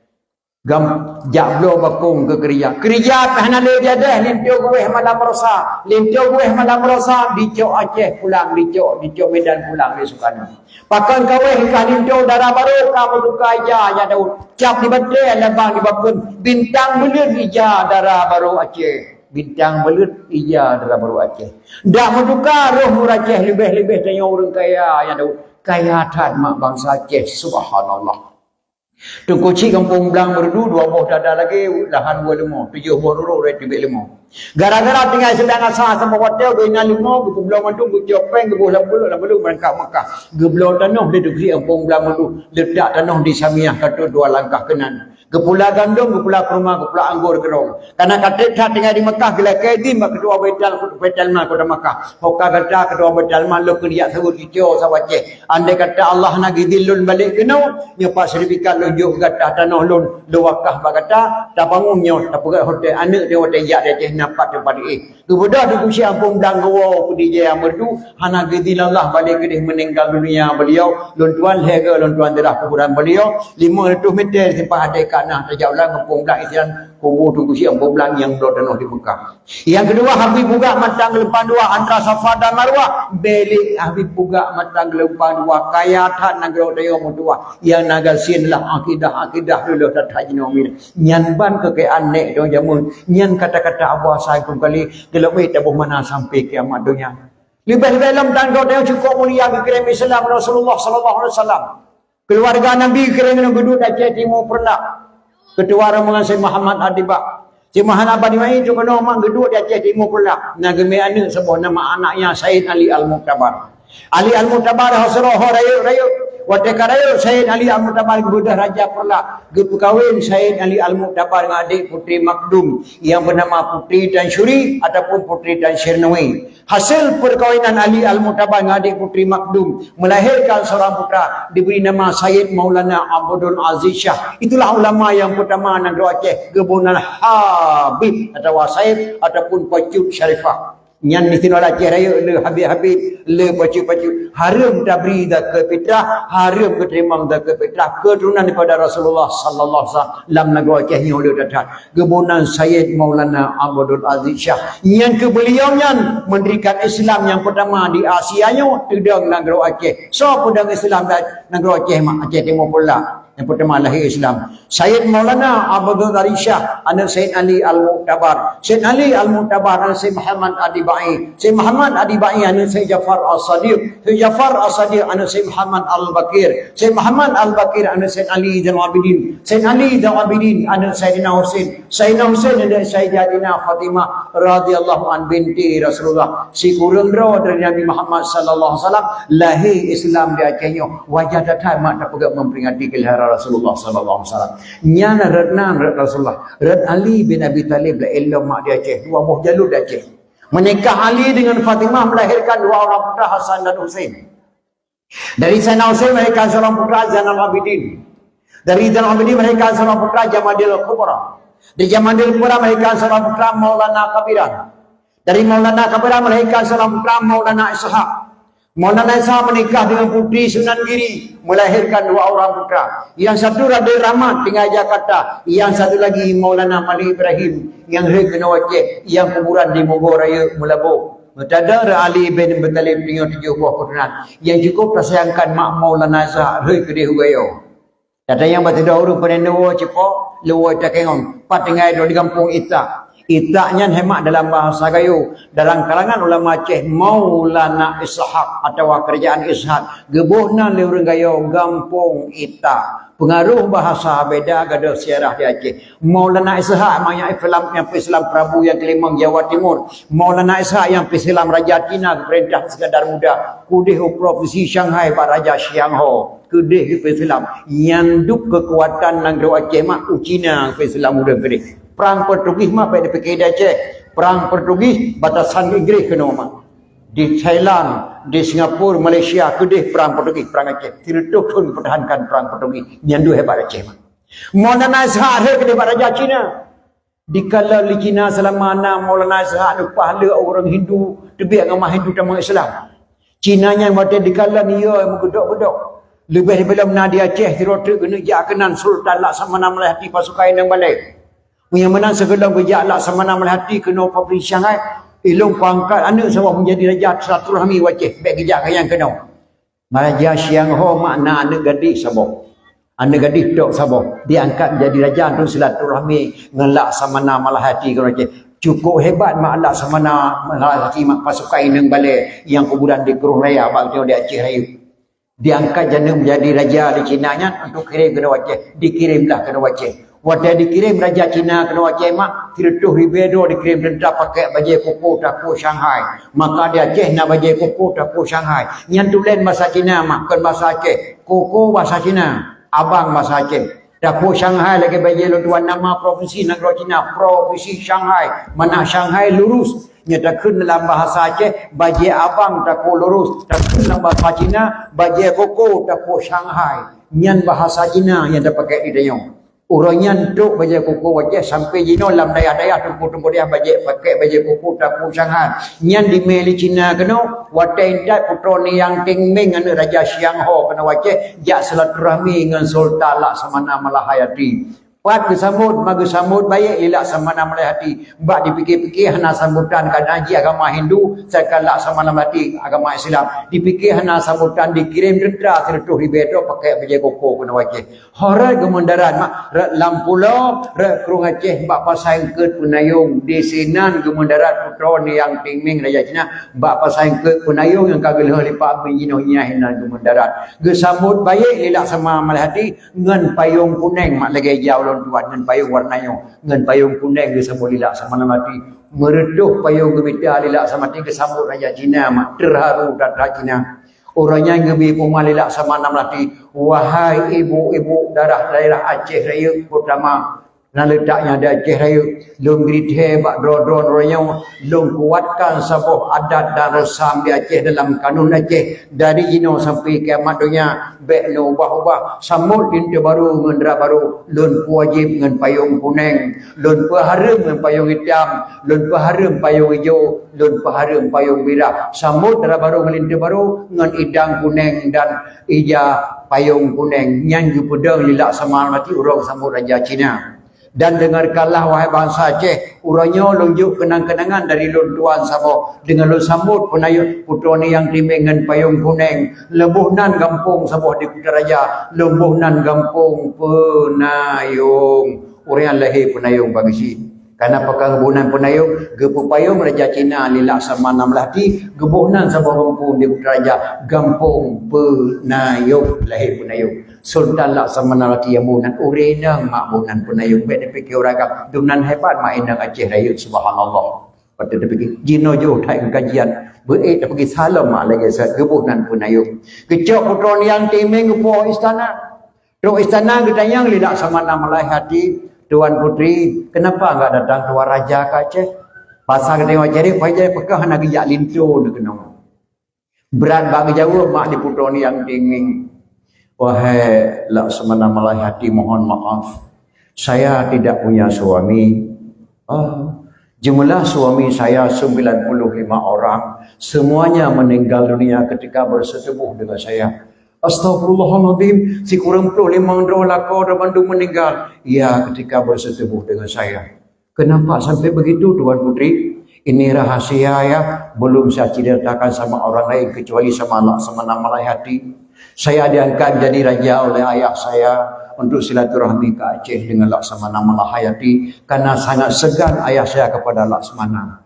gam jablo bakung ke kerja kahana le jadah limpio gue malam rosa dicok Aceh pulang dicok Medan pulang di Soekarno pakan kaweh kah limpio darah baru kamu duka aja ya Daud cap di badai labang di babun bintang belut ija darah baru Aceh bintang belut ija darah baru Aceh dak menduka roh Aceh lebih-lebih tanya orang kaya ya Daud kaya tad mak bangsa Aceh subhanallah Tunggu cik kampung belang berdu dua buah dada lagi lahan buah lemo 7 buah ruru reti bek lemo gara-gara tinggal sedang asal sama hotel dengan lemo buku belang mandu buku jopeng buku lalu berangkat Makkah geblau tanah di negeri kampung belang mandu letak tanah di Samiah kata 2 langkah kanan Kepula gandum, kepula kurma, kepula anggur gerong. Karena kata tinggal di Mekah, gila kedim, kedua betal mal kota Mekah. Hoka kata kedua betal mal lo kerja sebut hijau sawaceh. Andai kata Allah nak gidilun balik kena, nyepak sertifikat lo jauh kata tanah lun, lo wakah kata, tak bangunnya, tak pegat hotel anak dia hotel yak dia nampak tempat dia. Kemudian tu kusi ampun dan gawa pudi jaya merdu, hana gidil Allah balik ke dia meninggal dunia beliau, lun tuan hega, lun tuan derah kuburan beliau, 500 meter tempat ada nah terjauh lah ngepung belak isian kubur tu siang berbelang yang berdoa di Mekah. Yang kedua Habib buka matang lepan dua antara Safa dan Marwah. Belik Habib buka matang lepan dua kaya tan negara dayo mutua. Yang naga sin lah akidah dulu tak haji nomin. Nyan ban ke anek do jamun. Nyan kata-kata abah saya kembali gelap tabuh mana sampai kiamat dunia. Lebih-lebih dalam tangga dayo cukup mulia kirim Islam Rasulullah sallallahu alaihi wasallam. Keluarga Nabi kerana gedut Aceh Timur pernah. Ketua rombongan Syekh Muhammad Adiba. Syekh Muhammad Adiba itu kena mak gedut di Aceh Timur pernah. Nagemi anak sebut nama anaknya Said Ali Al-Muqtabar. Ali Al-Muqtabar hasroh rayu. Waktu karayu Said Ali Al-Muqtabar kebudah Raja pernah. Kawin Said Ali Al-Muqtabar dengan adik Putri Makdum yang bernama Putri Tan Syuri ataupun Putri Tan Syirnawi. Hasil perkawinan Ali Al-Muqtabar dengan adik Putri Makdum melahirkan seorang putra diberi nama Sayyid Maulana Abdul Aziz Shah. Itulah ulama yang pertama negara Aceh, Kebunan Habib atau Said ataupun Pacut Syarifah. Yang mesti nolak raya le habib-habib le pacu-pacu harum tabri dak ke fitrah harum keterima dak ke fitrah keturunan daripada Rasulullah sallallahu alaihi wasallam lam negara Aceh ni oleh datang Kebunan Sayyid Maulana Abdul Aziz Shah yang ke beliau yang mendirikan Islam yang pertama di Asia nya tedang negara Aceh so pedang Islam negara Aceh mak Aceh Timur pula yang pertama lahir Islam. Sayyid Maulana Abdul Aziz Shah anak Sayyid Ali Al-Muqtabar. Sayyid Ali Al-Muqtabar anak Sayyid Muhammad Adibai. Sayyid Muhammad Adibai anak Sayyid Jafar As-Sadiq. Sayyid Jafar As-Sadiq anak Sayyid Muhammad Al-Bakir. Sayyid Muhammad Al-Bakir anak Sayyid Ali Zainal Abidin. Sayyid Ali Zainal Abidin anak Sayyidina Husain. Sayyidina Husain anak Sayyidatina Fatimah radhiyallahu an binti Rasulullah. Si kurang dari Nabi Muhammad sallallahu alaihi wasallam lahir Islam di Acehnya. Wajah datang mak tak pegang memperingati kelahiran Rasulullah sallallahu alaihi wasallam. Nyana rednan Rasulullah. Red Ali bin Abi Talib la ilmu mak di Aceh, dua buah jalur di Aceh. Menikah Ali dengan Fatimah melahirkan dua orang putra Hasan dan Husain. Dari Sayyidina Husain melahirkan seorang putra Zainal Abidin. Dari Zainal Abidin melahirkan seorang putra Jamadil Kubra. Dari Jamadil Kubra melahirkan seorang putra Maulana Kabiran. Dari Maulana Kabiran melahirkan seorang putra Maulana Ishaq. Maulana Ishaq menikah dengan putri Sunan Giri, melahirkan dua orang putra. Yang satu Raden Rahmat tinggal Jakarta, yang satu lagi Maulana Malik Ibrahim yang kena Aceh, yang kuburan di Mogor Raya Melabu. Mutadar Ali bin Abi Talib dengan 7 buah keturunan. Yang cukup tersayangkan mak Maulana Ishaq rei kedih hugayo. Kata yang bertidak urut penendawa cepo, luar takengong, pat tinggal di kampung Itak. Itaknya hemat dalam bahasa Gayo. Dalam kalangan ulama Aceh, Maulana Ishaq atau kerajaan Ishaq. Gebuhna leureung Gayo gampung Itak. Pengaruh bahasa beda gada siarah di Aceh. Maulana Ishaq yang Islam Prabu yang kelimang Jawa Timur. Maulana Ishaq yang Islam Raja Cina perintah sekadar muda. Kudih Provinsi Shanghai Pak Raja Xiang Ho. Kudih Islam. Yang duk kekuatan negara Aceh mak Cina Islam muda kedih. Perang Portugis mah pada PK Aceh. Perang Portugis batasan Inggeris kena mah. Di Thailand, di Singapura, Malaysia kedih perang Portugis, perang Aceh. Tidak tukun pertahankan perang Portugis. Nyandu hebat Aceh mah. Maulana Ishaq kedih Raja Cina. Dikala di Cina selama Maulana Ishaq pahala orang Hindu lebih agama Hindu dan Islam. Cina yang mati dikala ni ya bergedok-gedok. Lebih daripada menadi Aceh tirotek kena kenan Sultan Laksamana Melati pasukan yang balik. Yang menang segala berjak Laksamana Melati kena Provinsi Shanghai. Ilung pangkat anak semua menjadi Raja Silaturahmi Aceh. Baik kejak yang kena. Raja Xiang Ho makna anak gadis sabah. Anak gadis tok sabah. Diangkat menjadi Raja untuk Silaturahmi dengan Laksamana Melati kena Aceh. Cukup hebat mak Laksamana Melati mak pasukan yang balik. Yang kuburan di Kurung Raya. Abang tengok di Aceh Raya. Diangkat jana menjadi Raja di Cina nya untuk kirim kena Aceh. Dikirimlah kena Aceh. Waktu dikirim Raja Cina kena Aceh mak, Tirtuh Ribedo dikirim tentera pakai baju koko tapu Shanghai. Maka dia Aceh nak baju koko tapu Shanghai. Yang tulen bahasa Cina mak, bukan bahasa Aceh. Koko bahasa Cina, abang bahasa Aceh. Tapu Shanghai lagi baju tuan nama provinsi negara Cina, Provinsi Shanghai. Mana Shanghai lurus. Nyatakan dalam bahasa Aceh, baju abang tapu lurus. Nyatakan dalam bahasa Cina, baju koko tapu Shanghai. Nyan bahasa Cina yang dah pakai di dayung. Orangnya duk baca kuku wajah sampai jino dalam daya-daya tunggu-tunggu dia pakai baca kuku tapu Shanghai. Nyan di meli Cina kena watai dat putra ni yang tingming anu Raja Xiang Ho kena wajah jak silaturahmi dengan Sultan Laksamana Malahayati. Pat ke sambut baik lilak sama nama hati. Bak dipikir-pikir hana sambutan kan haji agama Hindu, sekalak sama nama hati agama Islam. Dipikir hana sambutan dikirim dendra sertuh ribedo pakai bejai koko kena wajah. Horai kemendaran mak lampulo re kerung Aceh bak pasang ke punayung di sinan kemendaran putra ni yang tingming raja Cina bak pasang ke punayung yang kagel lipat menjino hinan kemendaran. Ge sambut baik lilak sama nama hati ngan payung kuning mak lagi jauh tuan ngan payung warnanya ngan payung kuning ke sambut lilak sama mati mereduh payung gemita lilak sama ti ke sambut raja Cina mak terharu raja Cina orangnya gebi puma lilak sama mati wahai ibu-ibu darah daerah Aceh Raya terutama dan letaknya ada Aceh Raya lung grithe bak dron orangnya lung kuatkan sebuah adat dan resam di Aceh dalam kanun Aceh dari jino sampai kiamat dunia bekno ubah-ubah samut dinta baru ngendra baru lun wajib dengan payung kuning lun harum dengan payung hitam lun harum payung hijau lun harum payung birah samut dara baru ngelinta baru dengan idang kuning dan ija payung kuning nyan ju pedang lilak sama mati urang samut raja Cina. Dan dengarkanlah wahai bangsa Aceh, urangnya lunjuk kenang-kenangan dari lun tuan Sabah dengan lun sambut penayung putra ni yang timbing dengan payung kuning lebuh nan kampung Sabah di Kutaraja lebuh nan kampung penayung orang lahir penayung bagi si karena pakai gebunan penayung gebu payung Raja Cina lilak sama nam lati gebunan Sabah kampung di Kutaraja kampung penayung lahir penayung Sultan Laksamana Laki yang bunan urenang mak bunan penayung bet dipikir orang dunan hebat mak indang Aceh Raya subhanallah pada dipikir jino jo thai kajian beik pergi salam mak lagi sat gebunan penayung kecok putra yang timing po istana ro istana gedayang lidak sama nama lai hati tuan putri kenapa enggak datang tuan raja ke Aceh pasal tengok jadi pajai pekah nak giyak lintu nak kena berat bagi jauh mak di putra yang timing. Wahai Laksamana Malahati, mohon maaf. Saya tidak punya suami. Jumlah suami saya 95 orang. Semuanya meninggal dunia ketika bersetubuh dengan saya. Astagfirullahaladzim. Si kurang 25 lako Bandung meninggal. Ya, ketika bersetubuh dengan saya. Kenapa sampai begitu Tuan Putri? Ini rahasia ya. Belum saya ceritakan sama orang lain kecuali sama Laksamana Malahati. Saya diangkat jadi raja oleh ayah saya untuk silaturahmi ke Aceh dengan Laksamana Malahayati karena sangat segan ayah saya kepada Laksamana.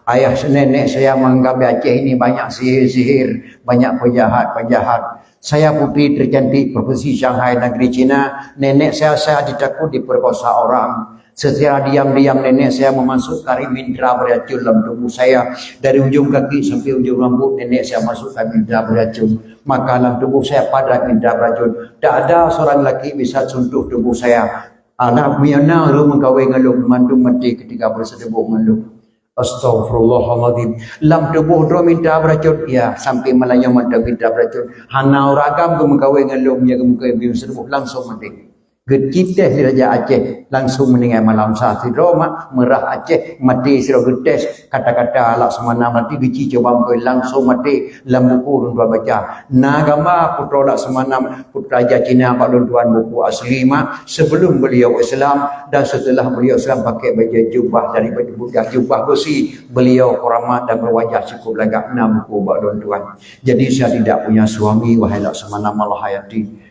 Ayah nenek saya menganggap Aceh ini banyak sihir-sihir, banyak penjahat-penjahat. Saya putri tercantik provinsi Shanghai negeri Cina. Nenek saya ditakut diperkosa orang. Secara diam-diam nenek saya memasukkan mindra beracun dalam tubuh saya. Dari ujung kaki sampai ujung rambut nenek saya masukkan mindra beracun. Maka dalam tubuh saya padat mindra beracun. Tak ada seorang lelaki bisa sentuh tubuh saya. Anak miana lu mengkawin ngeluk mandu mati ketika bersetubuh ngeluk. Astaghfirullahaladzim. Lam tubuh dua minta beracun. Ya, sampai malanya minta beracun. Hana ragam ke mengkawin ngeluk ya ke mengkawin bersetubuh langsung mati. Getiteh di Raja Aceh langsung meninggal malam saat Roma merah Aceh mati siro getes kata-kata Laksamana mati geci coba mengkau langsung mati dalam buku dua baca nagama putra Laksamana putra Raja Cina Pak Tuan buku asli mak sebelum beliau Islam dan setelah beliau Islam pakai baju jubah dari baju budak jubah besi beliau keramat dan berwajah cukup lagak 6 buku Pak Tuan. Jadi saya tidak punya suami wahai Laksamana Malahayati.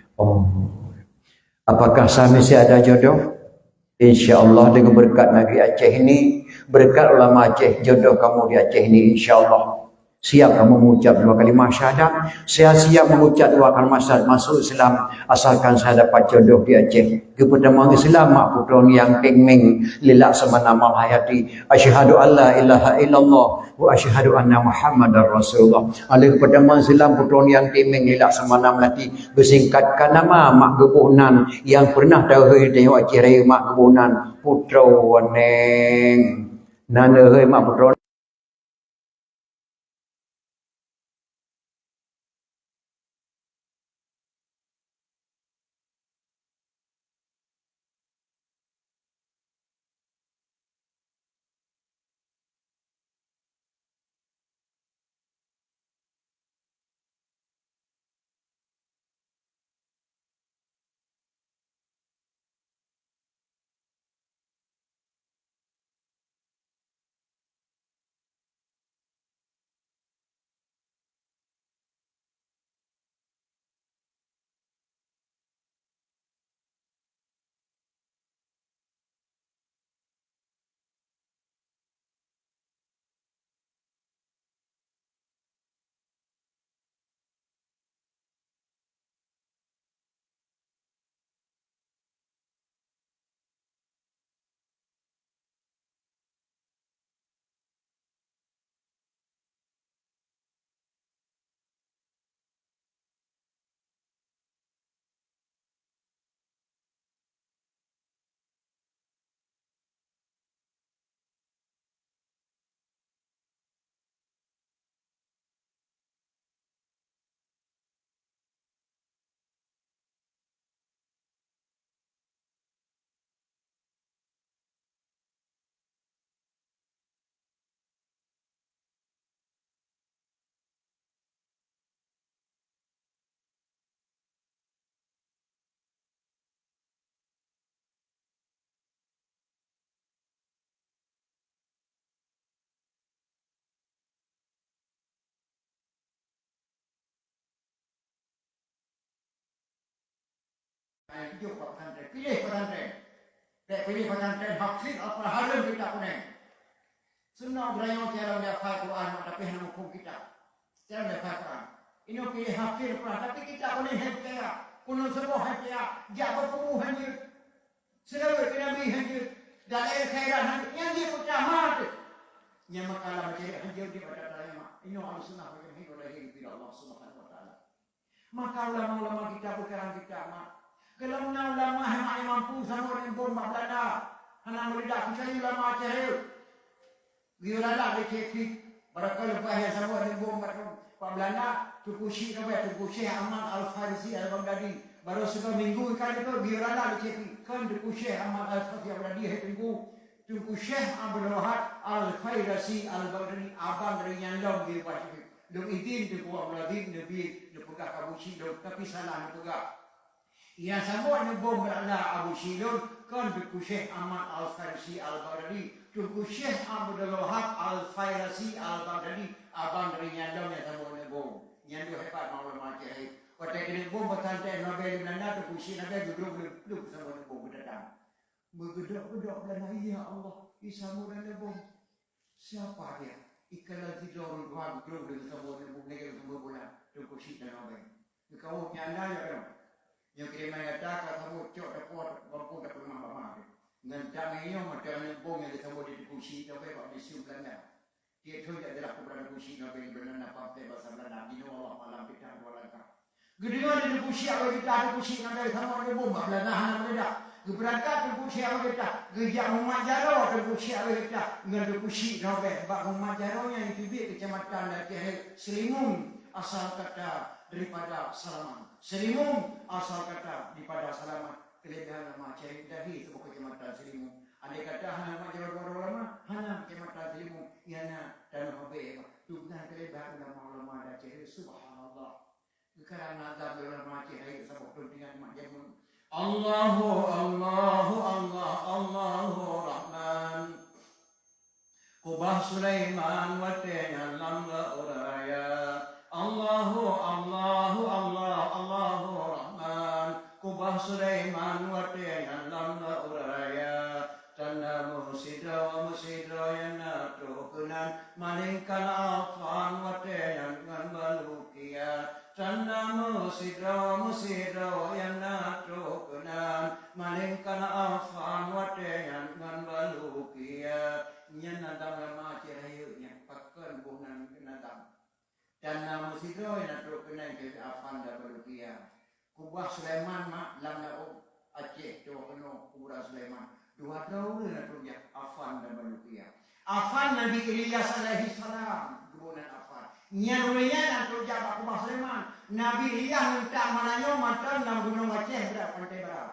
Apakah saya masih ada jodoh? InsyaAllah dengan berkat Nabi Aceh ini, berkat ulama Aceh, jodoh kamu di Aceh ini insyaAllah. Siap kamu mengucap 2 kalimah syahadat? Saya siap mengucap 2 kalimah syahadat masuk Islam asalkan saya dapat jodoh di Aceh. Kepada orang Islam mak putra yang pengmeng lilak sama nama hayati. Asyhadu alla ilaha illallah wa asyhadu anna Muhammadar Rasulullah. Alih kepada orang Islam putra yang pengmeng lilak sama nama lati bersingkatkan nama mak gebunan yang pernah tahu tengok Aceh Raya mak gebunan putra waneng. Nana mak putra tunjuk kat pesantren. Pilih pesantren. Pilih pesantren hafid Al-Quran kita kuning. Senang berayang cara menghafal Quran tapi hanya hukum kita. Cara menghafal Quran. Ini pilih hafid Quran tapi kita kuning hafid. Kuno semua hafid. Jaga pemu hanya. Selalu kena bi hanya. Dan air khairan hanya. Yang dia pertama tu. Yang makalah mencari hanya di pada dalam. Ini al-sunnah yang hidup lagi di Allah Subhanahu Wa Taala. Maka ulama-ulama kita berkarang kita mak. Kalau ulama yang mampu sama orang pun Belanda. Hana meridak kucai ulama cahaya. Biarlah dicekik. Barangkali bahaya sama orang pun Pak Belanda. Tukusi kaya tukusi Ahmad Al-Farisi Al-Baghdadi. Baru sekali minggu kali itu biarlah dicekik. Kan tukusi Ahmad Al-Farisi Al-Baghdadi hari minggu. Tunku Syekh Abdul Wahab Al-Fairasi Al-Baghdadi abang dari Nyandong di Pasifik. Dong izin di kuah meladin Nabi di pegah Abu Shidon tapi salah di pegah. Ia sama ni bom berada Abu Shidon kan tunku Syekh Ahmad Al-Fairasi Al-Baghdadi. Tunku Syekh Abdul Wahab Al-Fairasi Al-Baghdadi abang dari Nyandong yang sama ni bom. Nyandong hebat malam macam ni. Waktu kena bom berkantai Nabi Belanda tunku Syekh Nabi duduk sama ni bom berdatang. Bergedok-gedok dan ya Allah isamu dan lebong. Siapa dia? Ikalah tidur buat grup dengan semua dengan negara semua bulan. Tunggu si dan apa? Kau nyanda ya kan? Yang kira mana kata kamu cok dapat bangku dapat rumah. Dengan kami yang macam lebong yang semua di kursi tapi pak disiu Belanda. Dia tu jadi adalah keberadaan kursi nabi Belanda apa bahasa Belanda. Dino Allah malam kita dua langkah. Gedingan di kursi apa kita di kursi nabi sama lebong Belanda hana beda. Berangkat ke kursi awak kita, kerja rumah jaro ke kursi awak kita, ngadu kursi nabe, bak rumah jaro yang itu kecamatan dari Selimung asal kata daripada Salaman. Selimung asal kata daripada Salaman. Kelebihan nama cari dari sebuah kecamatan Selimung. Andai kata hana nama jaro lama, hana kecamatan Selimung, iana dan Habib. Tugna kelebihan nama ulama ada cari subhanallah. Kerana ada ulama cari sebuah pentingan makjamun. Allahu Rahman. Kubah Sulaiman watenya lamla uraya. Allahu Rahman. Kubah Sulaiman watenya lamla uraya. Tanda musidra yana tukunan malingkan afan watenya ngan balukia. Tanda musidra yana tukunan malingkan afan watenya ngan balukia. Nyana dalam macam hayunya pakai bunan kenadam. Tanda musidra yana tukunan ke afan dan balukia. Kubah Sulaiman mak lamna Aceh tu kena kubah Sulaiman. Dua tahun nak kerja Afan dan Balukia. Afan Nabi Ilyas alaihi salam kebunan Afan. Nyarunya nak kerja Pak Kubah Sulaiman. Nabi Ilyas minta mananya matan dalam gunung Aceh berapa pantai berapa.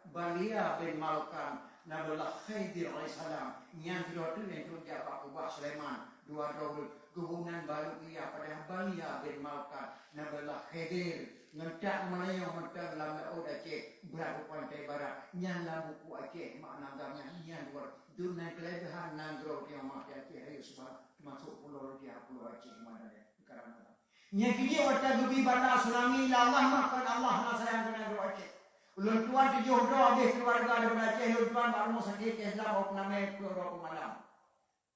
Balia bin Malkan Nabiullah Khidir alaihi salam. Yang kedua tu yang kerja Pak Kubah Sulaiman. Dua tahun kebunan Balukia pada Balia bin Malkan Nabiullah Khidir. Ngedak Melayu mentak dalam laut Aceh berapa pantai barat nyala buku Aceh maknanya nyan luar dunia kelebihan nandro dia mak Aceh ayo sebab masuk pulau dia pulau Aceh mana dia kerana nyaki dia waktu lebih bana tsunami Allah makan Allah nak sayang kena do Aceh ulun tuan tujuh do habis keluarga dari Aceh ulun tuan baru mau sakit Islam ok nama keluar malam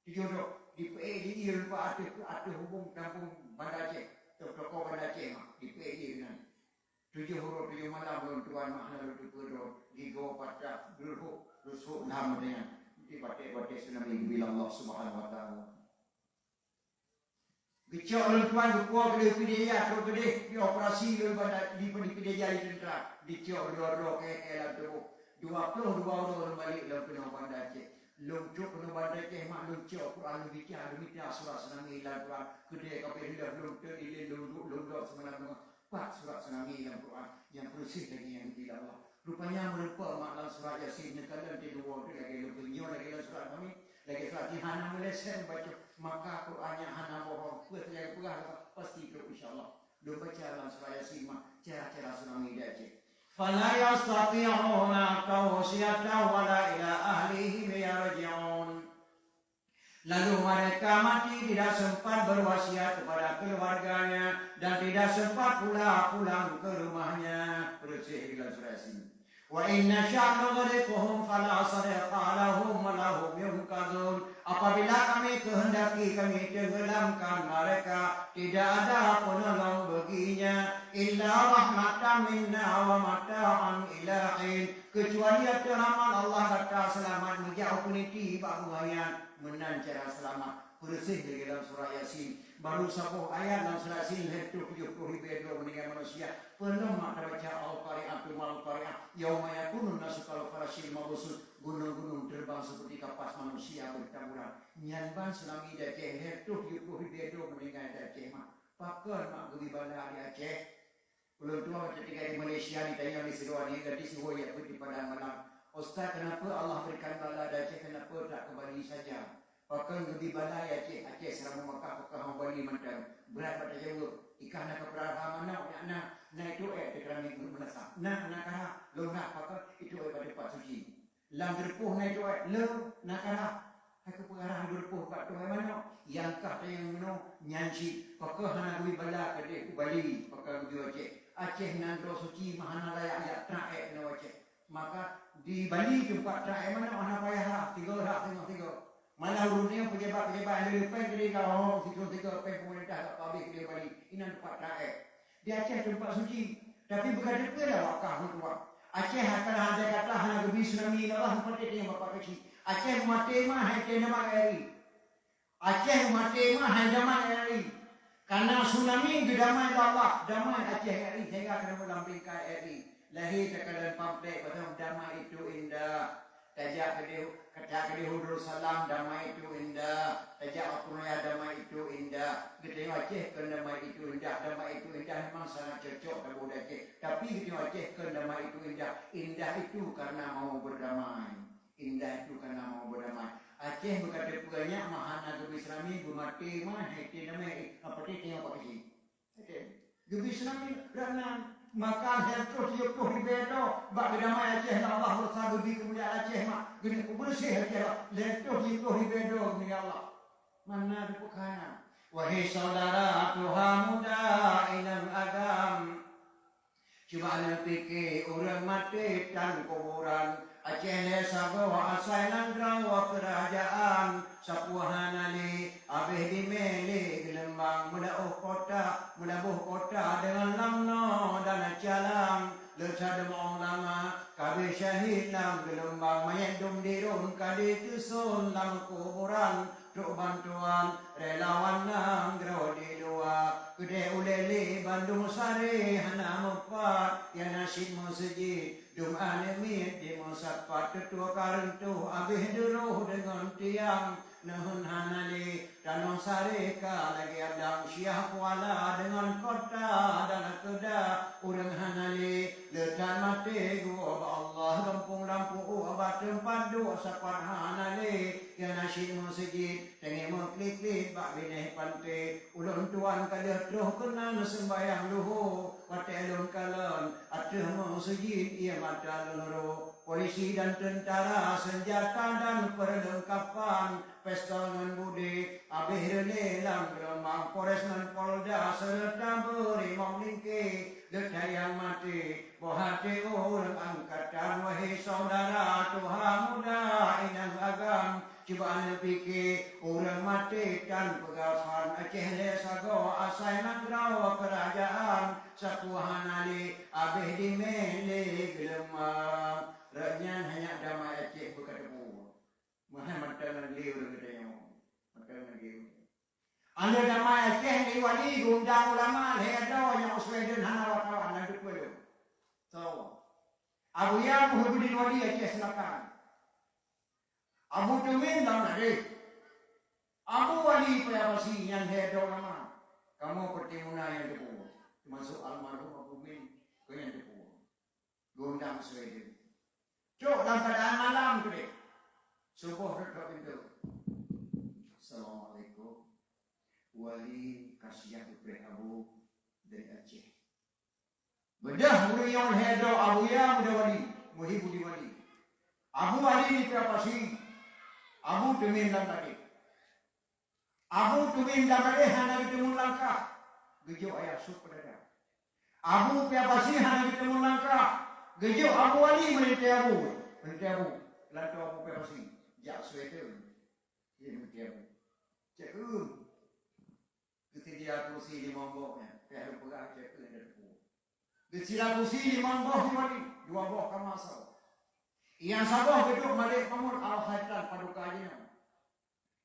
tujuh do di PE di lupa ada hubung kampung Banda Aceh toko Banda Aceh di PE dengan 7 huruf 7 malam belum tuan mahal itu perlu gigo patah dulu rusuk nama dengan di batik-batik tsunami bila Allah Subhanahu Wa Taala. Gecok orang tuan berkuah gede pidaya tu gede di operasi di pidaya di tentera dicok dua ke tu 22 orang balik dalam kena Banda Aceh. Lungcuk kena Banda Aceh mak lungcuk Quran bicara surah tsunami dalam Quran gede kapal hidup lungcuk ini lungcuk sebenarnya. Pak surat tsunami dalam Quran yang bersih lagi yang tidak Allah. Rupanya merupa makna surat Yasin kalau di dua tu lagi lebih lagi surat kami lagi surat Hana melesen baca maka Qurannya Hana bohong betul yang pegah pasti tu insyaallah. Dua baca dalam surat Yasin cara-cara tsunami di Aceh. Fala yastati'una tawsiyatan wala ila ahlihim yarji'un. Lalu mereka mati tidak sempat berwasiat kepada keluarganya dan tidak sempat pula pulang ke rumahnya. Bersih dalam surah Yasin. Wa inna sya'nu ghariquhum fala sariqa lahum wa lahum yunqadun. Apabila kami kehendaki kami tenggelamkan mereka, tidak ada penolong baginya illa rahmatan minna wa mata'an ila hin. Kecuali rahmat Allah kata selamat menjauh peniti bahagian menan cara selamat. Bersih dari dalam surah Yasin. Baru 10 ayat dalam surah Yasin itu 70 ribu meninggal manusia. Penuh maka baca al-qari'ah mal-qari'ah yauma yakunun nasu kal farashil mabsus. Gunung-gunung terbang seperti kapas manusia bertaburan. Nyanban selami dah Aceh itu 70 ribu meninggal di Aceh mak. Pakar mak gebi bala di Aceh. Belum tua ketika di Malaysia ditanya di Sidoarjo ni gadis siwaya di Padang Malang. Ustaz, kenapa Allah berikan bala di Aceh, kenapa tak kembali saja? Pakai gebi bala Aceh selama Makkah pakai Bali macam berat pada jauh. Ikan nak keberapa mana nak itu kerana minggu menasa. Nak kah lo nak pakai itu pada tempat suci. Lang gerpuh nak itu lo nak kah aku pengarah gerpuh kat tu mana yang kah yang meno nyanci pakai hana gebi bala ke Bali pakai gebi Aceh. Aceh nan do suci mahana layak ya trae no Aceh. Maka di Bali tempat trae mana payah 3 tiga. Malah urutnya pejabat-pejabat yang depan kiri kalau tiga pemerintah tak pabrik dia Bali. Ini tempat rakyat. Di Aceh tempat suci. Tapi bukan depan dah wakah tua. Aceh akan ada kata hanya gebi tsunami Allah tempat dia yang bapak kecil. Aceh mati mah hai nama RI. Aceh mati mah hai nama RI. Karena tsunami gedamai Allah, damai Aceh RI sehingga kena melampirkan RI. Lahir terkadang pamflet pasal damai itu indah. Tajak kedih hudul salam damai itu indah. Tajak apunaya damai itu indah. Kita Aceh kan damai itu indah. Damai itu indah memang sangat cocok dengan budaya Aceh. Tapi kita Aceh kan damai itu indah. Indah itu karena mau berdamai. Indah itu karena mau berdamai. Aceh berkata banyak mahana gebi Islami bermati mah hati namai apa dia tengok apa sih. Gebi Islami kerana maka herto tiup tu ribedo bak damai Aceh Allah bersatu di kemuliaan Aceh mak gini bersih Aceh herto tiup ribedo ni Allah mana dipukana wahai saudara Tuhan muda ilang agam coba anda fikir orang mati dan kuburan Aceh desa bawa asal landrang wa kerajaan sapuhanali abih dimeli gelembang mudah kota mudabuh kota dengan lamno dan calang lecah demong lama kabeh syahid lam gelembang mayat dum dirun kadi tusun lam kuburan truk bantuan relawan nang grodi dua gede ulele Bandung Sari hana mepat ya nasib masjid dum anemit di musafat tetua karentu abih dulu dengan tiang nahun hanali dan Sari ka lagi adang syah kuala dengan kota dan keda urang hanali letan mati gua Allah rampung-rampung obat tempat dua sapat hanali ya nasib masjid tengi mengklik-klik bak bineh pantai ulun tuan kadah terus kenal sembayang luhu wate ulun kalon atuh masjid ia mata loro polisi dan tentara senjata dan perlengkapan pistol dan budi abih rene lang gelombang Polres dan Polda serta berimam lingki detayang mati bohati orang angkatan wahai saudara Tuhan muda inang agam coba anda fikir orang mati dan pegafan Aceh lesago asai nagrau kerajaan sapuhan ali abih dimeli gelemang rakyat hanya damai Aceh berkata buah mahal mata negeri orang katanya mata negeri anda damai Aceh ni wali gundang ulama ledo yang usweden hana wartawan nanti kuelu tahu Abu Ya Muhyiddin Wali Aceh Selatan Abu Tumin dalam hadis Abu Wali Payapasi yang ledo ulama kamu pertimuna yang debu termasuk almarhum Abu Min ke yang debu gundang Sweden cuk dalam keadaan malam tu deh subuh dekat pintu Assalamualaikum Wali Kasiah Ibrahim Abu dari Aceh bedah murid yang hedo Abu Ya muda wali Muhyiddin Wali Abu Wali ni Payapasi Abu Tumin dalam hadis Abu tuwin damai hana ketemu langkah. Gejo ayah sup pada. Abu pia basi hana ketemu langkah. Gejo Abu Ali meniti Abu. Lalu Abu pia basi. Jak sweater. Dia meniti Abu. Cek ketika kursi di mamboknya. Pia lupa cek dari Abu. Ketika kursi di mambok di dua bok kamasau. Yang sabah geduk malik pamur al-haitan padukanya.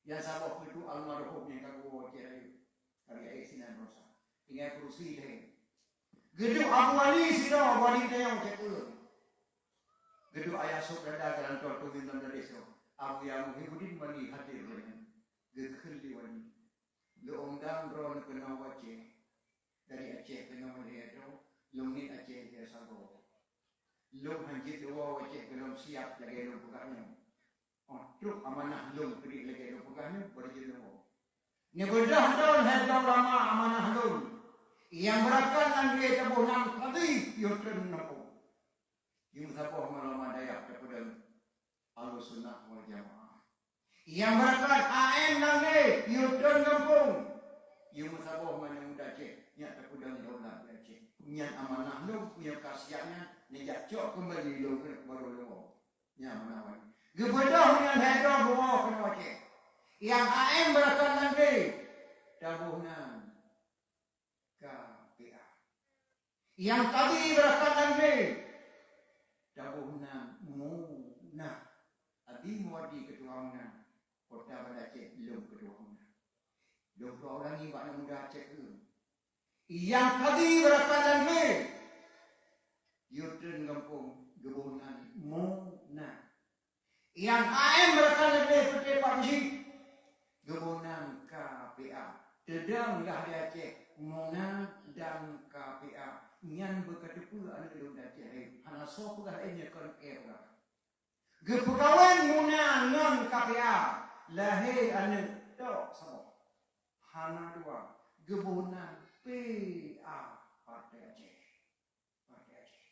Yang sabah geduk almarhum yang kagu kira karya isinan rosa. Tinggal kursi deh. Geduk Abu Ali sida Abu Ali tayang cekul. Geduk ayah sok dada jalan tol tu bintang dari so. Abu yang Muhyiddin mani hadir dengan gekhul diwani. Lo undang ron kena wace dari Aceh kena Malaysia. Lungit Aceh dia sabah. Lung hanjit dua wajah belum siap lagi lung pegahnya. Oh, truk amanah lung beri lagi lung pegahnya berjaya lung. Ni bedah tahun hadam lama amanah lung. Yang berakan dia tabunan kadi yutren napo. Yung sapoh malama dayak kepada Ahlussunnah wal Jamaah. Yang berakan AM nange yutren kampung. Yung sapoh mana muda cek nya kepada Allah cek. Nyan amanah lung punya kasihannya nejak cok kembali lung baru lung. Nya amanah. Gebedah dengan hadam bawa kena cek. Yang AM berakan nange tabunan KPA. Yang tadi berakan nange tabunan muna. Adi muadi ketuanan kota Aceh lung ketuanan. 20 orang ni bak muda Aceh ke. Yang tadi berakan nange yutren kampung gebunan muna. Yang AM berakan nange peti Pak Masjid gebunan KPA. Tedanglah di Aceh Muna dan KPA. Nyan berkata pula anak lung Aceh. Hana so pula ini kon era. Gepegawai Muna ngan KPA. Lahir anak tok sama. Hana dua. Gebunan PA Partai Aceh. Partai Aceh.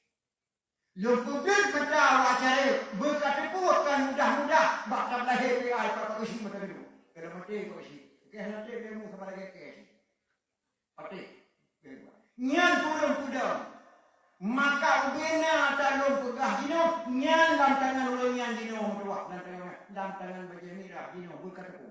Lupubin kata Aceh berkata puakan mudah-mudah bakal lahir PA Partai Aceh macam itu. Kalau mati kau isi. Nanti kamu kepada kekes. Pati. Nyan turun kudang. Maka ubena talung pegah dino. Nyan dalam tangan ulang nyan dino. Dalam tangan baca mirah dino. Berkataku.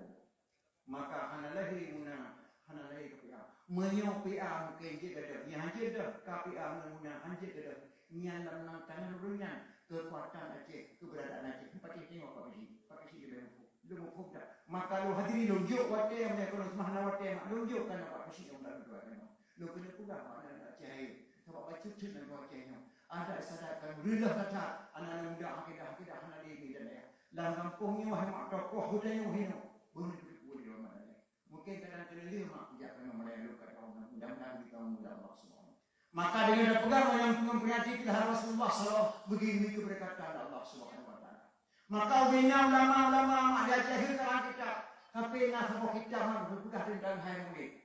Maka hana lahir muna. Hana lahir KPA. Menyo PA mungkin je kata. Yang hancur dah. KPA muna hancur kata. Nyan dalam tangan ulang nyan. Kekuatan Aceh. Keberadaan Aceh. Pati tengok Pak Haji. Pak Haji dia berlaku. Lu mufuk dah. Maka lu hadirin lunjuk wate yang mereka semahna wate mak lunjuk kan apa kasih yang dah dua kan. Lu kena pula mana Aceh. Sebab baca cun dan Acehnya. Ada sadarkan berulah kata anak muda akidah hana ini dan ya. Dalam kampungnya wahai mak tokoh hudanya wahino. Boleh boleh mana. Mungkin kadang-kadang mak jangan memulai lu kata orang mudah-mudahan kita mudah Allah Subhanahu. Maka dengan pegang yang memperingati pilihan Rasulullah SAW begini keberkatan Allah Subhanahu. Maka ubina ulama-ulama mak dia cahir kerana kita. Tapi nak semua kita berbuka tentang hai murid.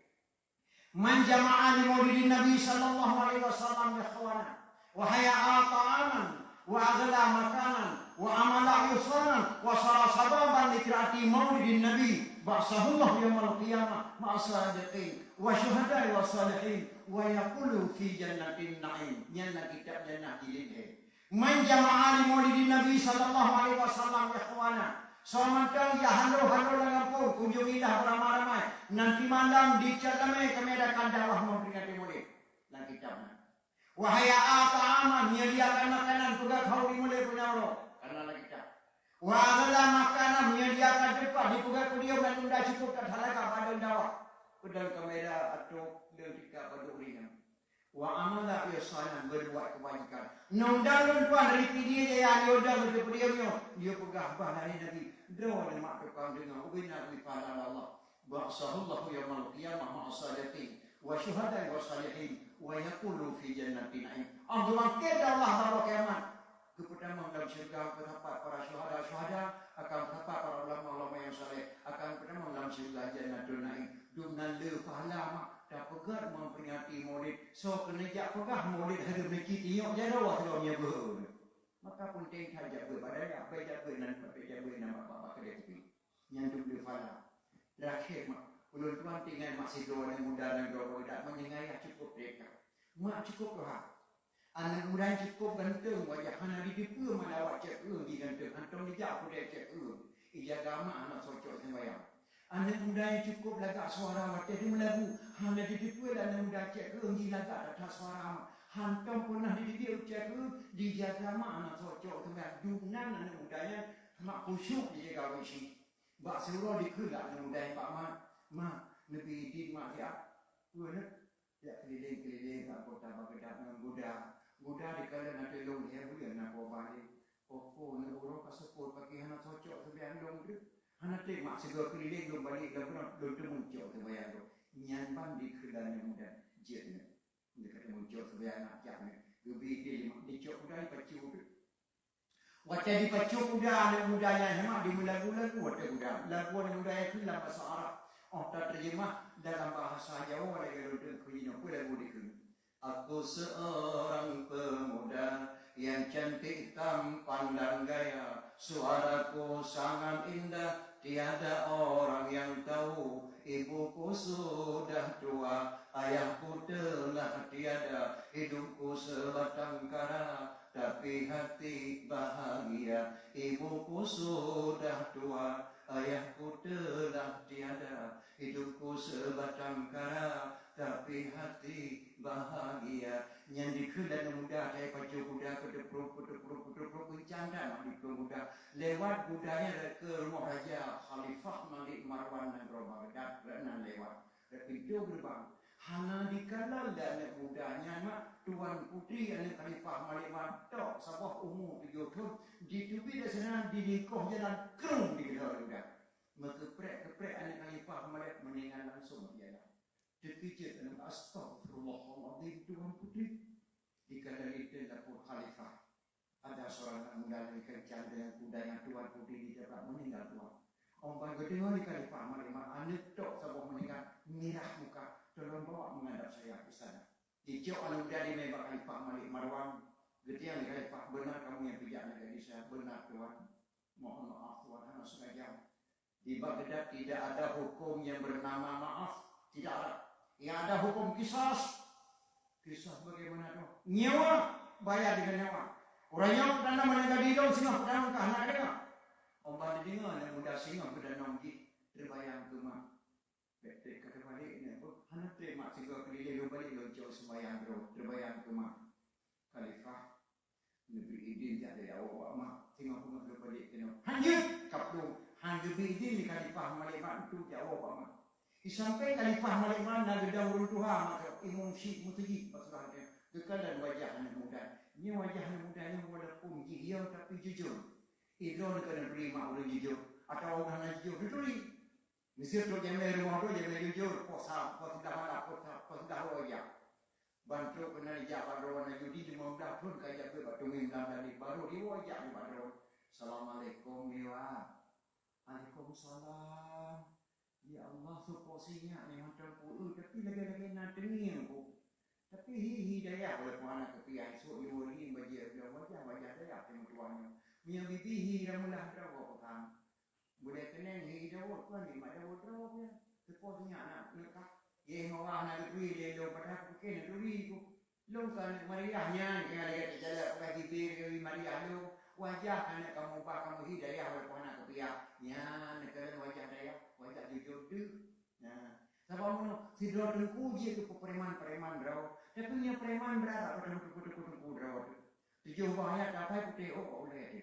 Man jama'a li maulidin Nabi sallallahu alaihi wasallam ya khawana. Wa haya'a ta'aman. Wa agla makanan. Wa amala yusanan. Wa sara sababan li kira'ati maulidin Nabi. Ba'sahullah yawmal qiyamah. Ma'asadiqin. Wa syuhadai wa salihin. Wa yakulu fi jannatin na'im. Nyana kitab jannah jilid. Man jama'a li maulidin Nabi sallallahu alaihi wasallam ikhwana. Sementara ya halo-halo dengan pun kunjungilah beramai-ramai. Nanti malam di Cermai kami adakan dakwah memperingati maulid. Dan kitabnya. Wahaya ta'aman menyediakan makanan juga kau dimulai punya Allah. Karena lagi kitab. Wa agla makanan menyediakan tempat di pugai kudium dan unda cukup tak halaga pada dakwah. Pedang kamera atau detika pada uringan. Wa amala ihsanan berbuat kebajikan. Nundang tuan dari dia yang diundang untuk beliau dia pegah bahari Nabi. Doa dan mak tukang dengar ubina bi pahala Allah. Ba'sahullahu yawmal qiyamah ma'asadiqin wa syuhada wa salihin wa yaqulu fi jannatin na'im. Allah bangkit Allah pada kiamat. Kepada dalam syurga terdapat para syuhada akan terdapat para ulama-ulama yang saleh akan bertemu dalam syurga jannatul na'im. Dengan le pahala mak dah pegat memperingati maulid. So kena jak pegah maulid hari meki tiok je dah waktu dia ber. Maka pun teng hajat berbadan apa jak bernan apa jak bernan apa kedai tepi. Yang tu le pahala. Terakhir mak Ulun tuan tinggal masih dua muda dan dua muda menyengai cukup mereka. Mak cukup doa. Anak muda cukup ganteng wajah hana di depan mana wajah di ganteng antong di jauh dia cek ija agama anak socok sembahyang. Anak muda yang cukup lagak suara wajah di melagu hana di depan anak muda cek di lagak ada suara hantong pernah di dia cek di agama anak socok sembahyang dunan anak mudanya mak khusyuk di jaga wisi. Bak seluruh dikelak anak muda yang pak mak lebih di mak ya. Puan ya keliling-keliling kat kota Baghdad dengan Goda di kala nak tolong dia boleh nak bawa balik. Pokok nak orang passport pakai anak cocok sebiang dong tu. Anak tu mak segera keliling dong balik dah pernah dong tu muncul sebiang dong. Nyanpan di kelan yang muda jet ni. Dekat muncul sebiang anak jak ni. Lebih dia dicok muda dipacu tu. Wajah dipacu muda anak muda yang hemat di melagu-lagu wajah muda. Lagu anak muda yang kelam bahasa Arab. Oh tak terjemah dalam bahasa Jawa lagi dong kuino pun lagu dikun. Aku seorang pemuda yang cantik tampan dan gaya. Suaraku sangat indah, tiada orang yang tahu. Ibuku sudah tua, ayahku telah tiada. Hidupku sebatang kara, tapi hati bahagia. Ibuku sudah tua, ayahku telah tiada. Hidupku sebatang kara, tapi hati bahagia. Yang dikelan muda saya pacu kuda kedepruk canda di muda lewat budaya ke rumah Raja Khalifah Malik Marwan dan Baghdad dan lewat pintu gerbang hana dikalal dan mudanya mak tuan putri dan Khalifah Malik Marwan sabah umur 7 tahun ditubi dah sana didikoh jalan kerung di dalam muda keprek anak Khalifah Malik meninggal langsung jalan. Terkejut dan astagfirullahaladzim Tuhan putri. Dikala itu dapur khalifah. Ada seorang muda yang kerja dengan kuda yang Tuhan putri di depan meninggal Tuhan. Orang kedua di khalifah menerima anak tok sabah meninggal merah muka. Tolong bawa menghadap saya ke sana. Dicok anak muda di membak khalifah Malik Marwan. Getian di khalifah benar kamu yang pijak negara saya benar Tuhan. Mohon maaf Tuhan hanya sengaja. Di Baghdad tidak ada hukum yang bernama maaf. Tidak ada. Yang ada hukum kisah. Kisah bagaimana tu? Nyawa bayar dengan nyawa. Orang yang pernah meninggal di daun singa pernah ke anak dia. Orang dengar yang muda singa pada nongki terbayang ke mak. Betul kata balik ni. Anak tu mak singa keliling balik loncok sembahyang terbayang ke mak. Khalifah negeri idin tak ada awak mak. Singa pun balik kena. Hanjut kapung. Hanjut idin di Khalifah Malik mak tu jawab mak. Sampai Khalifah Malik mana gedang urun Tuhan maka Imam Syekh Mutiji masalah dia kekalan wajah anak muda. Ini wajah anak muda yang walaupun jihya tapi jujur. Idon kena terima orang jujur atau orang yang jujur betul. Mesti tu jangan rumah tu jangan jujur. Posa dah malah posa dah wajah. Bantu kena dijawab orang yang judi 15 pun kaya ke batu minta dari baru di wajah di baru. Assalamualaikum ya. Waalaikumsalam. Ya Allah suposinya ni macam puluh tapi lagi-lagi nak dengar aku. Tapi hidayah oleh mana kepiah esok dua ni bagi wajah daya temu tuannya. Punya bibi dah mula draw kan. Boleh kena hidayah kan di mana draw dia. Suposinya anak nekak. Ye mawah nak duit dia lo pada aku kena duit tu. Lo kan mariahnya yang ada jalan bagi bibi mariah lo. Wajah anak kamu pak kamu hidayah oleh mana kepiah. Ya negara wajah daya. Wajah jujur tu. Nah, sebab mana si dua tengku je tu preman-preman draw. Tapi punya preman berada pada kutu-kutu draw tu. Tujuh bahaya dapat putih oleh dia.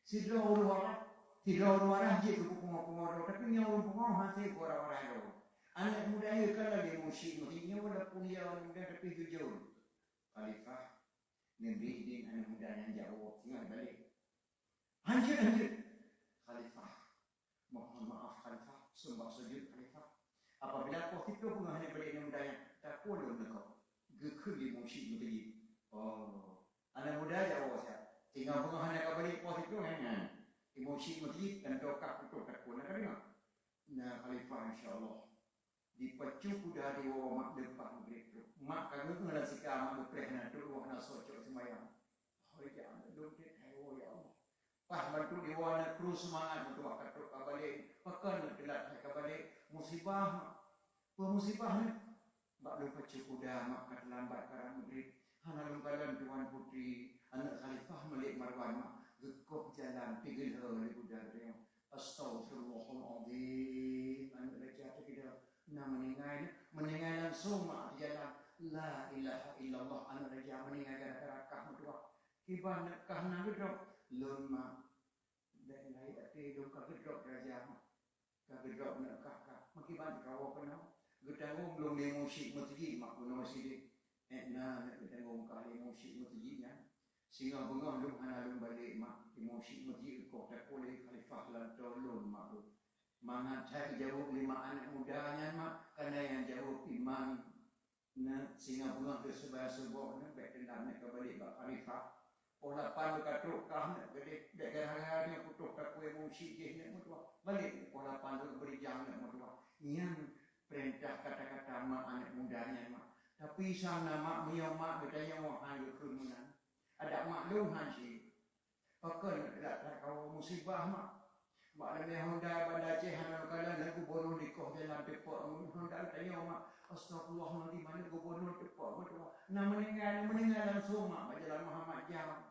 Si dua orang je tu pengaruh tapi punya orang pengaruh masih orang-orang draw. Anak muda itu kan lagi musyrik, mestinya walaupun dia orang muda tapi jujur. Khalifah negeri ini anak muda yang jauh tinggal balik. Hancur. Khalifah. Mohon maaf Khalifah. Sembah sujud Khalifah. Apabila kau itu bunga hanya balik yang mudanya, tak boleh kau. Gekul di musyrik begini. Oh, anak muda jauh saya. Tinggal bunga hanya kau balik kau itu hanya. Di musyrik begini dan dokak itu tak boleh kan? Nah Khalifah insyaAllah. Dipacu kuda di bawah mak depan begitu. Mak kami mengenal sikap mak depan nak dulu nak socok semayang. Oh jangan dompet ayo ya Allah. Pah bantu di bawah nak terus semangat untuk akak balik. Pakan nak telat nak balik musibah Pemusibah ni, bak lupa kuda mak kat lambat karang murid. Hana lungkalan tuan putri, anak khalifah Malik Marwan mak gekok jalan pigil hari kuda dia. Astaghfirullahaladzim. Anak raja tu kita nak meninggal langsung mak di jalan. La ilaha illallah. Anak raja meninggal gara-gara mutua. Kiban nak kahna gedrop lon mak. Dan lain ati dong gedrop raja mak. Gedrop nak kakak. Makiban kau kenal. Gedang belum dia musik masjid mak guna masjid. Nak gedang kali musik masjidnya. Sehingga bengah lum ana balik mak di musik masjid kau tak boleh khalifah lan tolong mak lu. Mana cari jauh 5 anak mudanya mak kerana yang jauh iman. Nah sehingga bengah ke sebuah baik tendang nak balik bak khalifah. Pola pan katruk kah nak gede gara-gara dia putus tak kue musik je nak mutua. Balik pola pan beri jam nak mutua. Yang perintah kata-kata mak anak mudanya mak. Tapi sana mak miau mak bertanya wahai kerumunan. Ada maklum haji. Pakai tak kau musibah mak. Mak ada Honda bandar Aceh hana kala lagu bono dikoh dalam tepak. Honda tanya mak, astagfirullah nanti mana gubernur tepak betul. Nak meninggal langsung mak berjalan Muhammad jam.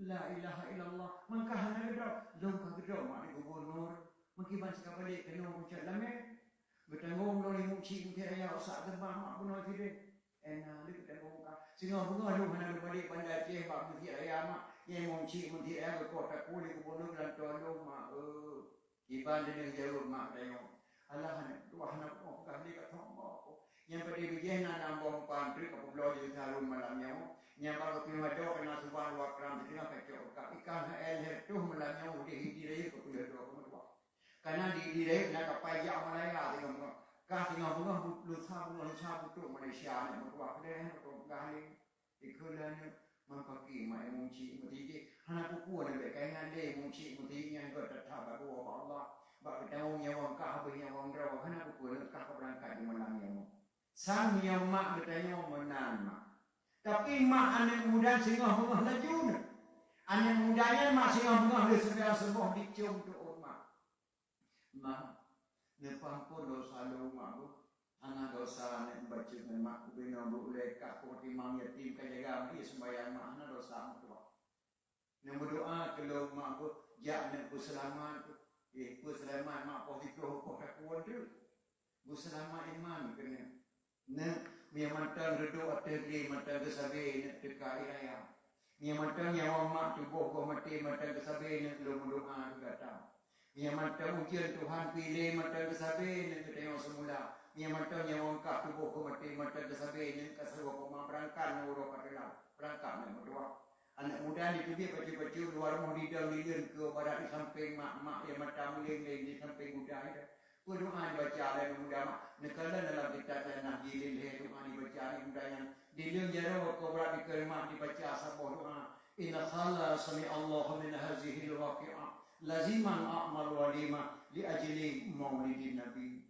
La ilaha illallah. Maka hana gedok. Longkah gedok mak ni gubernur. Mungkin sekali balik kena ucap lama. Bertanggung lori mucik mungkin ayah osak gerbang mak benar tidak. Enak dia bertanggung kah. Sehingga bunga lu hana balik bandar Aceh mak mungkin ayah mak. Yang mucik mungkin ayah berkota kulit gubernur dan tolong mak. Iban dia jauh mak tengok. Allah hana tuah hana kah dia kat mak. Yang pada bijih nak nambong pantri ke pulau jadi sarun malamnya. Yang baru pilih do kena subhan wakram tidak kacau. Ikan el tu malamnya di diri ke pulau do kemudian. Karena di diri nak pajak Malaya tengok. Kah tengok bunga lusa butuh Malaysia ni mutua kedai untuk kali ikulan mampaki mai munci mutiji hana kuku ada bekainan de munci mutinya ko tetap baru Allah bak tahu nyawang kah be nyawang raw hana kuku kah berangkat di malam yang sang yang mak bertanya menang mak tapi mak anak muda sehingga bunga laju anak mudanya mak sehingga bunga dia sebuah dicium tu mak Nepang pun dosa lu mak anak dosa nak baca dengan mak bina boleh kah timang yatim kajaga dia sembahyang mak anak dosa tu. Nak berdoa kalau mak jak nak berselamat berselamat mak positif kau tak kuat tu. Berselamat iman kena. Nak biar mata redo aterli mata kesabe nak dekat raya. Biar mata nyawa mak tubuh kau mati mata kesabe nak lu berdoa kata. Yang mata ujian Tuhan pilih mata kesabe yang kita yang semula. Yang mata yang wangkah tubuh ke mati mata kesabe yang kesewa koma berangkat nurut adalah berangkat yang berdua. Anak muda ni tu dia baca-baca luar rumah lidang-lidang ke barat di samping mak-mak yang mata muling-muling di samping muda itu. Doa dibaca oleh muda mak. Nekala dalam kitab dan jilid doa dibaca oleh muda yang dilang jaro ke barat di kelima dibaca sabah doa. Inna khala sami Allah min hazihi al-waqi'ah. Laziman a'mal walima li ajli maulidin Nabi.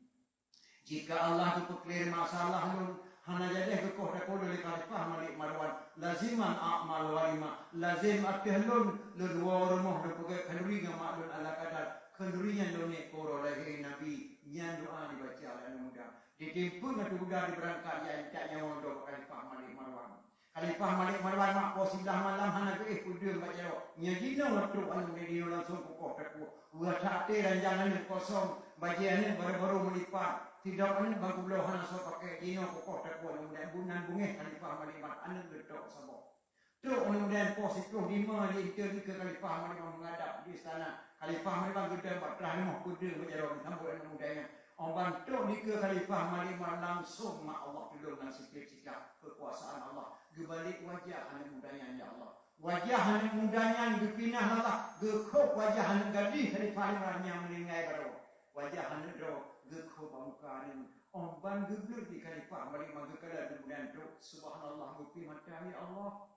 Jika Allah itu clear masalah nun hana jadi ke kota kodo li khalifah Malik Marwan laziman a'mal walima lazim atlun lun warumuh do pege kenduri ngama lun ala kadar kendurinya lun ne koro lahi Nabi nyan doa dibaca oleh muda ditimpun atu budak diberangkat ya tak nyawa do khalifah Malik Marwan. Khalifah Malik Marwan mak posidah malam hana ke kudu baca nyadino waktu anu di langsung ke kota ku wa tate dan jangan kosong bagiannya baru-baru melipat tidak ada bangku belah hana so pakai dino ke kota ku anu dan bunan bunge Khalifah Malik Marwan anu gedok sabo tu anu dan positif di mana di ke Khalifah Malik Marwan menghadap di istana Khalifah Malik Marwan gedang batrah mau kudu baca sambut anu mudanya orang tu di ke Khalifah Malik Marwan langsung mak Allah tolong dan sikap kekuasaan Allah gebalik wajah anak mudanya ya Allah. Wajah anak mudanya dipinah Allah. Gekok wajah anak gadis Khalifah Malik yang meninggal baru. Wajah anak do gekok muka ni. Omban geblur di Khalifah Malik Marwan kala kemudian do subhanallah gupi mata ya Allah.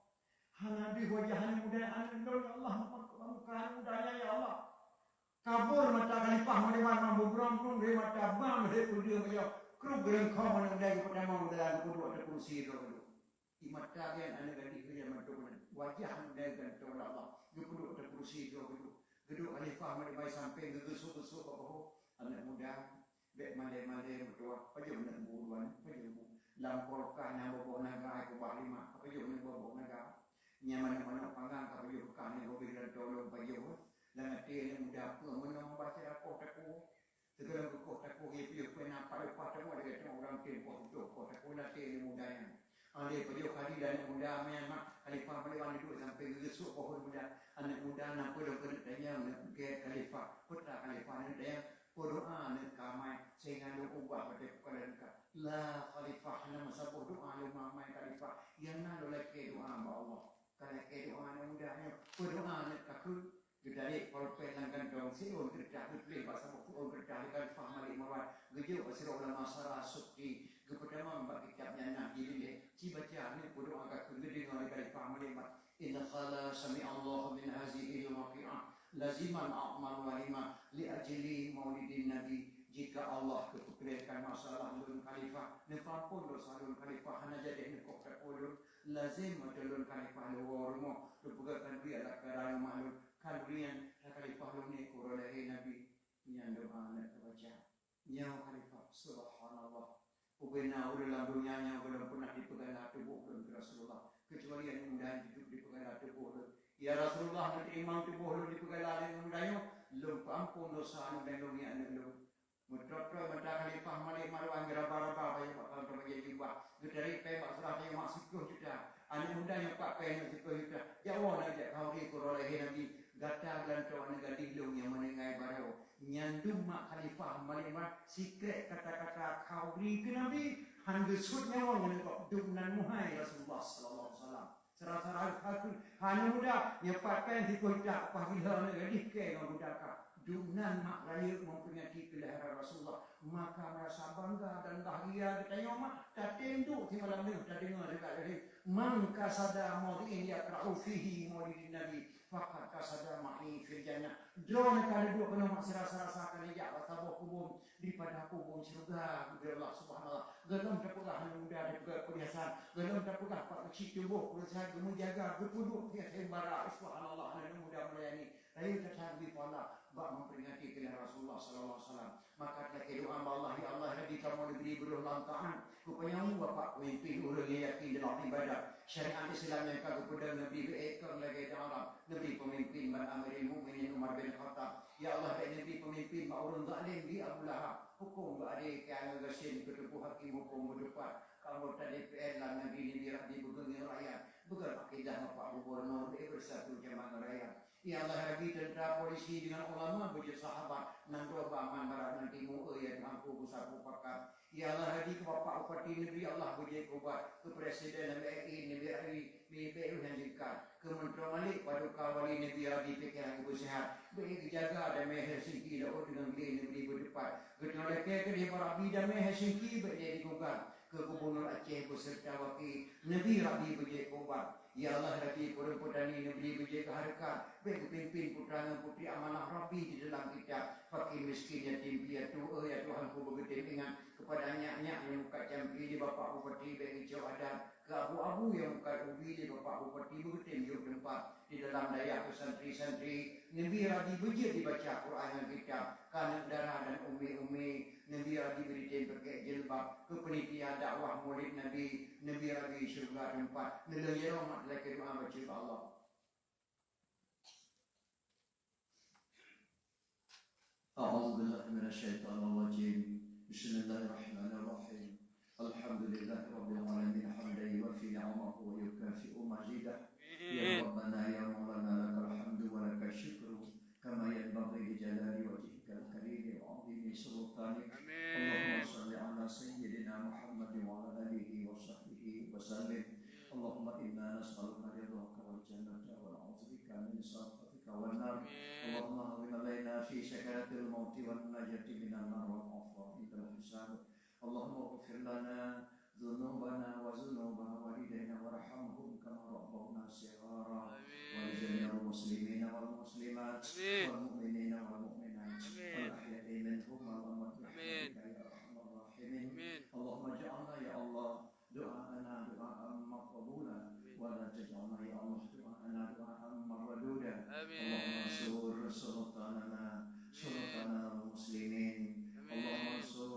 Hana di wajah anak mudanya anak do ya Allah muka mudanya ya Allah. Kabur mata Khalifah Malik Marwan buram pun dari mata bang dari kudu dia kru gereng kau mana dari pertama muda kudu ada kursi do. Imat kalian anak gadis kerja mantuman wajah dengan tolak Allah. Duduk ada kursi duduk Khalifah Malik sampai gegesu-gesu bahawa anak muda Bek male-male berdoa, pajak nak buruan, pajak bu. Lampor kana bobo naga aku balima, pajak nak bobo naga. Nyaman mana panggang pajak kana bobo bila tolong pajak. Langat dia yang muda pun menang baca aku takku. Segala kau takku dia pernah pada pada orang dia orang tempoh tu kau takku nanti yang muda yang. Ada pajak kali dan muda memang khalifah melewan itu sampai gesuk pohon muda. Anak muda nak perlu kena tanya nak ke khalifah, putra khalifah ni dia. Doa ni kamai sehingga lu ubah pada kalian ka la khalifah nama sabuh doa lu mamai khalifah yang nak lelaki doa ba Allah kalau ke doa ni mudahnya doa ni kaku gedari kalau pelanggan dong si on kerja beli bahasa on kerja kan faham malik mawar gejo asira ulama syarah suci kepada mamba kitabnya nak jadi ci baca ni doa kaku gede ngari khalifah malik inna khala sami Allah min hazihi al-waqi'ah laziman a'mal walima li ajli maulidin nabi jika Allah kepikirkan masalah ulun khalifah nepampun dosa ulun khalifah hanya jadi nekok terulun lazim ulun khalifah luwarmo lupugakan dia la karang malun kadrian khalifah ulun ni kurolahi nabi nyando anak baca nyaw khalifah subhanallah ubena udah dunyanya belum pernah dipegang tubuh ulun Rasulullah kecuali yang mudah hidup dipegang tubuh ulun. Ya Rasulullah nanti imam tubuh lu dipegalali mundayo lu ampun dosa anu dan lu ni anu lu mutotro mata khalifah malik marwan geraba-raba bayi bakal terbagi jiwa gedari pe masalah yang maksudku sudah anu mundayo pak pe maksudku sudah jawab aja kau di kurolehi nabi gata dan tuan negadi lu yang menengai baru nyandung mak khalifah malik mar sikret kata-kata kau di ke nabi hangge sudnya wong kok dumnan muhai Rasulullah sallallahu alaihi wasallam serasa aku hanya muda nyepatkan di kota pahila negeri ke muda ka dunan mak raya memperingati kelahiran Rasulullah maka rasa bangga dan bahagia kita nyoma tak tentu di malam ni tak dengar dekat dari man kasada maudin yaqra'u fihi maulidin nabi faqad kasada ma'i fil jannah drone kali dua kena mak serasa kali ya tabuh kubur daripada kubur surga kepada Allah Subhanahu gelem terpulah muda juga kebiasaan gelem terpulah pak kecil tubuh usaha menjaga berpuduk dia sembara subhanallah dan muda melayani ayo tersabi pala bak memperingati kelahiran Rasulullah sallallahu alaihi wasallam maka kita doa Allah ya Allah hadi kamu diberi berulang tahun rupanya bapak pemimpin orang yang yakin dalam ibadah syariat Islam yang kagum kepada Nabi berekor lagi dalam Nabi pemimpin Amirul Mukminin Umar bin Khattab ya Allah dan Nabi pemimpin Ma'urun Zalim di Abu Lahab hukum bagi kerana gasin ketubuh hakim hukum berdepan kalau tadi DPR lah Nabi di begini rakyat bukan akidah Pak Gubernur bersatu jamaah rakyat ya Allah lagi tentera polisi dengan ulama berjaya sahabat nang dua baman barat nanti mu ya mampu busaku pakat ya Allah lagi ke Bapak Bupati Negeri Allah berjaya kubat ke Presiden MRI Negeri BPU Hanjikan ke Menteri Malik pada kawali Negeri Rabi Pikiran Ibu Sehat beri jaga dan Helsinki dah dengan negeri berdepan kedua ke di Rabi dan Helsinki berjaya digugat ke Gubernur Aceh beserta wakil Negeri Rabi berjaya kubat ya Allah hati perdani negeri berjaya keharkat baik pimpin putra dan putri amanah Rabbi di dalam kita fakir miskin yatim piatu ya Tuhan ku begitu ingat kepada anak-anak yang buka jampi di Bapak Bupati baik hijau adat ke abu-abu yang buka ubi di Bapak Bupati begitu hidup tempat di dalam dayak ke santri-santri Nabi Rabi berjaya dibaca Quran yang kita kanak darah dan umi-umi Nabi Rabi beri pakai jilbab ke penitia dakwah murid Nabi Rabi syurga tempat nilai rahmat lagi doa baca Allah أعوذ بالله من الشيطان الرجيم بسم الله الرحمن الرحيم الحمد لله رب العالمين حمدا يوفي نعمه ويكافئ مزيده يا ربنا يا مولانا لك الحمد ولك الشكر كما ينبغي لجلال وجهك الكريم وعظيم سلطانك اللهم صل على سيدنا محمد وعلى آله وصحبه وسلم اللهم إنا نسألك رضاك والجنة ونعوذ بك من سخطك والنار اللهم هون علينا في سكرات الموت والنجاة من النار والعفو عند الحساب اللهم اغفر لنا ذنوبنا وذنوب والدينا وارحمهم كما ربونا صغارا ولجميع المسلمين والمسلمات والمؤمنين والمؤمنات والأحياء منهم والأموات برحمتك يا أرحم الراحمين اللهم اجعلنا يا الله دعاءنا دعاء مقبولا ولا تجعلنا يا الله دعاءنا دعاء مردودا اللهم انصر سلطاننا المسلمين اللهم انصر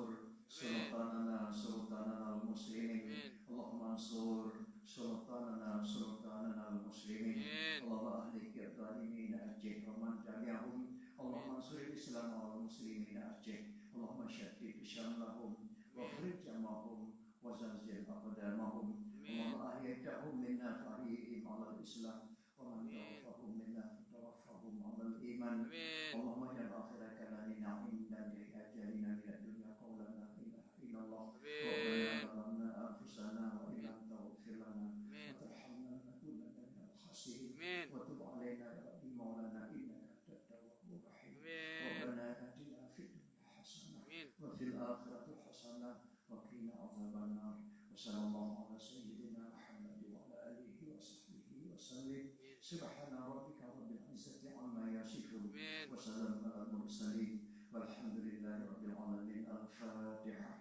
Aceh wa man tabi'ahum Allahumma ansur al-Islam wal muslimin Aceh Allahumma syaddid syamlahum wa farij jamahum wa zalzil aqdamahum Allahumma ahyaytahum minna fa'ihim 'ala al-Islam wa man tawaffahum minna tawaffahum 'ala al-iman Allahumma ja'al akhir kalamina 'inda ajalina min ad-dunya qawlan la ilaha illallah Rabbana zalamna anfusana wa illam taghfir lana wa tarhamna lanakunanna minal khasirin wa tub 'alaina ya rabbi maulana innaka antat tawwabur rahim Rabbana atina fid dunya hasanah wa fil akhirati hasanah wa qina adzaban nar wa sallallahu ala sayyidina Muhammad wa ala alihi wa sahbihi wa sallim subhana rabbika rabbil izzati amma yasifun wa salamun alal mursalin walhamdulillahi rabbil alamin al-fatihah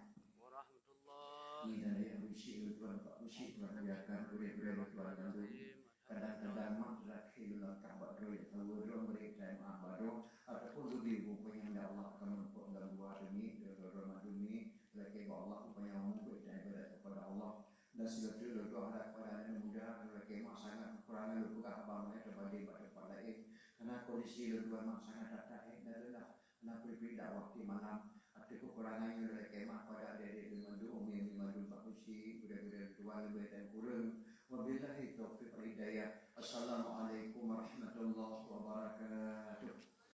ini dari Abu Syekh Tuan Pak Syekh merayakan kuliah-kuliah keluarga itu kadang-kadang mak hilal kabar kuliah keluarga mereka yang baru ataupun lebih rupanya yang Allah akan menempuh dalam dua demi Ramadan ini lagi Allah rupanya membuat ibadah kepada Allah dan segala itu harap kepada yang mudah lagi mak sangat kekurangan lupa abangnya terbanding pada karena kondisi kedua mak sangat tak adalah karena berbeda waktu malam ada kekurangan yang oleh kemah pada dari Mandu Umi Mandu Pak Usi budaya-budaya kedua lebih dan kurang wabillahi taufiq wal hidayah assalamualaikum